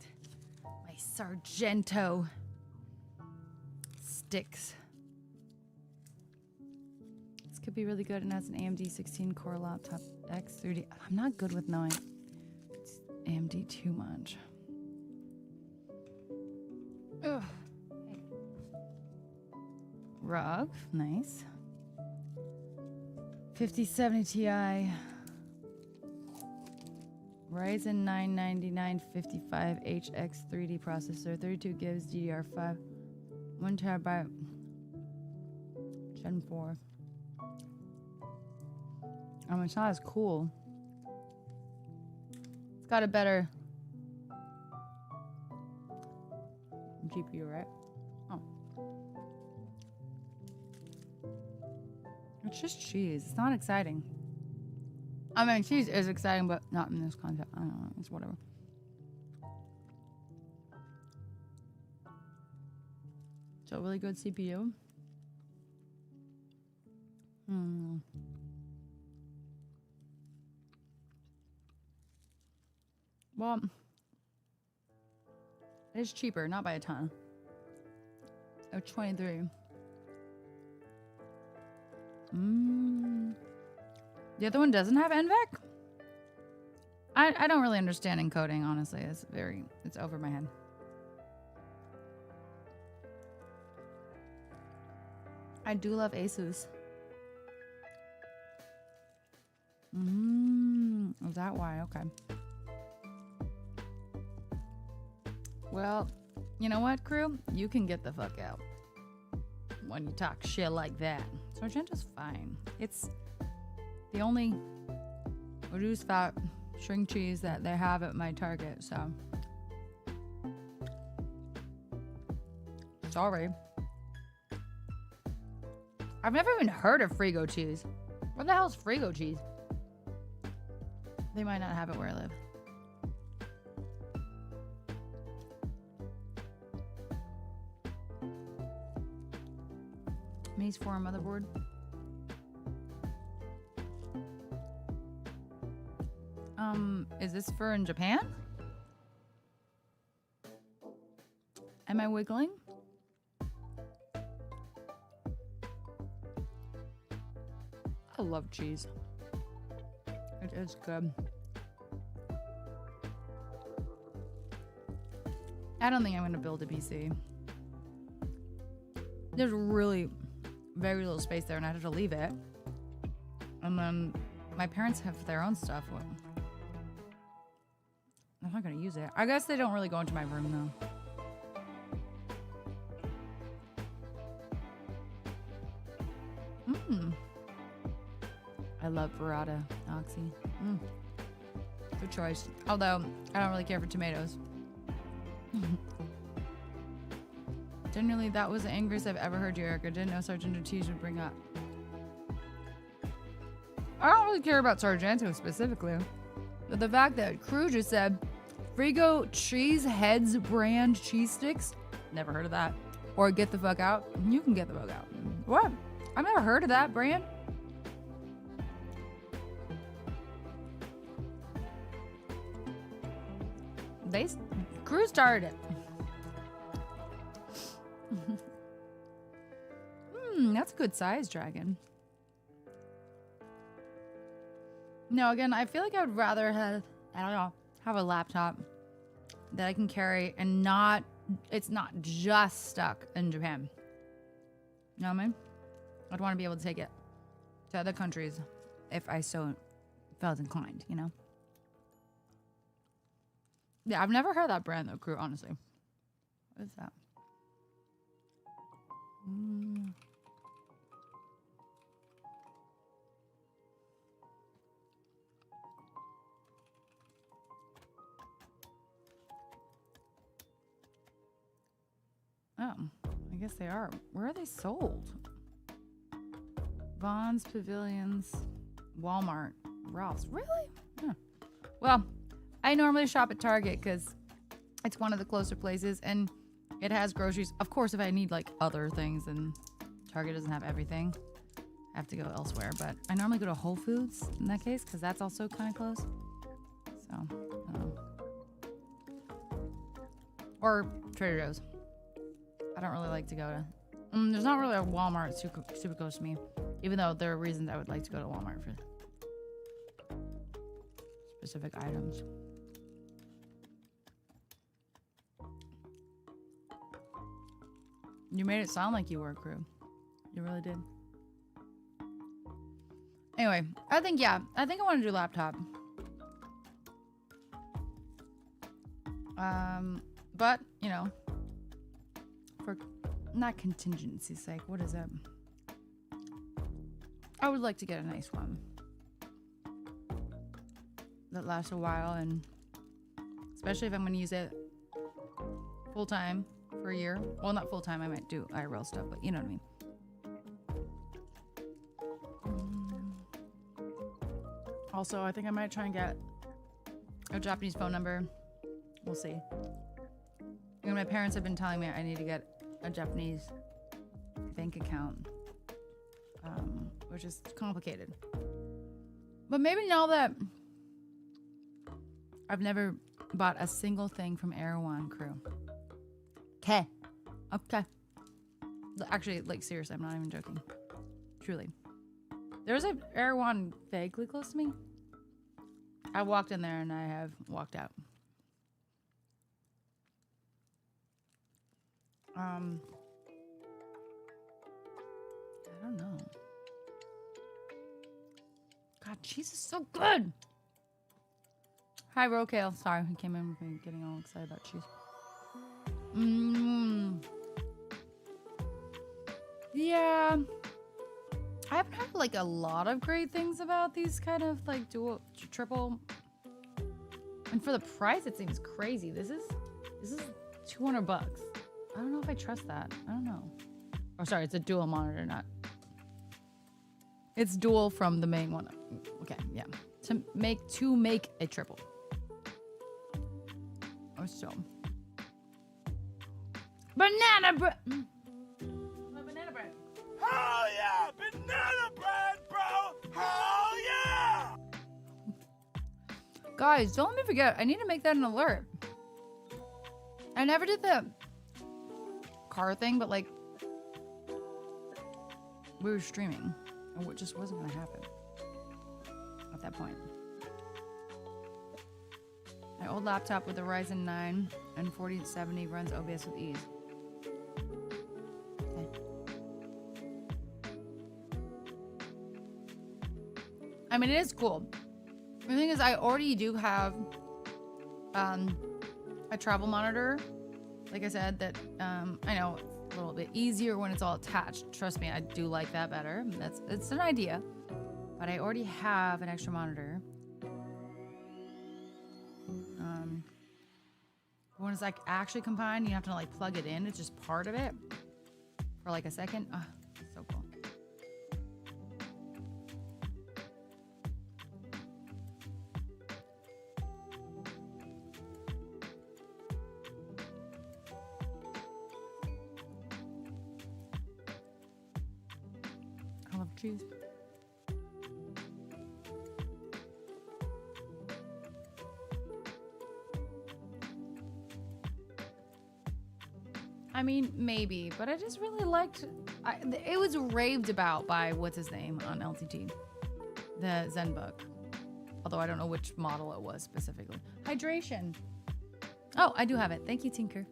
my Sargento sticks. This could be really good and has an AMD 16 core laptop X30. I'm not good with knowing it's AMD too much. Ugh. Hey. ROG, nice. 5070 Ti. Ryzen 9 9955 HX 3D processor, 32 gigs DDR5, 1 terabyte, Gen 4. It's not as cool. It's got a better GPU, right? Oh. It's just cheese. It's not exciting. I mean, cheese is exciting, but not in this context. I don't know. It's whatever. So, really good CPU. Well, it is cheaper, not by a ton. Oh, 23. The other one doesn't have NVEC? I don't really understand encoding, honestly. It's over my head. I do love Asus. Is that why? Okay. Well, you know what, crew? You can get the fuck out when you talk shit like that. Sargenta's fine. It's the only reduced fat string cheese that they have at my Target, so sorry. I've never even heard of Frigo cheese. What the hell is Frigo cheese? They might not have it where I live. Maze 4 motherboard. Is this for in Japan? Am I wiggling? I love cheese. It is good. I don't think I'm gonna build a PC. There's really very little space there and I have to leave it. And then my parents have their own stuff. Well, I'm not gonna use it. I guess they don't really go into my room though. I love burrata, Oxy. Good choice. Although, I don't really care for tomatoes. Generally, that was the angriest I've ever heard you, Erica. Didn't know Sargento Cheese would bring up. I don't really care about Sargento specifically. But the fact that Crew just said, Frigo Cheese Heads brand cheese sticks? Never heard of that. Or get the fuck out? You can get the fuck out. What? I've never heard of that brand. Crew started it. That's a good size, dragon. No, again, I feel like I would rather have, I don't know, have a laptop that I can carry and it's not just stuck in Japan. You know what I mean? I'd want to be able to take it to other countries if I so felt inclined, you know? Yeah, I've never heard that brand though, Crew, honestly. What is that? Oh, I guess they are. Where are they sold? Vaughn's, Pavilions, Walmart, Ralph's. Really? Huh. Well, I normally shop at Target because it's one of the closer places and it has groceries. Of course, if I need like other things and Target doesn't have everything, I have to go elsewhere. But I normally go to Whole Foods in that case because that's also kind of close. So, or Trader Joe's. I don't really like to go to. There's not really a Walmart super close to me, even though there are reasons I would like to go to Walmart for specific items. You made it sound like you were, Crew. You really did. Anyway, I think I want to do laptop. But, you know, for not contingency's sake, what is it? I would like to get a nice one that lasts a while, and especially if I'm going to use it full time for a year. Well, not full time, I might do IRL stuff, but you know what I mean. Also, I think I might try and get a Japanese phone number. We'll see. You know, my parents have been telling me I need to get a Japanese bank account, which is complicated. But maybe now that I've never bought a single thing from Erewhon, Crew. Okay. Actually, like, seriously, I'm not even joking. Truly. There's a Erewhon vaguely close to me. I walked in there and I have walked out. I don't know. God, cheese is so good. Hi, Rokale. Sorry, I came in with me getting all excited about cheese. Yeah. I haven't heard like a lot of great things about these kind of like dual, triple. And for the price, it seems crazy. This is $200. I don't know if I trust that. I don't know. Oh, sorry, it's a dual monitor, not. It's dual from the main one. Okay, yeah. To make a triple. Oh, so. Banana bread. My banana bread. Hell yeah! Banana bread, bro! Hell yeah! Guys, don't let me forget. I need to make that an alert. I never did the car thing, but like we were streaming and it just wasn't gonna happen at that point. My old laptop with a Ryzen 9 and 4070 runs OBS with ease. Okay. I mean, it is cool. The thing is, I already do have a travel monitor. Like I said, that I know it's a little bit easier when it's all attached. Trust me, I do like that better. It's an idea. But I already have an extra monitor. When it's like actually combined, you have to like plug it in. It's just part of it for like a second. Oh, so cool. I love cheese. I mean, maybe, but I just really liked. It was raved about by what's his name on LTT, the Zen book. Although I don't know which model it was specifically. Hydration. Oh, I do have it. Thank you, Tinker.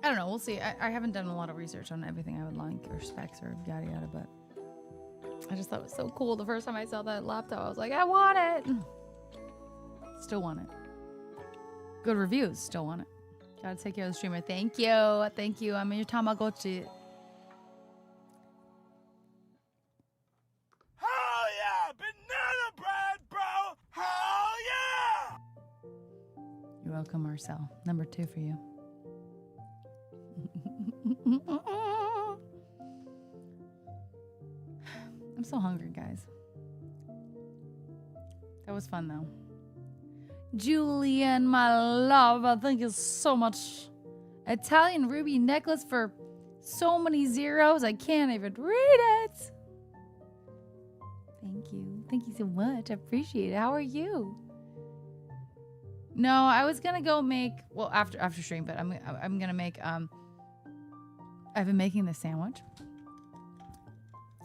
I don't know. We'll see. I haven't done a lot of research on everything I would like or specs or yada yada, but I just thought it was so cool. The first time I saw that laptop, I was like, I want it. Still want it. Good reviews. Still want it. Gotta take care of the streamer. Thank you. Thank you. I'm in your Tamagotchi. Hell yeah! Banana bread, bro! Hell yeah! You're welcome, Marcel. Number 2 for you. I'm so hungry, guys. That was fun, though. Julian, my love, thank you so much. Italian ruby necklace for so many zeros, I can't even read it. Thank you. Thank you so much. I appreciate it. How are you? No, I was gonna go make, well, after stream, but I'm gonna make I've been making this sandwich.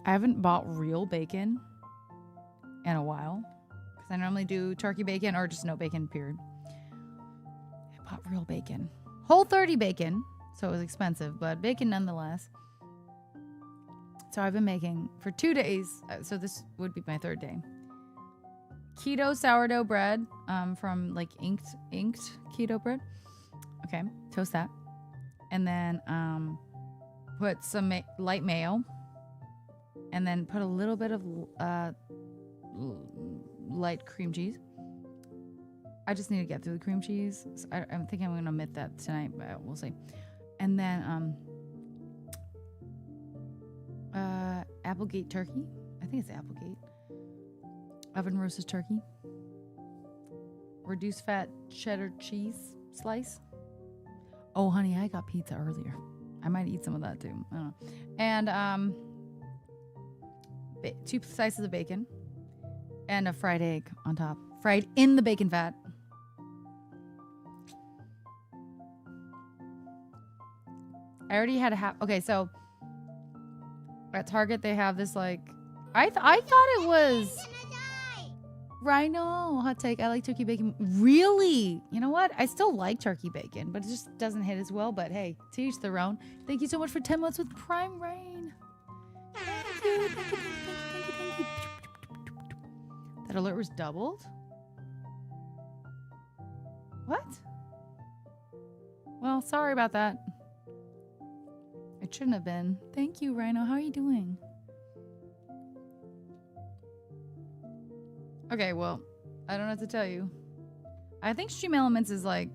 I haven't bought real bacon in a while because I normally do turkey bacon or just no bacon, period. I bought real bacon. Whole30 bacon, so it was expensive, but bacon nonetheless. So I've been making for 2 days, so this would be my 3rd day. Keto sourdough bread from like inked keto bread. Okay, toast that. And then put some light mayo. And then put a little bit of light cream cheese. I just need to get through the cream cheese. So I'm thinking I'm going to omit that tonight, but we'll see. And then Applegate turkey. I think it's Applegate. Oven roasted turkey. Reduced fat cheddar cheese slice. Oh, honey, I got pizza earlier. I might eat some of that too. I don't know. And 2 slices of bacon, And a fried egg on top. Fried in the bacon fat. I already had a half. Okay, so at Target they have this like I thought it was Rhino hot take. I like turkey bacon. Really? You know what? I still like turkey bacon, but it just doesn't hit as well. But hey, to each their own. Thank you so much for 10 months with Prime Rain. Thank you. Thank you. Thank you. That alert was doubled? What? Well, sorry about that. It shouldn't have been. Thank you, Rhino. How are you doing? Okay, well, I don't know what to tell you. I think Stream Elements is like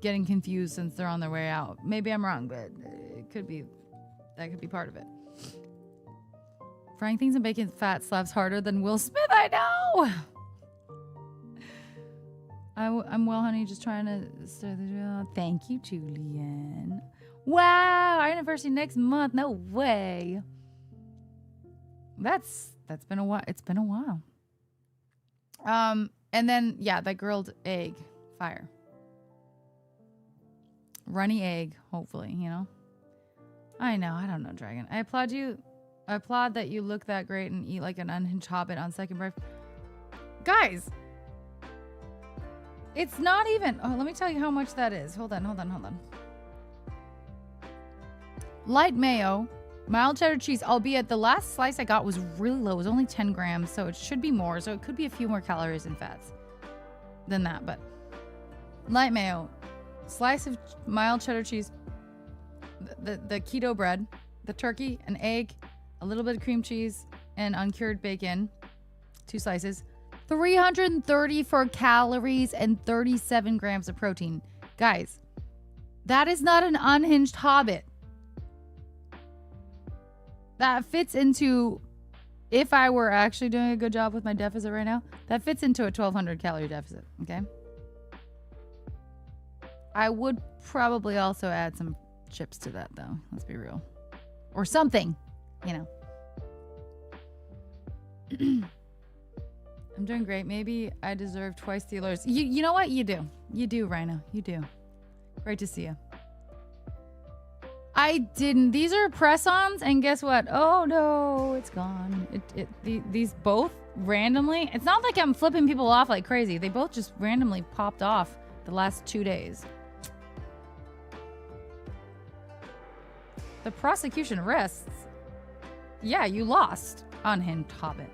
getting confused since they're on their way out. Maybe I'm wrong, but it could be, that could be part of it. Frying things in bacon fat slaps harder than Will Smith. I know. I'm well, honey. Just trying to start the drill. Thank you, Julian. Wow, our anniversary next month. No way. That's been a while. It's been a while. And then yeah, that grilled egg, fire. Runny egg, hopefully, you know. I know. I don't know, Dragon. I applaud you. I applaud that you look that great and eat like an unhinged hobbit on second breath. Guys, it's not even. Oh, let me tell you how much that is. Hold on. Light mayo, mild cheddar cheese, albeit the last slice I got was really low. It was only 10 grams, so it should be more. So it could be a few more calories and fats than that. But light mayo, slice of mild cheddar cheese, the keto bread, the turkey, an egg, a little bit of cream cheese, and uncured bacon, 2 slices, 334 calories and 37 grams of protein. Guys, that is not an unhinged hobbit. That fits into, if I were actually doing a good job with my deficit right now, that fits into a 1,200 calorie deficit, okay? I would probably also add some chips to that, though. Let's be real. Or something, you know. I'm doing great. Maybe I deserve twice the alerts. You know what? You do. You do, Rhino. You do. Great to see you. I didn't. These are press-ons, and guess what? Oh, no. It's gone. These both randomly. It's not like I'm flipping people off like crazy. They both just randomly popped off the last 2 days. The prosecution rests. Yeah, you lost. Unhinged Hobbit.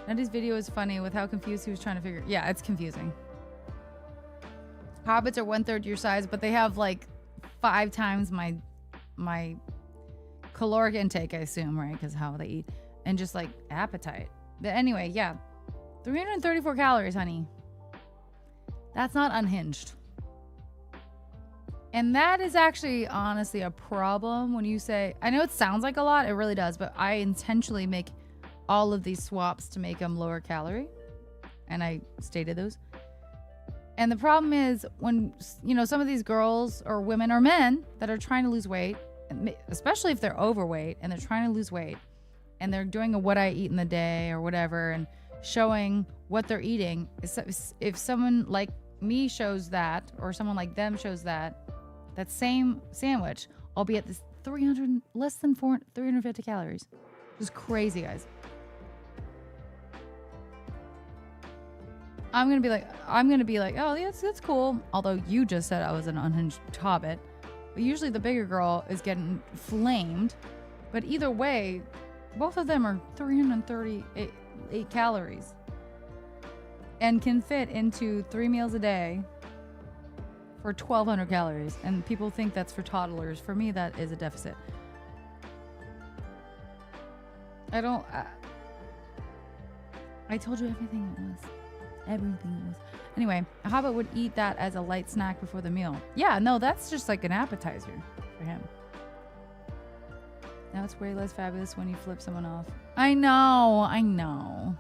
Nutty's video is funny with how confused he was trying to figure. Yeah, it's confusing. Hobbits are 1/3 your size, but they have like 5 times my caloric intake, I assume, right? Because how they eat. And just like appetite. But anyway, yeah. 334 calories, honey. That's not unhinged. And that is actually honestly a problem when you say, I know it sounds like a lot, it really does, but I intentionally make all of these swaps to make them lower calorie. And I stated those. And the problem is when, you know, some of these girls or women or men that are trying to lose weight, especially if they're overweight and they're trying to lose weight and they're doing a what I eat in the day or whatever and showing what they're eating. If someone like me shows that or someone like them shows that same sandwich, albeit this 350 calories. Just crazy, guys. I'm gonna be like, oh, yeah, that's cool. Although you just said I was an unhinged hobbit. But usually the bigger girl is getting flamed. But either way, both of them are 338 calories. And can fit into 3 meals a day for 1,200 calories. And people think that's for toddlers. For me, that is a deficit. I told you everything it was. Everything it was. Anyway, a hobbit would eat that as a light snack before the meal. Yeah, no, that's just like an appetizer for him. Now it's way less fabulous when you flip someone off. I know.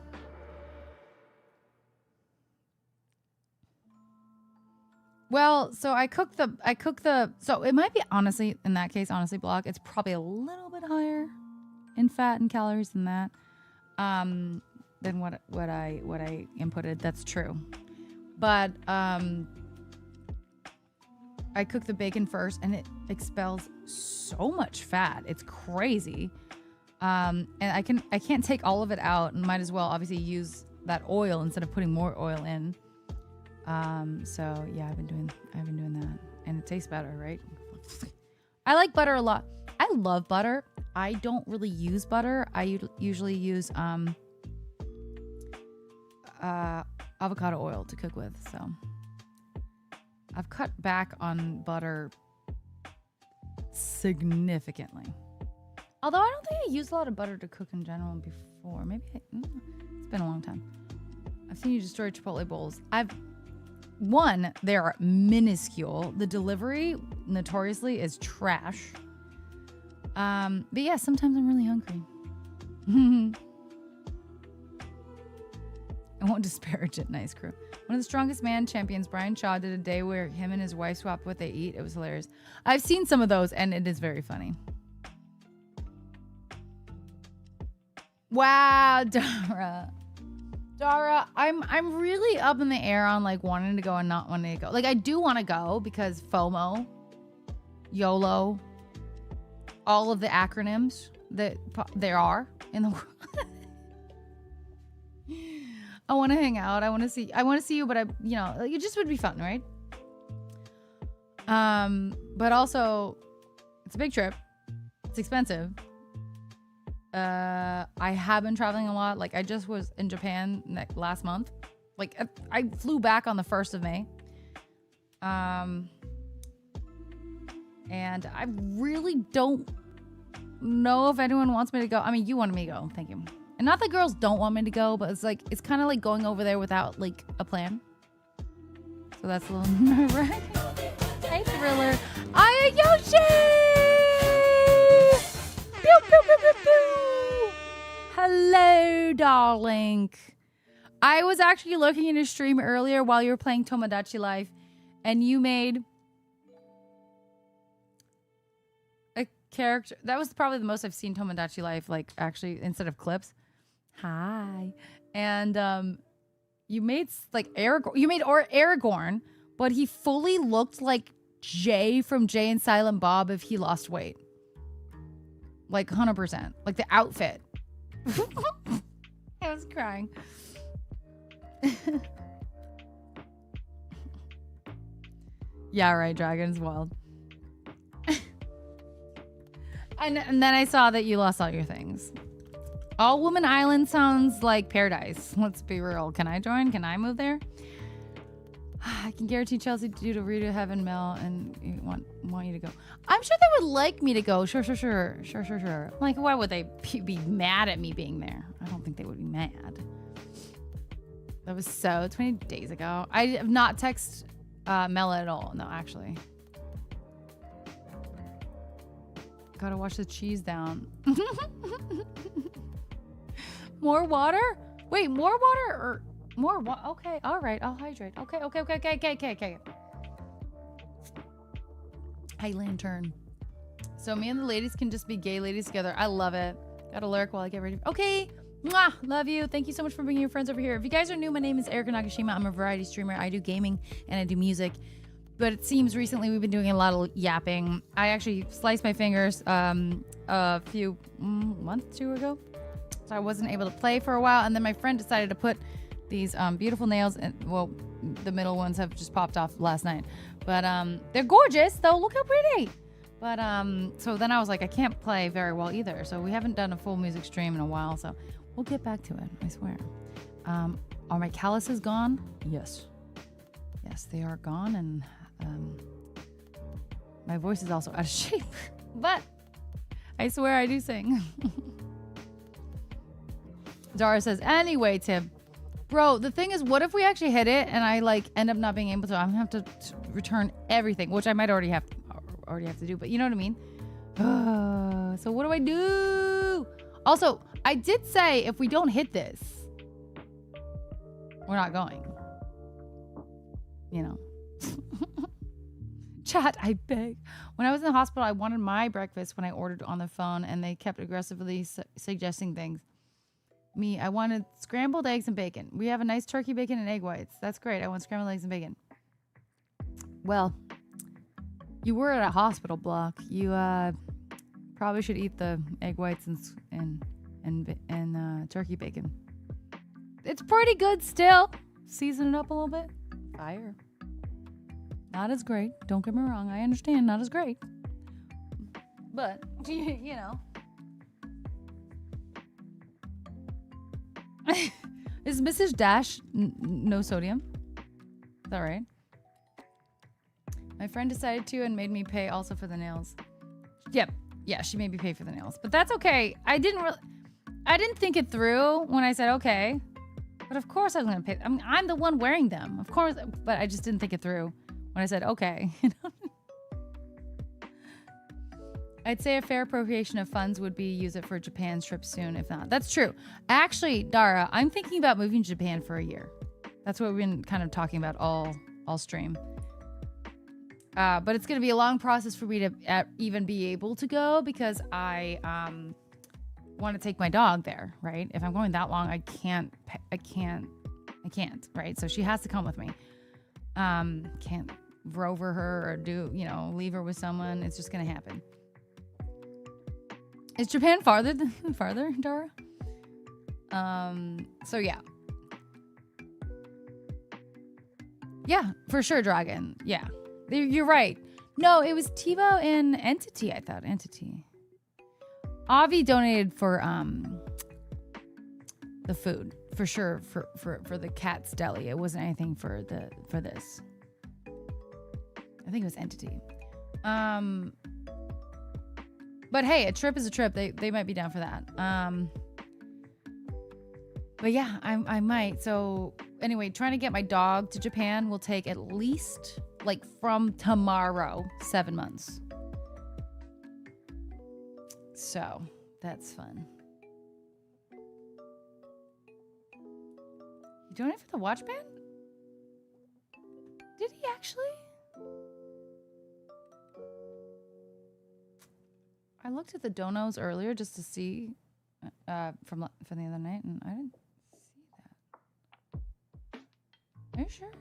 Well, so I cook the, so it might be honestly, in that case, Block, it's probably a little bit higher in fat and calories than that. than what I inputted. That's true. But I cook the bacon first, and it expels so much fat. It's crazy. And I can't take all of it out, and might as well obviously use that oil instead of putting more oil in. So yeah, I've been doing that, and it tastes better, right? I like butter a lot. I love butter. I don't really use butter. I usually use avocado oil to cook with. So I've cut back on butter significantly. Although I don't think I used a lot of butter to cook in general before. Maybe it's been a long time. I've seen you destroy Chipotle bowls. They're minuscule. The delivery notoriously is trash. But yeah, sometimes I'm really hungry. I won't disparage it. Nice crew. One of the strongest man champions, Brian Shaw, did a day where him and his wife swapped what they eat. It was hilarious. I've seen some of those, and it is very funny. Wow, Dara, I'm really up in the air on like wanting to go and not wanting to go. Like I do want to go because FOMO, YOLO, all of the acronyms that there are in the world. I want to hang out. I want to see you, but it just would be fun, right? But also it's a big trip. It's expensive. I have been traveling a lot. Like I just was in Japan last month. Like I flew back on the 1st of May. And I really don't know if anyone wants me to go. I mean, you wanted me to go. Thank you. And not that girls don't want me to go, but it's kind of like going over there without like a plan. So that's a little nerve-wracking. Hey, Thriller. Yoshi! Pew, pew, pew, pew, pew. Hello, darling. I was actually looking at a stream earlier while you were playing Tomodachi Life, and you made a character. That was probably the most I've seen Tomodachi Life, like actually instead of clips. Hi. And you made like Aragorn. You made Aragorn, but he fully looked like Jay from Jay and Silent Bob if he lost weight. Like 100%. Like the outfit. I was crying. Yeah, right. Dragon's wild. and then I saw that you lost all your things. All Woman Island sounds like paradise. Let's be real. Can I join? Can I move there? I can guarantee Chelsea to do to read a Heaven Mail and want you to go. I'm sure they would like me to go. Sure. Like, why would they be mad at me being there? I don't think they would be mad. That was 20 days ago. I have not texted Mela at all. No, actually. Gotta wash the cheese down. More water? Wait, more water or more water? Okay, all right, I'll hydrate. Okay. Hey, Lantern. So me and the ladies can just be gay ladies together. I love it. Gotta lurk while I get ready. Okay. Mwah, love you. Thank you so much for bringing your friends over here. If you guys are new, my name is Erica Nakashima. I'm a variety streamer. I do gaming and I do music. But it seems recently we've been doing a lot of yapping. I actually sliced my fingers a few months, 2 ago. So I wasn't able to play for a while. And then my friend decided to put these beautiful nails. And well, the middle ones have just popped off last night. But they're gorgeous, though. Look how pretty. But so then I was like, I can't play very well either. So we haven't done a full music stream in a while. So we'll get back to it, I swear. Are my calluses gone? Yes. Yes, they are gone. And my voice is also out of shape. But I swear I do sing. Dara says, anyway, Tim. Bro, the thing is, what if we actually hit it and I like end up not being able to? I'm gonna have to return everything, which I might already have to do, but you know what I mean? So what do I do? Also, I did say if we don't hit this, we're not going. You know. Chat, I beg. When I was in the hospital, I wanted my breakfast when I ordered on the phone, and they kept aggressively suggesting things. Me, I wanted scrambled eggs and bacon. We have a nice turkey bacon and egg whites. That's great. I want scrambled eggs and bacon. Well, you were at a hospital block. You probably should eat the egg whites and turkey bacon. It's pretty good still. Season it up a little bit. Fire. Not as great. Don't get me wrong. I understand. Not as great. But, you know. Is Mrs. Dash no sodium? Is that right? My friend decided to and made me pay also for the nails. Yep. Yeah, she made me pay for the nails. But that's okay. I didn't think it through when I said okay. But of course I was going to pay. I mean, I'm the one wearing them. Of course. But I just didn't think it through when I said okay. I'd say a fair appropriation of funds would be use it for Japan's trip soon, if not. That's true. Actually, Dara, I'm thinking about moving to Japan for a year. That's what we've been kind of talking about all stream. But it's going to be a long process for me to even be able to go because I want to take my dog there, right? If I'm going that long, I can't, right? So she has to come with me. Can't rover her or leave her with someone. It's just going to happen. Is Japan farther, Dara? So yeah. Yeah, for sure, Dragon. Yeah. You're right. No, it was TiVo and Entity, I thought. Entity. Avi donated for the food. For sure, for the Cat's Deli. It wasn't anything for this. I think it was Entity. But hey, a trip is a trip. They might be down for that. But yeah, I might. So anyway, trying to get my dog to Japan will take at least from tomorrow 7 months. So that's fun. You doing it for the watch band? Did he actually? I looked at the donos earlier just to see from the other night, and I didn't see that. Are you sure?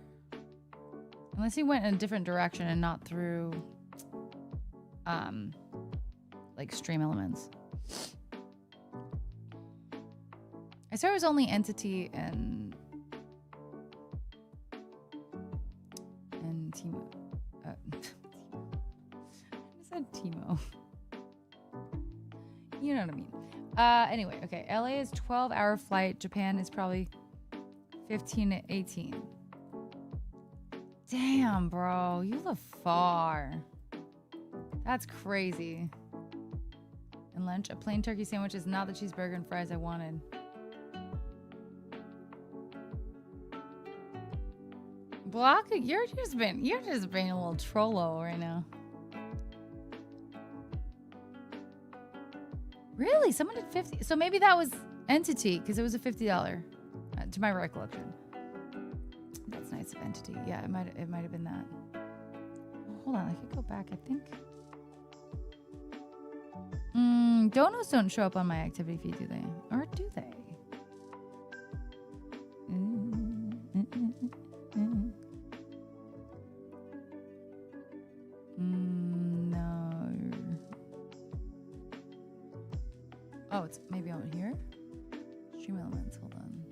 Unless he went in a different direction and not through, Stream Elements. I saw it was only Entity and Timo. I said Timo. You know what I mean. Anyway, okay. LA is 12-hour flight. Japan is probably 15 to 18. Damn, bro. You live far. That's crazy. And lunch, a plain turkey sandwich is not the cheeseburger and fries I wanted. Block, you're just being a little trollo right now. Really? Someone did 50. So maybe that was Entity because it was a $50 to my recollection. That's nice of Entity. Yeah, it might have been that. Hold on, I could go back. I think. Donos don't show up on my activity feed, do they? Or do they? No. Oh, it's maybe on here. Stream Elements. Hold on.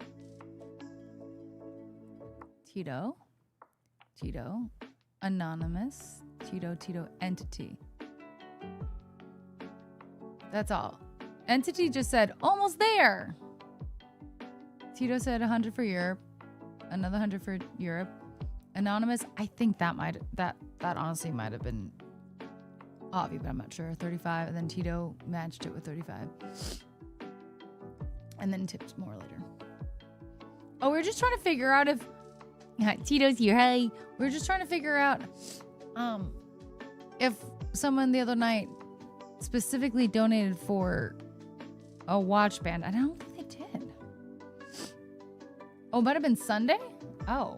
Tito, Anonymous, Tito, Entity. That's all. Entity just said, almost there. Tito said 100 for Europe. Another 100 for Europe. Anonymous, I think that honestly might have been Avi, but I'm not sure. 35, and then Tito matched it with 35. And then tipped more later. Oh, we're just trying to figure out if Tito's here. Hey, we're just trying to figure out if someone the other night specifically donated for a watch band. I don't think they did. Oh, it might have been Sunday? Oh,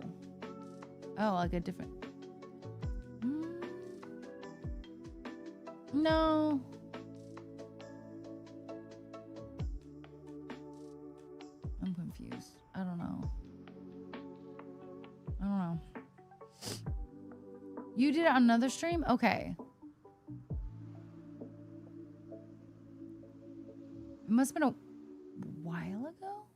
like a different. No. You did it on another stream? Okay. It must have been a while ago.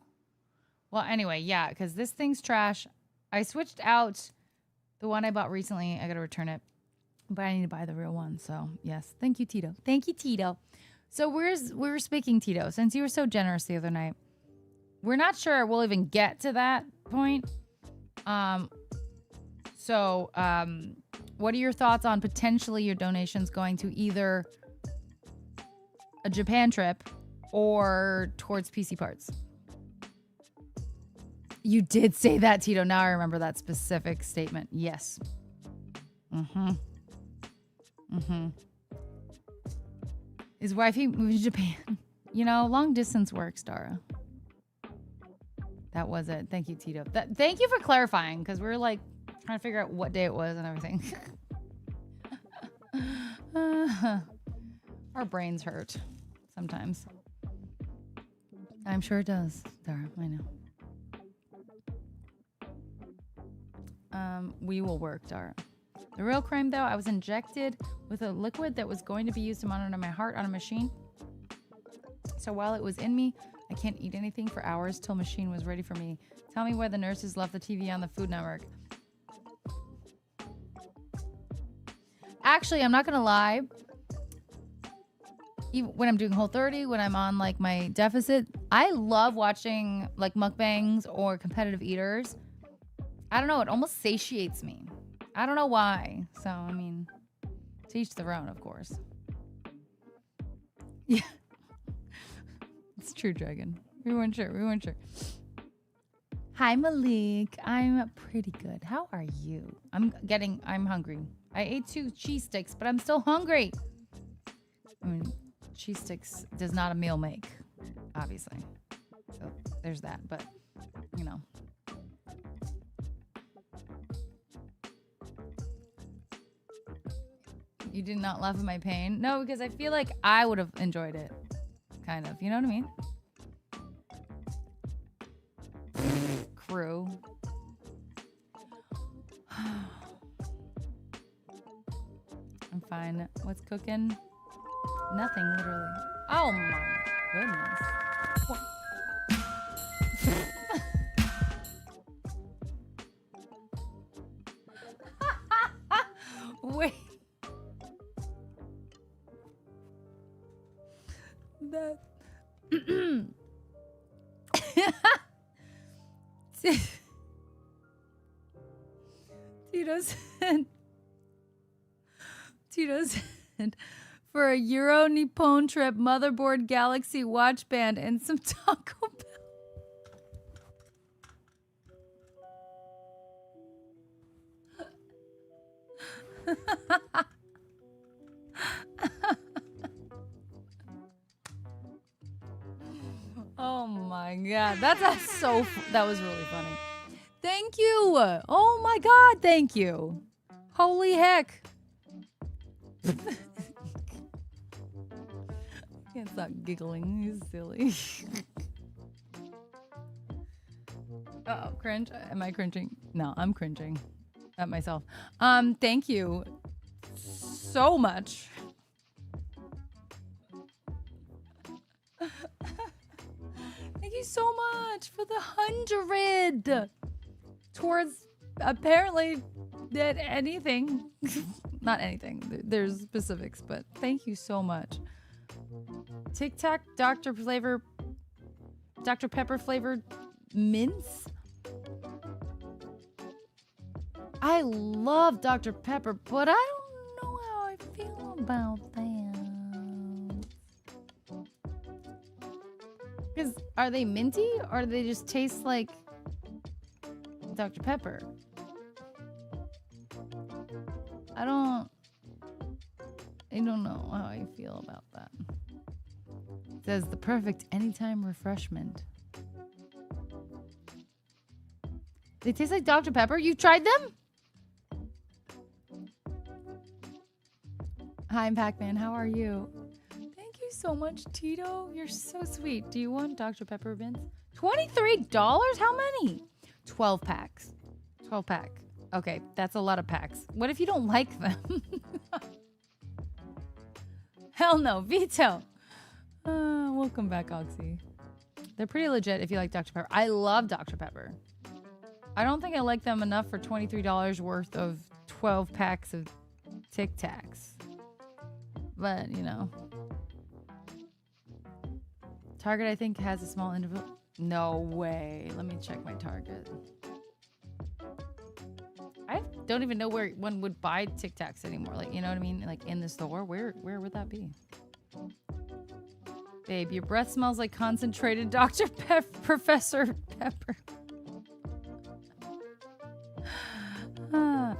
Well, anyway, yeah, because this thing's trash. I switched out the one I bought recently. I got to return it. But I need to buy the real one. So, yes. Thank you, Tito. Thank you, Tito. So, we're speaking, Tito, since you were so generous the other night. We're not sure we'll even get to that point. What are your thoughts on potentially your donations going to either a Japan trip or towards PC parts? You did say that, Tito. Now I remember that specific statement. Yes. His wifey moved to Japan. You know, long distance works, Dara. That was it. Thank you, Tito. Thank you for clarifying, because we were like trying to figure out what day it was and everything. Our brains hurt sometimes. I'm sure it does, Dara. I know. We will work, Dara. The real crime, though, I was injected with a liquid that was going to be used to monitor my heart on a machine. So while it was in me, I can't eat anything for hours till machine was ready for me. Tell me why the nurses left the TV on the Food Network. Actually, I'm not going to lie. Even when I'm doing Whole30, when I'm on like my deficit, I love watching like mukbangs or competitive eaters. I don't know. It almost satiates me. I don't know why. So, I mean, to each their own, of course. Yeah. It's true, Dragon. We weren't sure. Hi, Malik. I'm pretty good. How are you? I'm hungry. I ate 2 cheese sticks, but I'm still hungry. I mean, cheese sticks does not a meal make, obviously. So there's that, but, you know. You did not laugh at my pain? No, because I feel like I would have enjoyed it. Kind of. You know what I mean? Crew. I'm fine. What's cooking? Nothing, literally. Oh my goodness. Wait. That. Tito said, for a Euro Nippon trip, motherboard Galaxy watch band, and some Taco Bell. Oh my god, that was really funny. Thank you. Oh my god, thank you. Holy heck. Can't stop giggling. He's silly. Uh-oh, cringe. Am I cringing? No, I'm cringing at myself. Thank you so much. Thank you so much for the 100 towards apparently that anything. Not anything. There's specifics, but thank you so much. Tic Tac Dr. Pepper flavored mints. I love Dr. Pepper, but I don't know how I feel about that. Because are they minty or do they just taste like Dr. Pepper? I don't know how I feel about that. It says the perfect anytime refreshment. They taste like Dr. Pepper? You tried them? Hi, I'm Pac-Man. How are you? Thank you so much, Tito. You're so sweet. Do you want Dr. Pepper bins? $23? How many? 12 packs. 12 pack Okay, that's a lot of packs. What if you don't like them? Hell no, veto. Welcome back, Oxy. They're pretty legit if you like Dr. Pepper. I love Dr. Pepper. I don't think I like them enough for $23 worth of 12 packs of Tic Tacs. But, you know. Target, I think, has a small interval. No way. Let me check my Target. I don't even know where one would buy Tic Tacs anymore. Like, you know what I mean? Like, in the store. Where would that be? Babe, your breath smells like concentrated Dr. Professor Pepper.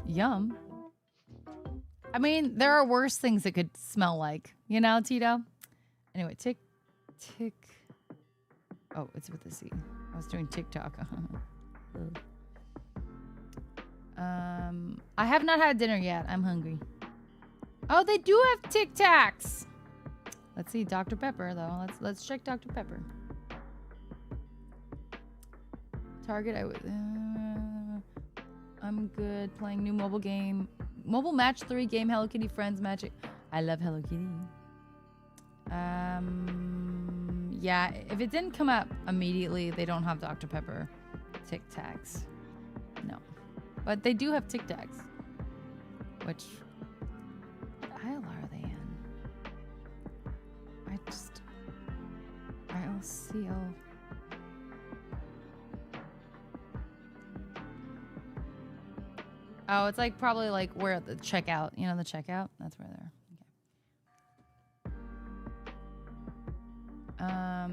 Yum. I mean, there are worse things it could smell like. You know, Tito? Anyway, tick. Oh, it's with the C. I was doing TikTok. I have not had dinner yet. I'm hungry. Oh, they do have Tic Tacs. Let's see Dr. Pepper though. Let's check Dr. Pepper. Target. I'm good playing new mobile game. Mobile match 3 game Hello Kitty Friends Magic. I love Hello Kitty. Yeah, if it didn't come up immediately, they don't have Dr. Pepper Tic Tacs. No. But they do have Tic Tacs. Which, what aisle are they in? Aisle CL. Oh, it's like probably like where the checkout, you know, the checkout? That's where they're. Okay. I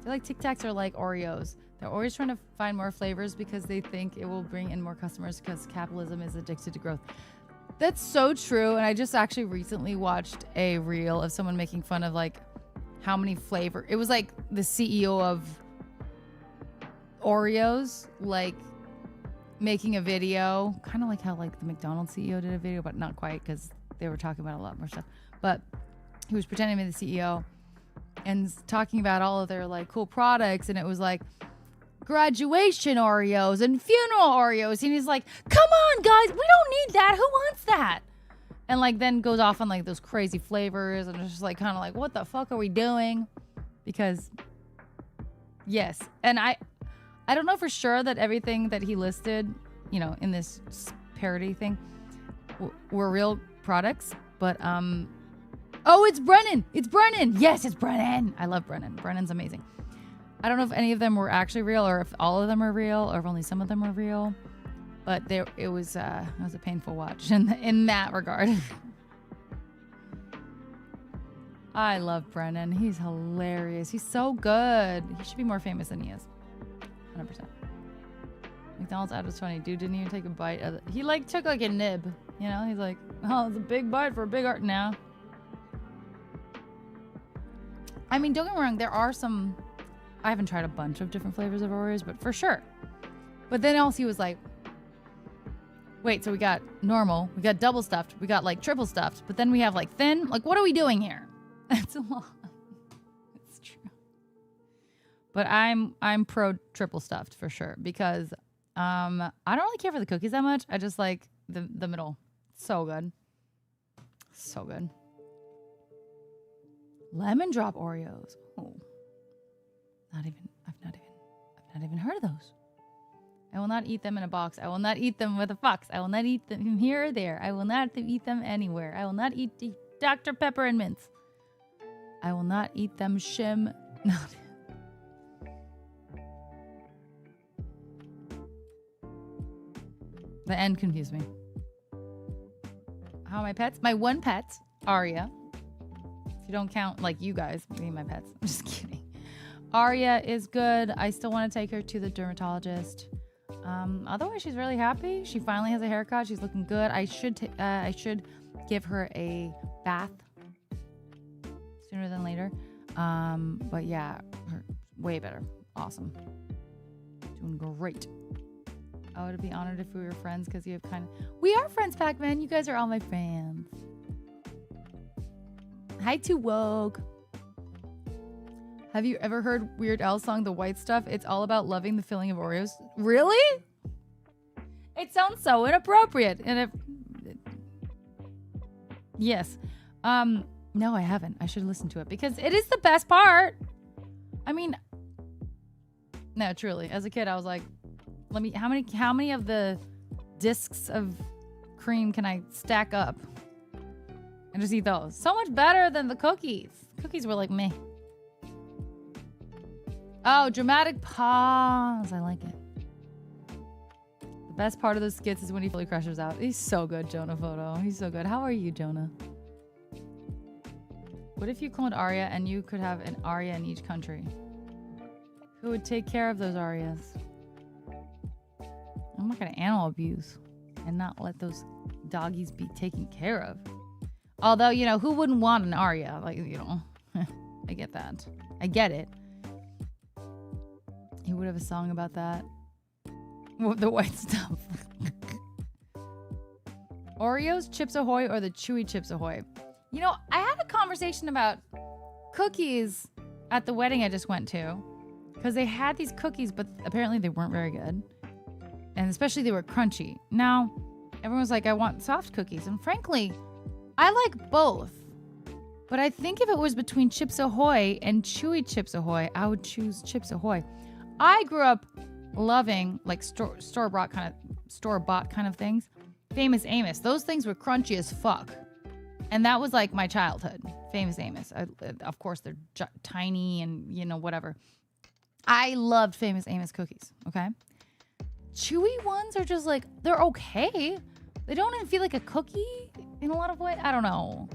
feel like Tic Tacs are like Oreos. They're always trying to find more flavors because they think it will bring in more customers because capitalism is addicted to growth. That's so true. And I just actually recently watched a reel of someone making fun of like how many flavor. It was like the CEO of Oreos, like making a video, kind of like how like the McDonald's CEO did a video, but not quite because they were talking about a lot more stuff. But he was pretending to be the CEO and talking about all of their like cool products, and it was like graduation Oreos and funeral Oreos, and he's like, come on guys, we don't need that, who wants that? And like then goes off on like those crazy flavors, and it's just like kind of like, what the fuck are we doing? Because yes, and I don't know for sure that everything that he listed, you know, in this parody thing were real products, but oh, it's Brennan. It's Brennan. Yes, it's Brennan. I love Brennan. Brennan's amazing. I don't know if any of them were actually real or if all of them are real or if only some of them are real, but it was a painful watch in that regard. I love Brennan. He's hilarious. He's so good. He should be more famous than he is. 100%. McDonald's out of 20. Dude didn't even take a bite of it. He like took like a nib. You know, he's like, oh, it's a big bite for a big art now. I mean, don't get me wrong, there are some. I haven't tried a bunch of different flavors of Oreos, but for sure. But then else he was like, wait, so we got normal, we got double stuffed, we got like triple stuffed, but then we have like thin. Like, what are we doing here? It's a lot. It's true. But I'm pro triple stuffed for sure because I don't really care for the cookies that much. I just like the middle. So good. So good. Lemon drop Oreos. Oh. I've not even heard of those. I will not eat them in a box. I will not eat them with a fox. I will not eat them here or there. I will not eat them anywhere. I will not eat Dr. Pepper and mints. I will not eat them shim. No. The end confused me. How are my pets? My one pet, Aria. If you don't count like you guys being my pets. I'm just kidding. Aria is good. I still want to take her to the dermatologist. Otherwise, she's really happy. She finally has a haircut. She's looking good. I should give her a bath sooner than later. But yeah, her way better. Awesome. Doing great. I would be honored if we were friends because you have we are friends, Pac-Man. You guys are all my fans. Hi to Wogue. Have you ever heard Weird Al's song, The White Stuff? It's all about loving the filling of Oreos. Really? It sounds so inappropriate. And if yes. No, I haven't. I should listen to it because it is the best part. I mean, no, truly. As a kid, I was like, how many of the discs of cream can I stack up and just eat those? So much better than the cookies. Cookies were like meh. Oh, dramatic pause. I like it. The best part of those skits is when he fully crushes out. He's so good, Jonah Photo. He's so good. How are you, Jonah? What if you cloned Arya and you could have an Arya in each country? Who would take care of those Aryas? I'm not gonna animal abuse and not let those doggies be taken care of. Although, you know, who wouldn't want an Arya? Like, you know, I get that. I get it. He would have a song about that. The white stuff. Oreos, Chips Ahoy, or the Chewy Chips Ahoy? You know, I had a conversation about cookies at the wedding I just went to. Because they had these cookies, but apparently they weren't very good. And especially they were crunchy. Now, everyone's like, I want soft cookies. And frankly, I like both. But I think if it was between Chips Ahoy and Chewy Chips Ahoy, I would choose Chips Ahoy. I grew up loving like store-bought kind of things. Famous Amos. Those things were crunchy as fuck. And that was like my childhood. Famous Amos. Of course, they're tiny and, you know, whatever. I loved Famous Amos cookies, okay? Chewy ones are just like, they're okay. They don't even feel like a cookie in a lot of ways. I don't know.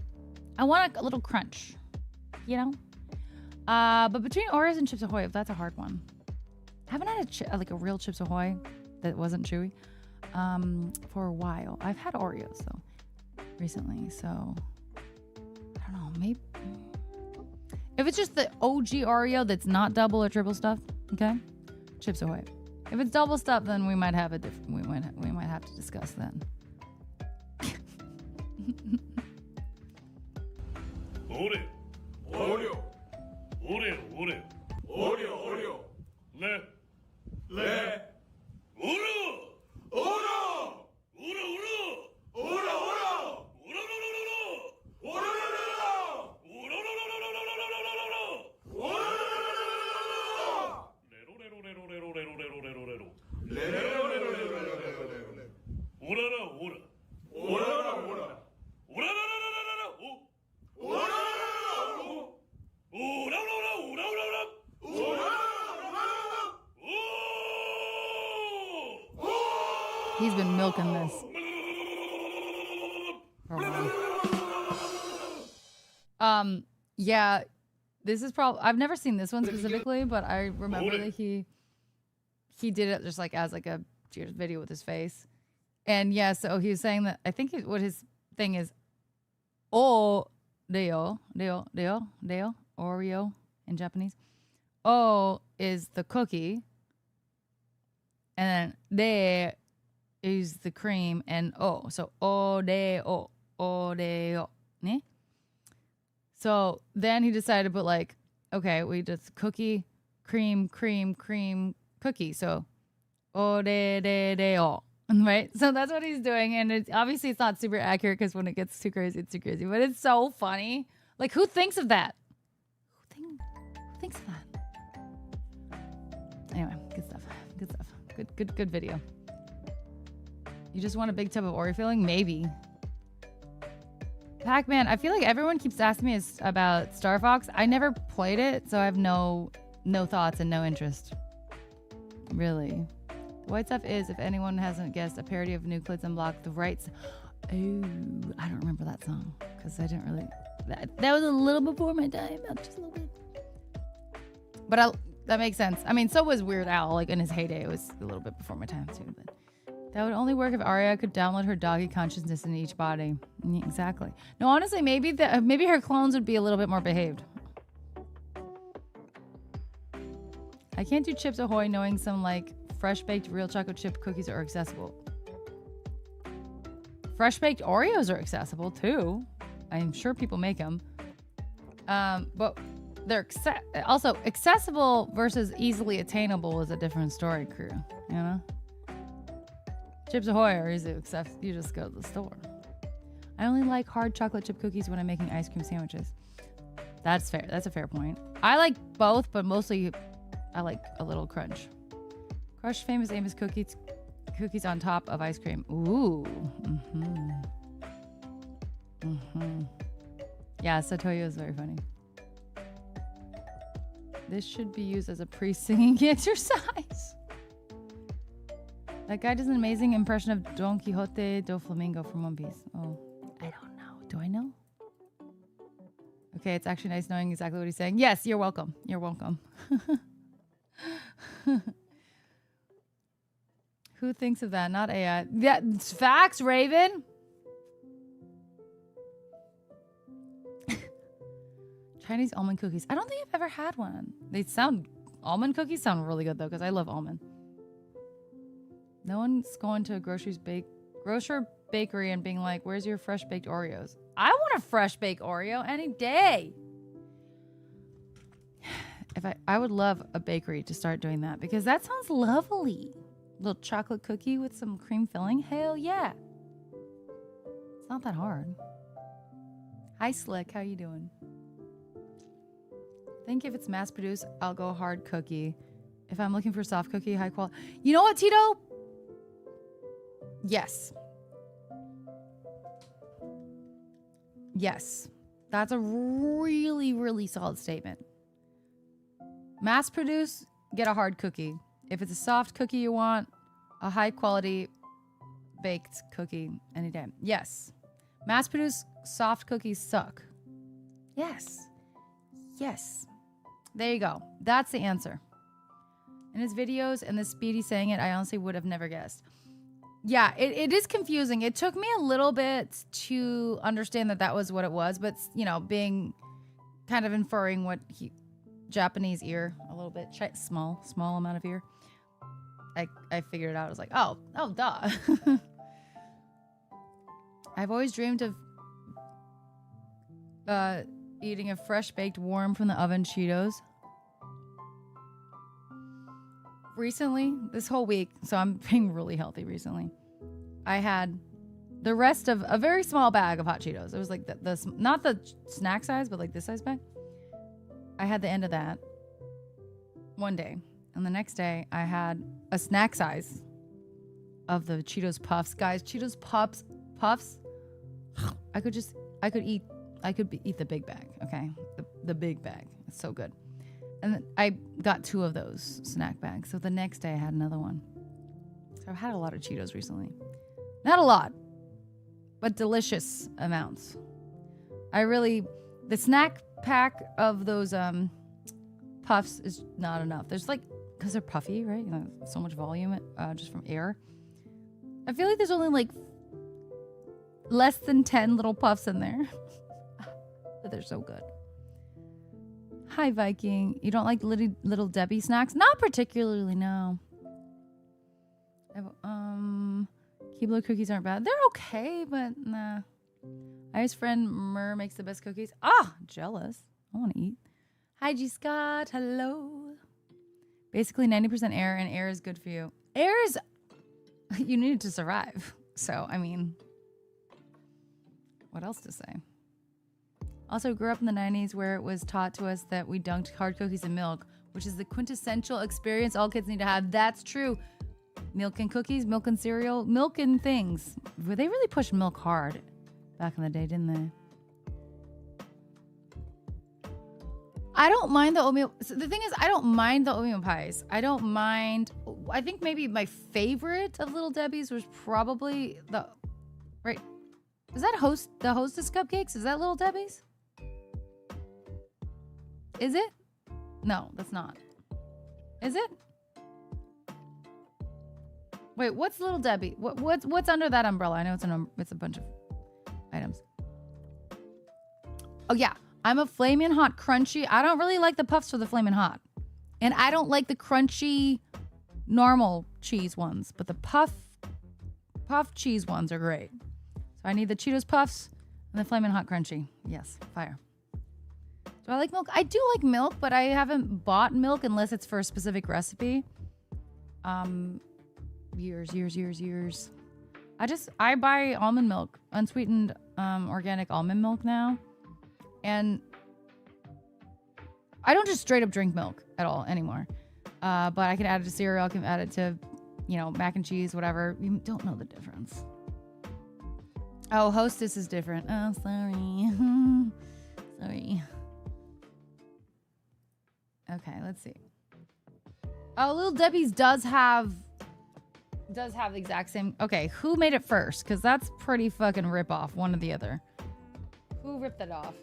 I want a little crunch, you know? But between Oreos and Chips Ahoy, that's a hard one. I haven't had a real Chips Ahoy that wasn't chewy for a while. I've had Oreos, though, recently. So, I don't know. Maybe... If it's just the OG Oreo that's not double or triple stuffed, okay? Chips Ahoy. If it's double stuffed, then we might have a different... We might have to discuss then. Oreo. Oreo. Oreo. Oreo. Oreo. Oreo. Le. Uro! Uro! Uro! He's been milking this. Yeah, this is probably, I've never seen this one specifically, but I remember that he did it just like as like a video with his face. And yeah, so he was saying that, I think what his thing is, Oreo in Japanese. O is the cookie. And then de is the cream and o. So Oreo. Ne? So then he decided to put like, okay, we just cookie, cream, cookie. So Oreo. Right? So that's what he's doing. And it's obviously it's not super accurate because when it gets too crazy, it's too crazy. But it's so funny. Like, who thinks of that? Who thinks of that? Anyway, good stuff. Good video. You just want a big tub of Oreo filling? Maybe. Pac-Man, I feel like everyone keeps asking me about Star Fox. I never played it, so I have no thoughts and no interest. Really. The white stuff is, if anyone hasn't guessed, a parody of New Kids on Block. The rights. Oh, I don't remember that song because I didn't really. That was a little before my time, just a little bit. But that makes sense. I mean, so was Weird Al. Like in his heyday, it was a little bit before my time too. But that would only work if Arya could download her doggy consciousness in each body. Yeah, exactly. No, honestly, maybe her clones would be a little bit more behaved. I can't do Chips Ahoy knowing some like fresh baked real chocolate chip cookies are accessible. Fresh baked Oreos are accessible too. I'm sure people make them. But they're also accessible versus easily attainable is a different story, crew. You know? Chips Ahoy are easy, except you just go to the store. I only like hard chocolate chip cookies when I'm making ice cream sandwiches. That's fair. That's a fair point. I like both, but mostly I like a little crunch. Crushed Famous Amos cookies on top of ice cream. Ooh. Yeah, Satoyo is very funny. This should be used as a pre-singing exercise. That guy does an amazing impression of Don Quixote do Flamingo from One Piece. Oh, I don't know. Do I know? Okay, it's actually nice knowing exactly what he's saying. Yes, you're welcome. You're welcome. Who thinks of that? Not AI. Yeah, it's facts, Raven. Chinese almond cookies. I don't think I've ever had one. Almond cookies sound really good though, because I love almond. No one's going to a grocer bakery and being like, where's your fresh baked Oreos? I want a fresh baked Oreo any day. I would love a bakery to start doing that because that sounds lovely. Little chocolate cookie with some cream filling. Hell yeah. It's not that hard. Hi Slick, how you doing? I think if it's mass produced, I'll go hard cookie. If I'm looking for soft cookie, high quality. You know what, Tito? Yes. Yes. That's a really, really solid statement. Mass produce, get a hard cookie. If it's a soft cookie you want, a high quality baked cookie any day. Yes. Mass produced soft cookies suck. Yes. Yes. There you go. That's the answer. In his videos and the speed he's saying it, I honestly would have never guessed. Yeah, it is confusing. It took me a little bit to understand that was what it was, but, you know, being kind of inferring what Japanese ear, a little bit, small amount of ear. I figured it out. I was like, oh, duh. I've always dreamed of eating a fresh baked warm from the oven Cheetos. Recently, this whole week, so I'm being really healthy recently, I had the rest of a very small bag of hot Cheetos. It was like the not the snack size, but like this size bag. I had the end of that one day. And the next day, I had a snack size of the Cheetos Puffs. Guys, Cheetos Puffs. I could eat the big bag, okay? The big bag. It's so good. And then I got 2 of those snack bags. So the next day I had another one. So I've had a lot of Cheetos recently. Not a lot, but delicious amounts. The snack pack of those Puffs is not enough. There's because they're puffy, right? You know, so much volume just from air. I feel like there's only less than 10 little puffs in there. But they're so good. Hi, Viking. You don't like little Debbie snacks? Not particularly, no. Keebler cookies aren't bad. They're okay, but nah. I's friend Mur makes the best cookies. Ah, jealous. I want to eat. Hi, G. Scott. Hello. Basically 90% air, and air is good for you. Air is... You need it to survive. So, I mean... What else to say? Also grew up in the 90s where it was taught to us that we dunked hard cookies in milk, which is the quintessential experience all kids need to have. That's true. Milk and cookies, milk and cereal, milk and things. They really pushed milk hard back in the day, didn't they? I don't mind the oatmeal. So the thing is, I don't mind the oatmeal pies. I think maybe my favorite of Little Debbie's was probably right. Is that the Hostess cupcakes? Is that Little Debbie's? Is it? No, that's not. Is it? Wait, what's Little Debbie? What's under that umbrella? I know it's a bunch of items. Oh yeah, I'm a Flamin' Hot crunchy. I don't really like the puffs for the Flamin' Hot, and I don't like the crunchy normal cheese ones. But the puff cheese ones are great. So I need the Cheetos Puffs and the Flamin' Hot crunchy. Yes, fire. Do I like milk? I do like milk, but I haven't bought milk unless it's for a specific recipe. Years. I buy almond milk, unsweetened organic almond milk now. And I don't just straight up drink milk at all anymore. But I can add it to cereal. I can add it to, mac and cheese, whatever. You don't know the difference. Oh, Hostess is different. Oh, sorry. Sorry. Okay, let's see. Oh, Little Debbie's does have the exact same. Okay, who made it first? Because that's pretty fucking rip off, one or the other. Who ripped that off?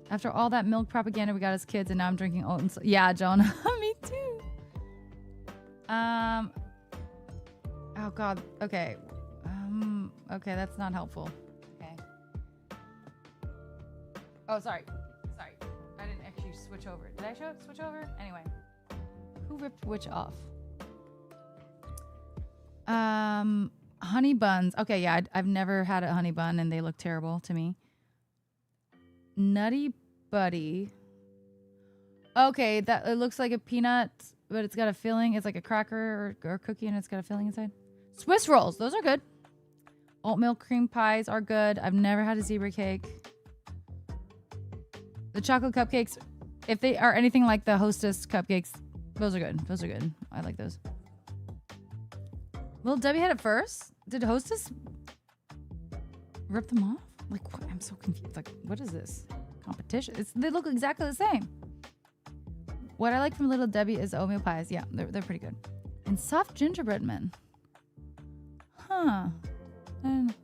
After all that milk propaganda we got as kids, and now I'm drinking oat and yeah, Jonah. Me too. Oh God. Okay. Okay, that's not helpful. Okay. Oh, sorry. I didn't actually switch over. Did I switch over? Anyway. Who ripped which off? Honey buns. Okay, yeah, I've never had a honey bun and they look terrible to me. Nutty Buddy. Okay, that it looks like a peanut, but it's got a filling. It's like a cracker or cookie and it's got a filling inside. Swiss rolls. Those are good. Oatmeal cream pies are good. I've never had a zebra cake. The chocolate cupcakes, if they are anything like the Hostess cupcakes, those are good. I like those. Little Debbie had it first? Did Hostess rip them off? Like, what? I'm so confused. Like, what is this? Competition? They look exactly the same. What I like from Little Debbie is oatmeal pies. Yeah, they're pretty good. And soft gingerbread men. Huh. I don't know.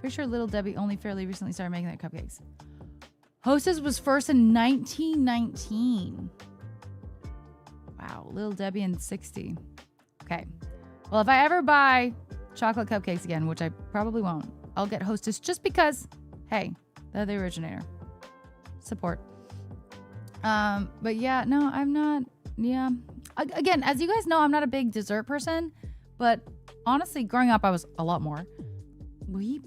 Pretty sure Little Debbie only fairly recently started making their cupcakes. Hostess was first in 1919. Wow, Little Debbie in 60. Okay. Well, if I ever buy chocolate cupcakes again, which I probably won't, I'll get Hostess just because, hey, they're the originator. Support. But yeah, no, I'm not. Yeah. Again, as you guys know, I'm not a big dessert person, but honestly, growing up, I was a lot more. We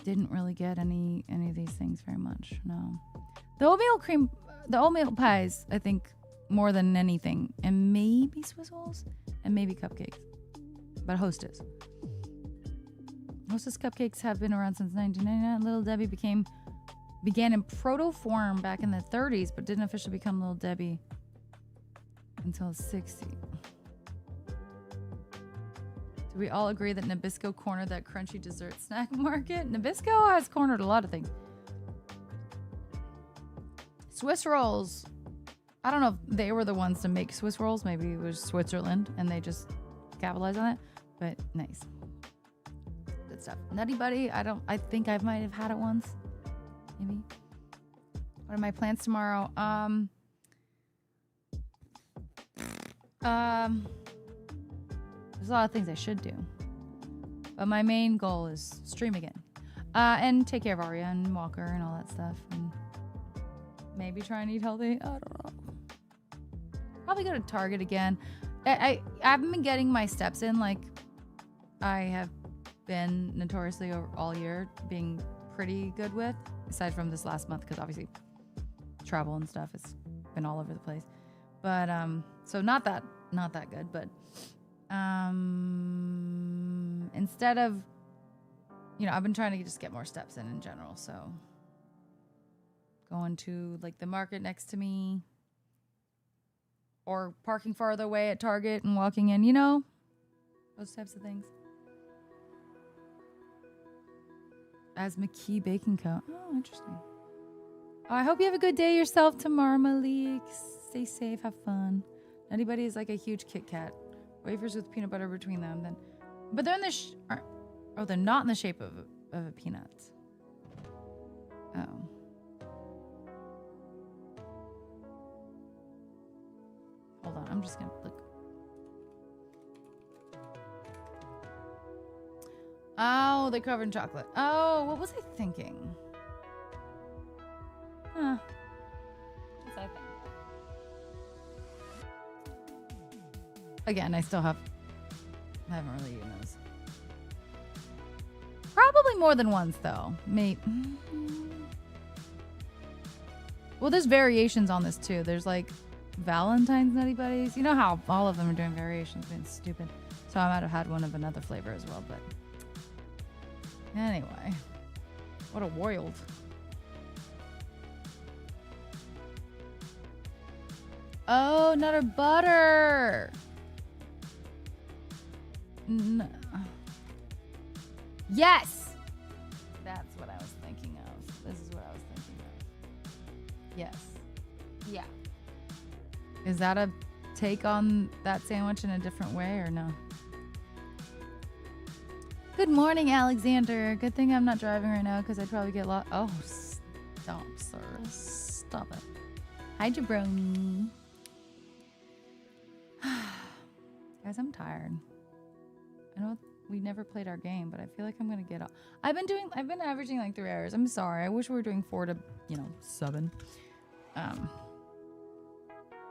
didn't really get any of these things very much. No. The oatmeal pies, I think, more than anything, and maybe Swiss rolls, and maybe cupcakes, but Hostess. Hostess cupcakes have been around since 1999. Little Debbie began in proto form back in the 30s, but didn't officially become Little Debbie until 60. Do we all agree that Nabisco cornered that crunchy dessert snack market? Nabisco has cornered a lot of things. Swiss rolls. I don't know if they were the ones to make Swiss rolls. Maybe it was Switzerland and they just capitalized on it. But nice. Good stuff. Nutty Buddy. I think I might have had it once. Maybe. What are my plans tomorrow? There's a lot of things I should do. But my main goal is stream again. And take care of Arya and Walker and all that stuff. And maybe try and eat healthy. I don't know. Probably go to Target again. I haven't been getting my steps in like I have been notoriously all year being pretty good with, aside from this last month because obviously travel and stuff has been all over the place. But so not that good, but instead of, I've been trying to just get more steps in general. So going to like the market next to me or parking farther away at Target and walking in, those types of things. As McKee Baking Co. Oh, interesting. I hope you have a good day yourself tomorrow, Malik. Stay safe, have fun. Nutty Buddy is like a huge Kit Kat. Wafers with peanut butter between them. But they're in the they're not in the shape of a peanut. Oh. Hold on, I'm just gonna look. Oh, they're covered in chocolate. Oh, what was I thinking? Huh. What's I thinking? Again, I haven't really eaten those. Probably more than once, though. Maybe. Well, there's variations on this, too. There's, like, Valentine's Nutty Buddies. You know how all of them are doing variations being stupid. So I might have had one of another flavor as well, but anyway. What a world. Oh, Nutter Butter. Yes. That's what I was thinking of. This is what I was thinking of. Yes. Yeah. Is that a take on that sandwich in a different way or no? Good morning, Alexander. Good thing I'm not driving right now because I'd probably get lost. Oh, stop, sir. Stop it. Hi, Jabroni. Guys, I'm tired. I know we never played our game, but I feel like I'm gonna get off. I've been averaging like 3 hours. I'm sorry. I wish we were doing 4 to 7.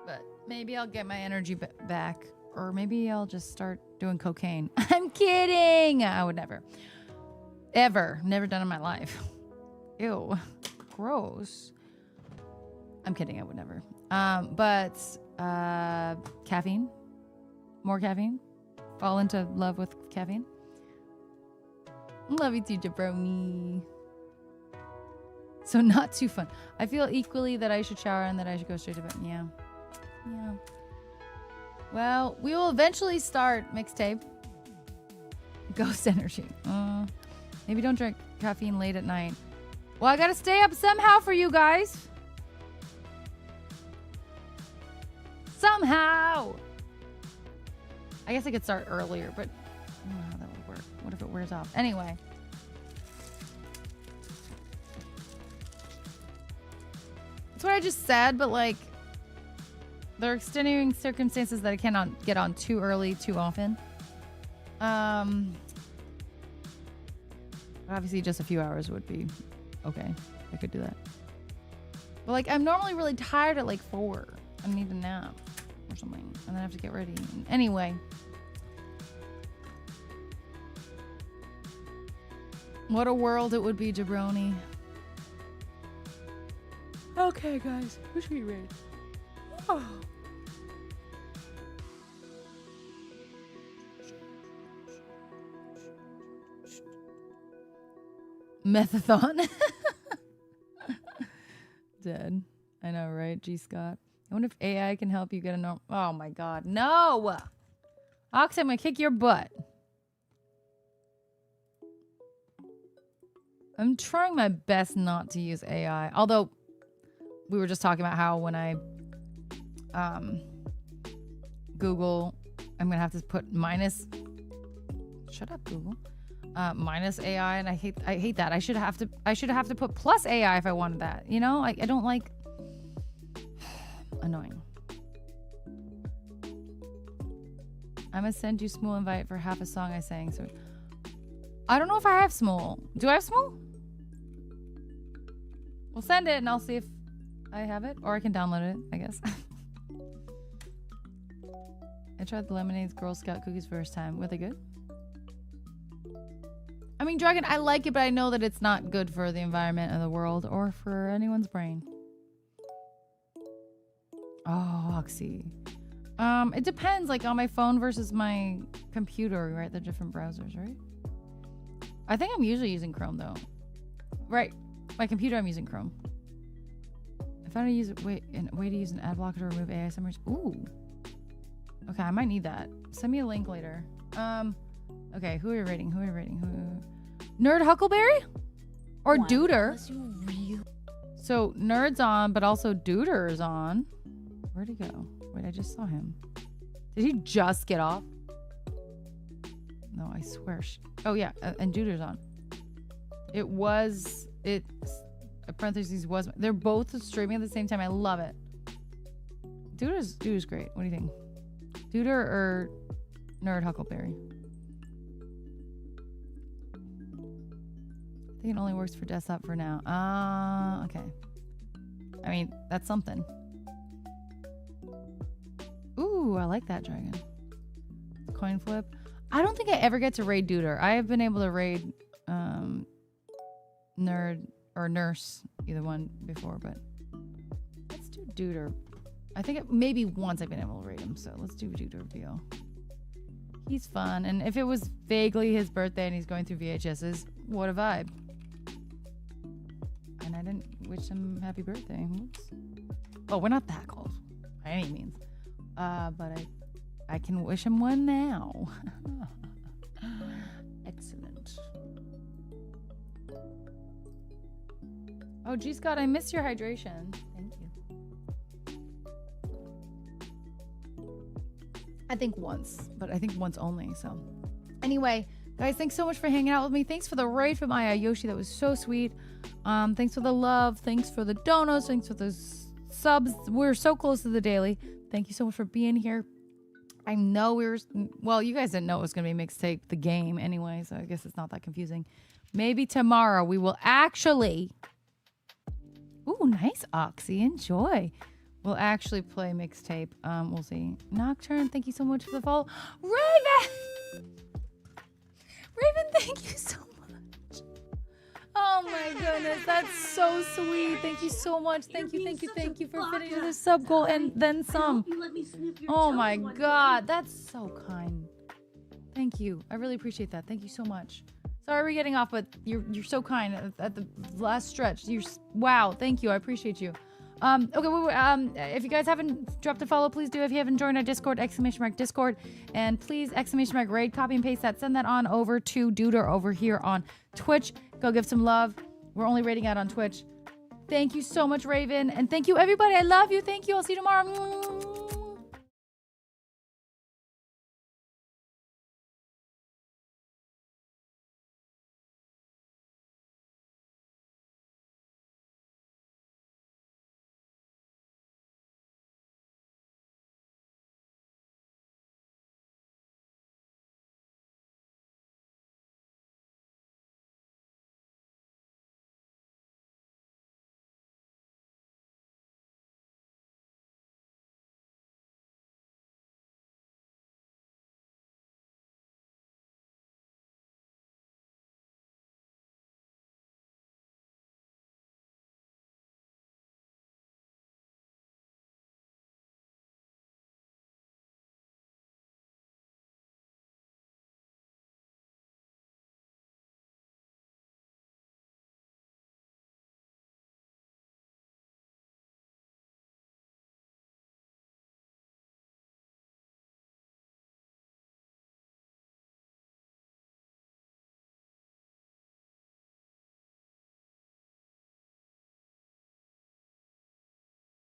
But maybe I'll get my energy back, or maybe I'll just start doing cocaine. I'm kidding. I would never, ever, never done in my life. Ew, gross. I'm kidding. I would never. But caffeine, more caffeine. Fall into love with caffeine. Love you too, jabroni. So not too fun. I feel equally that I should shower and that I should go straight to bed. Yeah. Yeah. Well, we will eventually start Mixtape. Ghost energy. Maybe don't drink caffeine late at night. Well, I gotta stay up somehow for you guys. Somehow. I guess I could start earlier, but I don't know how that would work. What if it wears off? Anyway. That's what I just said, but like, there are extenuating circumstances that I cannot get on too early, too often. Obviously, just a few hours would be okay. I could do that. But like, I'm normally really tired at like 4. I need a nap or something, and then I have to get ready. Anyway. What a world it would be, jabroni. Okay, guys. Who should we raid? Oh. Methathon. Dead. I know, right? G. Scott. I wonder if AI can help you get a normal... Oh, my God. No! Ox, I'm going to kick your butt. I'm trying my best not to use AI. Although, we were just talking about how when I Google, I'm going to have to put minus... Shut up, Google. Minus AI, and I hate that. I should have to put plus AI if I wanted that. You know, I don't like... Annoying. I'm gonna send you Smule invite for half a song I sang. So I don't know if I have Smule. Do I have Smule? We'll send it and I'll see if I have it, or I can download it, I guess. I tried the Lemonade's Girl Scout cookies first time. Were they good? I mean, Dragon, I like it, but I know that it's not good for the environment of the world or for anyone's brain. Oh, Oxy. It depends, like on my phone versus my computer, right? They're different browsers, right? I think I'm usually using Chrome though. Right. My computer, I'm using Chrome. If I don't use a way to use an ad blocker to remove AI summaries. Ooh. Okay, I might need that. Send me a link later. Okay, who are you rating? Nerd Huckleberry? Or Duder? So Nerd's on, but also Duder is on. Where'd he go? Wait, I just saw him. Did he just get off? No, I swear. Oh, yeah. And Duder's on. Parentheses was. They're both streaming at the same time. I love it. Duder's great. What do you think? Duder or Nerd Huckleberry? I think it only works for desktop for now. Okay. I mean, that's something. Ooh, I like that dragon. Coin flip. I don't think I ever get to raid Duder. I have been able to raid Nerd or Nurse, either one before, but let's do Duder. I think maybe once I've been able to rate him. So let's do Dude Review. He's fun. And if it was vaguely his birthday and he's going through VHSs, what a vibe. And I didn't wish him happy birthday. Oops. Oh, we're not that close by any means. But I can wish him one now. Excellent. Oh, geez, God, I miss your hydration. Thank you. I think once, but I think once only. So, anyway, guys, thanks so much for hanging out with me. Thanks for the raid from Yoshi. That was so sweet. Thanks for the love. Thanks for the donos. Thanks for the subs. We're so close to the daily. Thank you so much for being here. I know you guys didn't know it was going to be Mixtape, the game anyway, so I guess it's not that confusing. Maybe tomorrow we will actually... Ooh, nice, Oxy. Enjoy. We'll actually play Mixtape. We'll see. Nocturne, thank you so much for the follow. Raven! Raven, thank you so much. Oh my goodness, that's so sweet. Thank you so much. Thank you for finishing the sub goal and then some. Oh my God, that's so kind. Thank you. I really appreciate that. Thank you so much. Sorry we're getting off, but you're so kind at the last stretch. Wow, thank you. I appreciate you. Okay, if you guys haven't dropped a follow, please do. If you haven't joined our Discord, !Discord, and please !raid, copy and paste that. Send that on over to Duder over here on Twitch. Go give some love. We're only rating out on Twitch. Thank you so much, Raven, and thank you everybody. I love you. Thank you. I'll see you tomorrow.